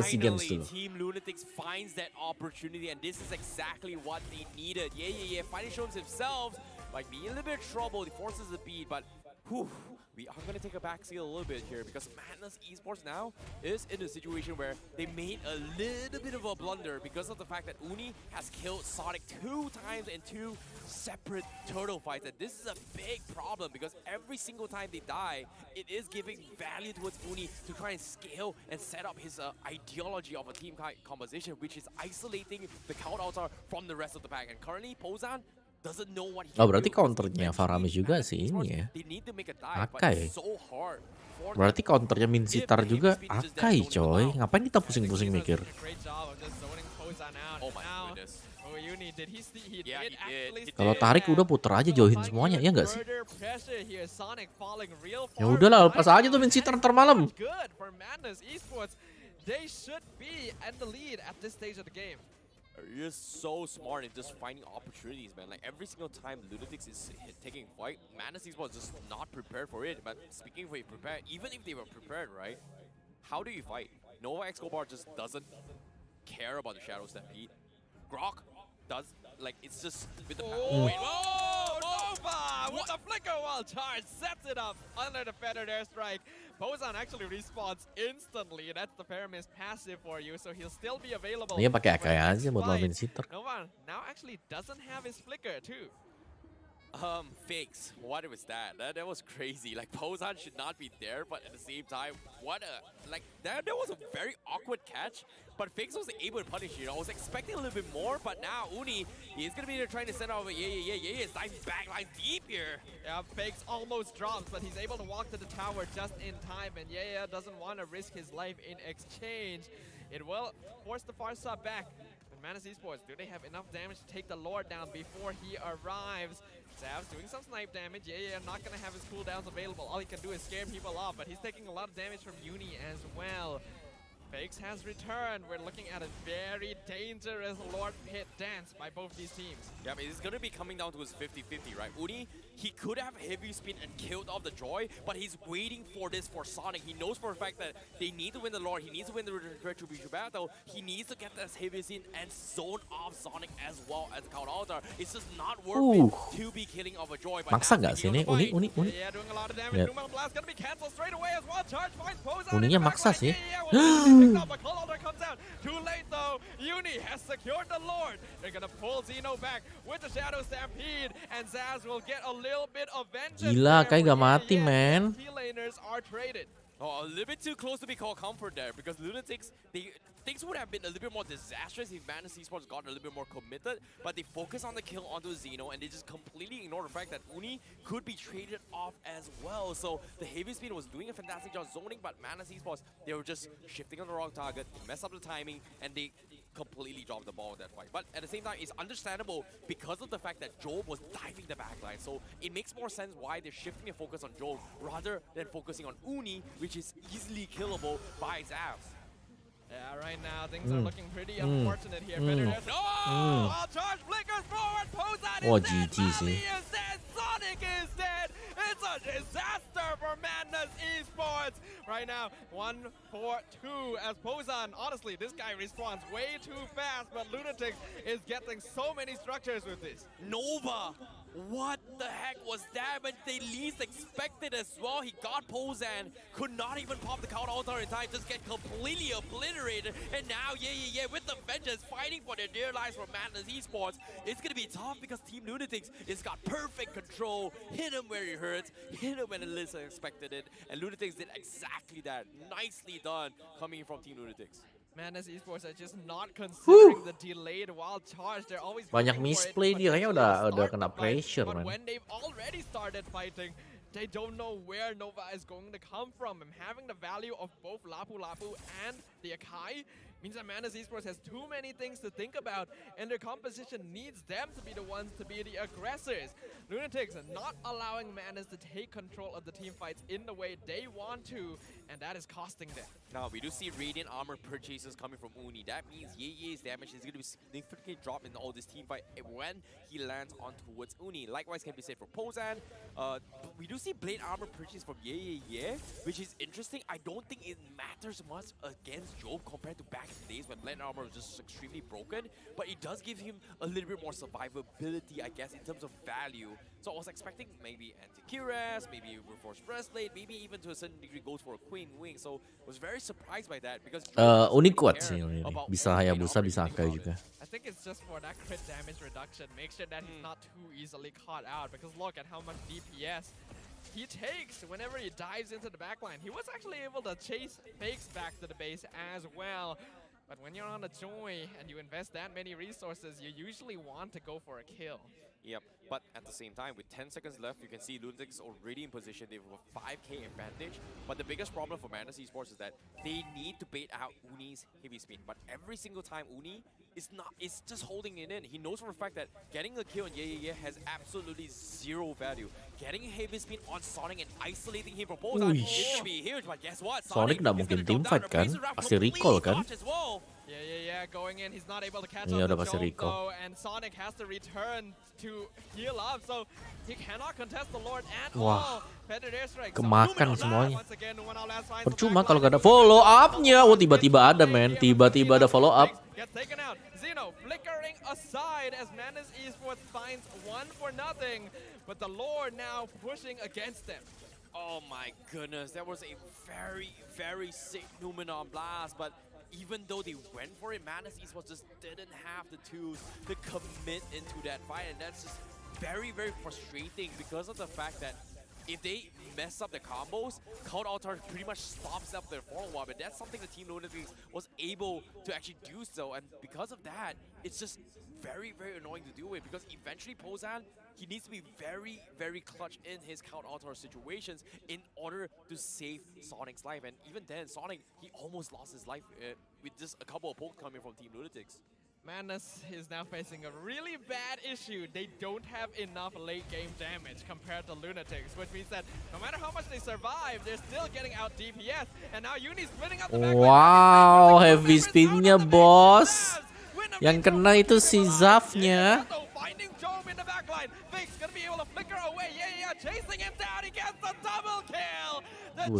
SEA Games Finally, dulu. Team Lunatics finds that opportunity, and this is exactly what they needed. Yeah. Finally shows themselves like being in a little bit of trouble. He forces the beat, but whew, we are going to take a backseat a little bit here because Madness Esports now is in a situation where they made a little bit of a blunder because of the fact that Uni has killed Sonic 2 times in 2 separate turtle fights. And this is a big problem because every single time they die, it is giving value towards Uni to try and scale and set up his ideology of a team composition, which is isolating the count altar from the rest of the pack. And currently, Pozan doesn't know what he can berarti do. counternya Faramis juga sih ini ya. They need to make a dive, but Akai. it's so hard for Berarti counternya Min Sitar juga Akai coy. Ngapain kita pusing-pusing mikir? Oh my goodness. Yeah, he did. Kalau tarik udah puter aja jauhin semuanya, ya nggak sih? Ya udahlah, lepas aja tuh Min Sitar ntar malam. They should be in the lead at this stage of the game. You're so smart in just finding opportunities, man. Like every single time Lunatics is taking fight, Madness Esports just not prepared for it. But speaking of prepared, even if they were prepared, right? How do you fight? Nova Escobar just doesn't care about the Shadow Stampede. Grok does, like, it's just with the Nova with the flicker wall charge sets it up under the feather air strike. Pozan actually respawns instantly. That's the Pyramid's passive for you, so he'll still be available. Dia pakai Akai aja buat lawan Min Sitar. Nova now actually doesn't have his flicker too. Fakes. What was that? That was crazy. Like, Pozan should not be there, but at the same time, what a... Like, that was a very awkward catch, but Fakes was able to punish it. I was expecting a little bit more, but now Uni is going to be trying to send out... Yeah, he's diving backline deep here. Yeah, Fakes almost drops, but he's able to walk to the tower just in time, and yeah, doesn't want to risk his life in exchange. It will force the far sub back. And Madness Esports, do they have enough damage to take the Lord down before he arrives? Zav's doing some snipe damage. Yeah, not gonna have his cooldowns available. All he can do is scare people off, but he's taking a lot of damage from Uni as well. Fakes has returned. We're looking at a very dangerous Lord Pit dance by both these teams. Yeah, I mean, it's going to be coming down to his 50-50, right? Uni, he could have heavy spin and killed off the Joy, but he's waiting for this for Sonic. He knows for a fact that they need to win the Lord. He needs to win the Retribution battle. He needs to get this heavy spin and zone off Sonic as well as the count altar. It's just not worth it to be killing off a Joy. Maksa nggak sih ini? Uni. Yeah, doing a lot of damage. Numal Blast gonna be cancelled straight away as well. Charge finds Pozan. Uninya maksa sih. But Cold Altar comes out. Too late though. Uni has secured the Lord. They're gonna pull Zeno back with the Shadow Stampede, and Zaz will get a little bit of vengeance. Gila, kayak gak mati, man. T-laners are traded. Oh, a little bit too close to be called comfort there because Lunatics, things would have been a little bit more disastrous if Madness Esports got a little bit more committed, but they focus on the kill onto Zeno and they just completely ignore the fact that Uni could be traded off as well. So the heavy speed was doing a fantastic job zoning, but Madness Esports, they were just shifting on the wrong target, mess up the timing, and they completely dropped the ball in that fight. But at the same time, it's understandable because of the fact that Job was diving the backline. So it makes more sense why they're shifting their focus on Job rather than focusing on Uni, which is easily killable by Zavs. Yeah, right now things are looking pretty unfortunate here. All charge flickers forward. Pozan is dead. Mali is dead. Sonic is dead. It's a disaster for Madness Esports. Right now, 1-4-2 as Pozan. Honestly, this guy responds way too fast, but Lunatics is getting so many structures with this. Nova What the heck was that? But they least expected as well. He got Pozan, could not even pop the counter altar in time, just get completely obliterated. And now, with the Vengeance fighting for their dear lives from Madness Esports, it's gonna be tough because Team Lunatics has got perfect control, hit him where he hurts, hit him when it least expected it. And Lunatics did exactly that. Nicely done coming from Team Lunatics. Madness Esports are just not considering the delayed wild charge. They're always Banyak going for it, misplay dia, kayaknya udah start kena the fight. pressure, But man. when they've already started fighting, they don't know where Nova is going to come from. And having the value of both Lapu Lapu and the Akai means that Madness Esports has too many things to think about, and their composition needs them to be the ones to be the aggressors. Lunatics are not allowing Madness to take control of the team fights in the way they want to, and that is costing them. Now, we do see Radiant Armor purchases coming from Uni. That means Ye's damage is going to be significantly dropped in all this team fight when he lands on towards Uni. Likewise can be said for Pozan. We do see Blade Armor purchase from Ye, which is interesting. I don't think it matters much against Job compared to back in the days when Blade Armor was just extremely broken, but it does give him a little bit more survivability, I guess, in terms of value. So I was expecting maybe Anti-Cuirass, maybe Reforged Breastplate, maybe even to a certain degree goes for a Queen Wing. So I was very surprised by that because Uni kuat sih ini. Bisa Hayabusa, bisa Akai juga. I think it's just for that crit damage reduction. Make sure that he's not too easily caught out, because look at how much DPS he takes whenever he dives into the backline. He was actually able to chase Fakes back to the base as well. But when you're on a Joy and you invest that many resources, you usually want to go for a kill. Yep, but at the same time, with 10 seconds left, you can see Lunatics already in position. They have a 5k advantage. But the biggest problem for Madness Esports is that they need to bait out Uni's heavy spin. But every single time Uni is just holding it in. He knows for a fact that getting a kill on Ye has absolutely zero value. Getting a heavy spin on Sonic and isolating him from Pozan is going to be huge. But guess what? Sonic nggak mungkin teamfight kan? Pasti recall kan? Going in, he's not able to catch Iya, up udah the pasti jump recall. though, and Sonic has to return to heal up, so he cannot contest the Lord at Wah, all. Predator strike. kemakan semuanya. Once again, Numenal finds Percuma kalau gak ada follow up-nya. Oh, tiba-tiba ada, men. Tiba-tiba ada follow up. Gets taken out. Zeno flickering aside as Madness Esports finds 1-0, but the Lord now pushing against them. Oh my goodness, that was a very, very sick Numenon blast, but even though they went for it, Madness Esports just didn't have the tools to commit into that fight, and that's just very, very frustrating because of the fact that if they mess up the combos, Cloud Altar pretty much stops up their forward wall, but that's something the Team Lunatics was able to actually do so, and because of that, it's just very, very annoying to deal with because eventually Pozan, he needs to be very, very clutch in his Count Altar situations in order to save Sonic's life. And even then, Sonic, he almost lost his life with just a couple of pokes coming from Team Lunatics. Madness is now facing a really bad issue. They don't have enough late game damage compared to Lunatics, which means that no matter how much they survive, they're still getting out DPS. And now Uni's splitting up the back. Wow, heavy spinnya bos. Yang kena itu si Zafnya. Finding Job in the backline. Fake's gonna be able to flicker away. Chasing him down. He gets the double kill.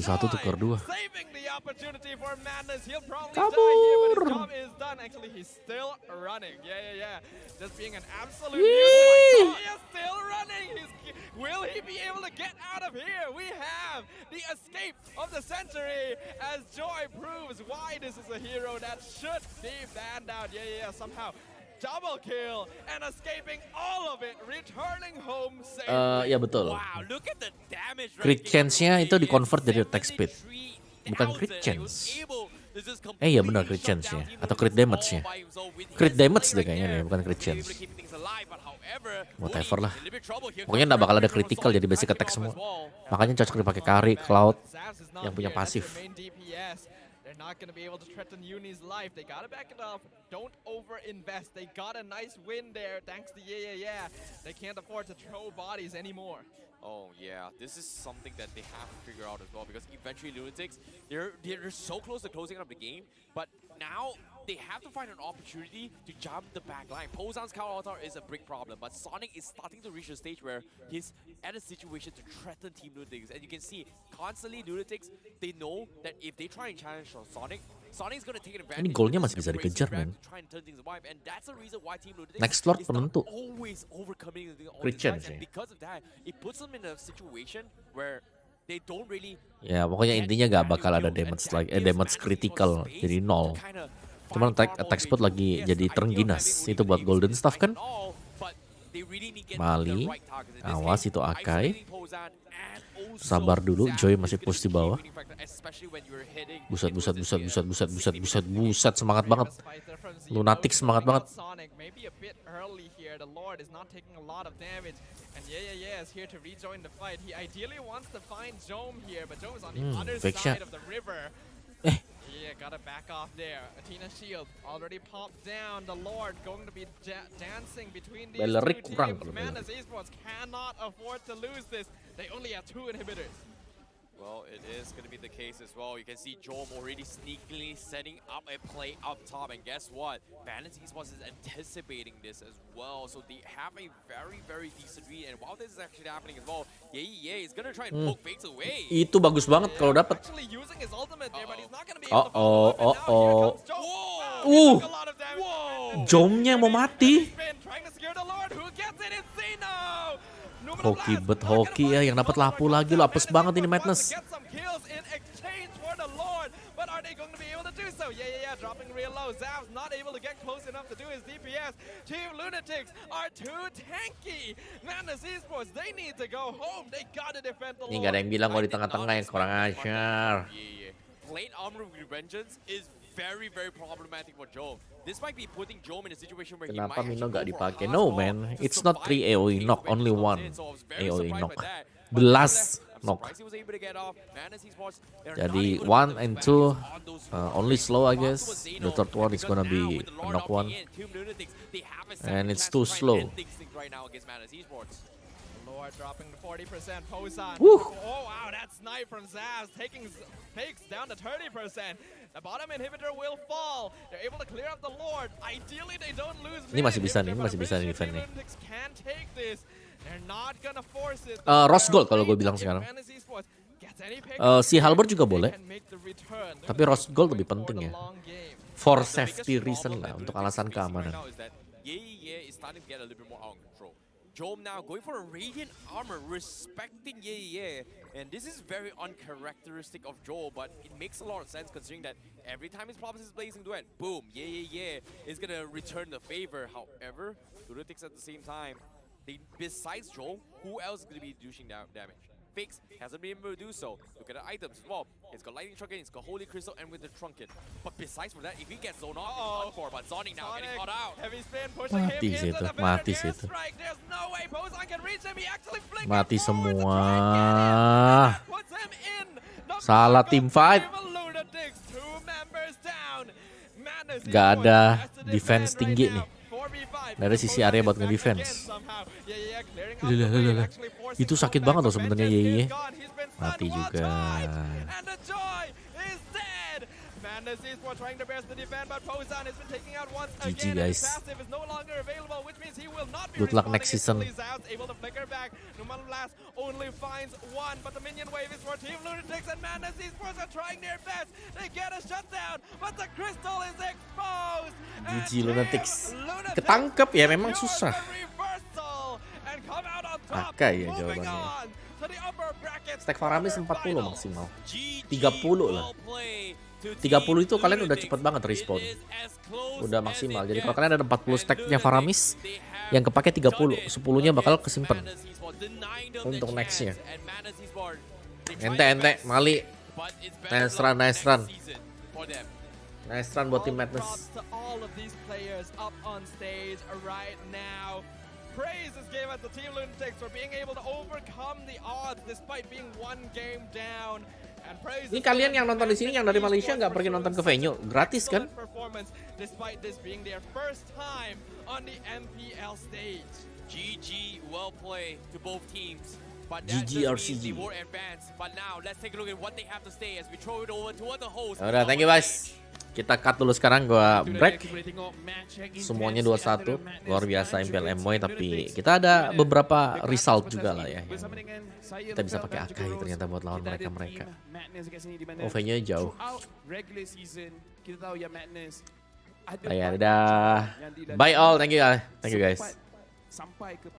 Satu tukar dua. Saving the opportunity for Madness. He'll probably die here, but his job is done. Actually, he's still running. Just being an absolute nuisance. He is still running. Will he be able to get out of here? We have the escape of the century as Joy proves why this is a hero that should be banned out. Somehow. Double kill and escaping all of it, returning home safe. Ya betul. Wow, look at the damage. Crit chance-nya itu di-convert dari attack speed. Bukan crit chance. Iya benar crit chance-nya. Atau crit damage-nya. Crit damage deh kayaknya nih, bukan crit chance. Whatever lah. Pokoknya nggak bakal ada critical jadi basic attack semua. Makanya cocok dipakai carry, Cloud, yang punya pasif. They're not going to be able to threaten Uni's life. They got to back it up. Don't over-invest. They got a nice win there thanks to They can't afford to throw bodies anymore. Oh yeah, this is something that they have to figure out as well because eventually Lunatics, they're so close to closing up the game, but now they have to find an opportunity to jump the back line. Pozan's counter altar is a big problem, but Sonic is starting to reach a stage where he's at a situation to threaten Team Lunatics. And you can see, constantly Lunatics, they know that if they try and challenge Sonic, Sonic's gonna take advantage. Ini golnya masih bisa dikejar, men. Next Lord penentu. Christian sih. Ya pokoknya intinya nggak bakal ada damage damage critical jadi 0. Cuman attack spot lagi jadi terengginas. Itu buat golden staff kan? Mali, awas itu Akai. Sabar dulu, Joy masih push di bawah. Buset, semangat banget. Lunatic semangat banget. Fake shot. Yeah, gotta back off there. Athena shield already popped down. The Lord going to be dancing between these two teams. Manas Esports cannot afford to lose this. They only have 2 inhibitors. Well, it is going to be the case as well. You can see Jom already sneakily setting up a play up top. And guess what? Balance Esports is anticipating this as well. So they have a very, very decent read. And while this is actually happening as well, Ye is going to try and poke Fakes away. Itu bagus banget kalau dapat. Jomnya mau mati. Hoki ya yang dapat lapu lagi lo, apes banget ini Madness. Dropping real low. Zav's not able to get close enough to do his DPS. Team Lunatics are too tanky. Manas Esports, they need to go home. They gotta defend the Lord. Ini gak ada yang bilang kalau di tengah-tengah yang kurang ajar. Plate armor with Revengeance is very, very problematic for Jom. This might be putting Jom in a situation where Kenapa Mino gak dipakai? No man, it's not 3 AoE knock, only 1 AoE knock. The last knock. Jadi 1 and 2 only slow I guess. The third one is gonna be knock 1. And it's too slow. Lord dropping to 40%. Pozan. Woo. Oh wow, that snipe from Zaz taking Fakes down to 30%. The bottom inhibitor will fall. They're able to clear up the Lord. Ideally they don't lose. Ini masih bisa nih, defend nih. Can take this. They're not gonna force it. Rose Gold kalau gue bilang sekarang. Si Halberd juga boleh. Tapi Rose Gold lebih penting ya. For safety reason lah, untuk alasan keamanan. Jom now going for a Radiant Armor, respecting Ye. And this is very uncharacteristic of Joel, but it makes a lot of sense considering that every time his Promise is blazing duet, boom, Ye is going to return the favor. However, Lunatics at the same time, besides Joel, who else is going to be douching damage? Fakes hasn't been able to do so. Look at the items as well. It's got Lightning Trunket, it's got Holy Crystal, and with the Trunket. But besides for that, if he gets zoned off, it's for. But Sonic now getting caught out. Heavy spin pushing him into the mati situ. There's no way Pozan can reach him. He actually flicked mati semua. Salah team fight. Gak ada defense tinggi nih dari sisi area buat nge-defense. Itu sakit banget loh sebenarnya Ye. Mati juga. GG guys. Good luck next season. Only finds 1, but the minion wave is for Team Lunatics and Manas Esports are trying their best. They get a shutdown, but the crystal is exposed. GG Lunatics. Ketangkep ya, memang susah. Akai ya jawabannya. Stack Faramis 40 maksimal. 30 lah. 30 itu kalian udah cepet banget respawn. Udah maksimal. Jadi kalau kalian ada 40 stacknya Faramis, yang kepake 30, 10-nya bakal kesimpan untuk nextnya. Ente, Mali. Nice run. Nice run buat tim Madness. Praise is given to Team Lunatics for being able to overcome the odds despite being 1 game down. Ini kalian yang nonton di sini yang dari Malaysia nggak pergi nonton ke venue, gratis kan? Despite this being their first time on the MPL stage. GG, well played to both teams. But GG RCG. More advanced. But now let's take a look at what they have to say as we throw it over to the host. Udah, thank you guys. Kita cut dulu sekarang, gua break. Semuanya 2-1, luar biasa MPL MY, tapi kita ada beberapa result juga lah ya. Kita bisa pakai Akai ternyata buat lawan mereka. OV-nya jauh. Ya udah. Bye all, thank you guys.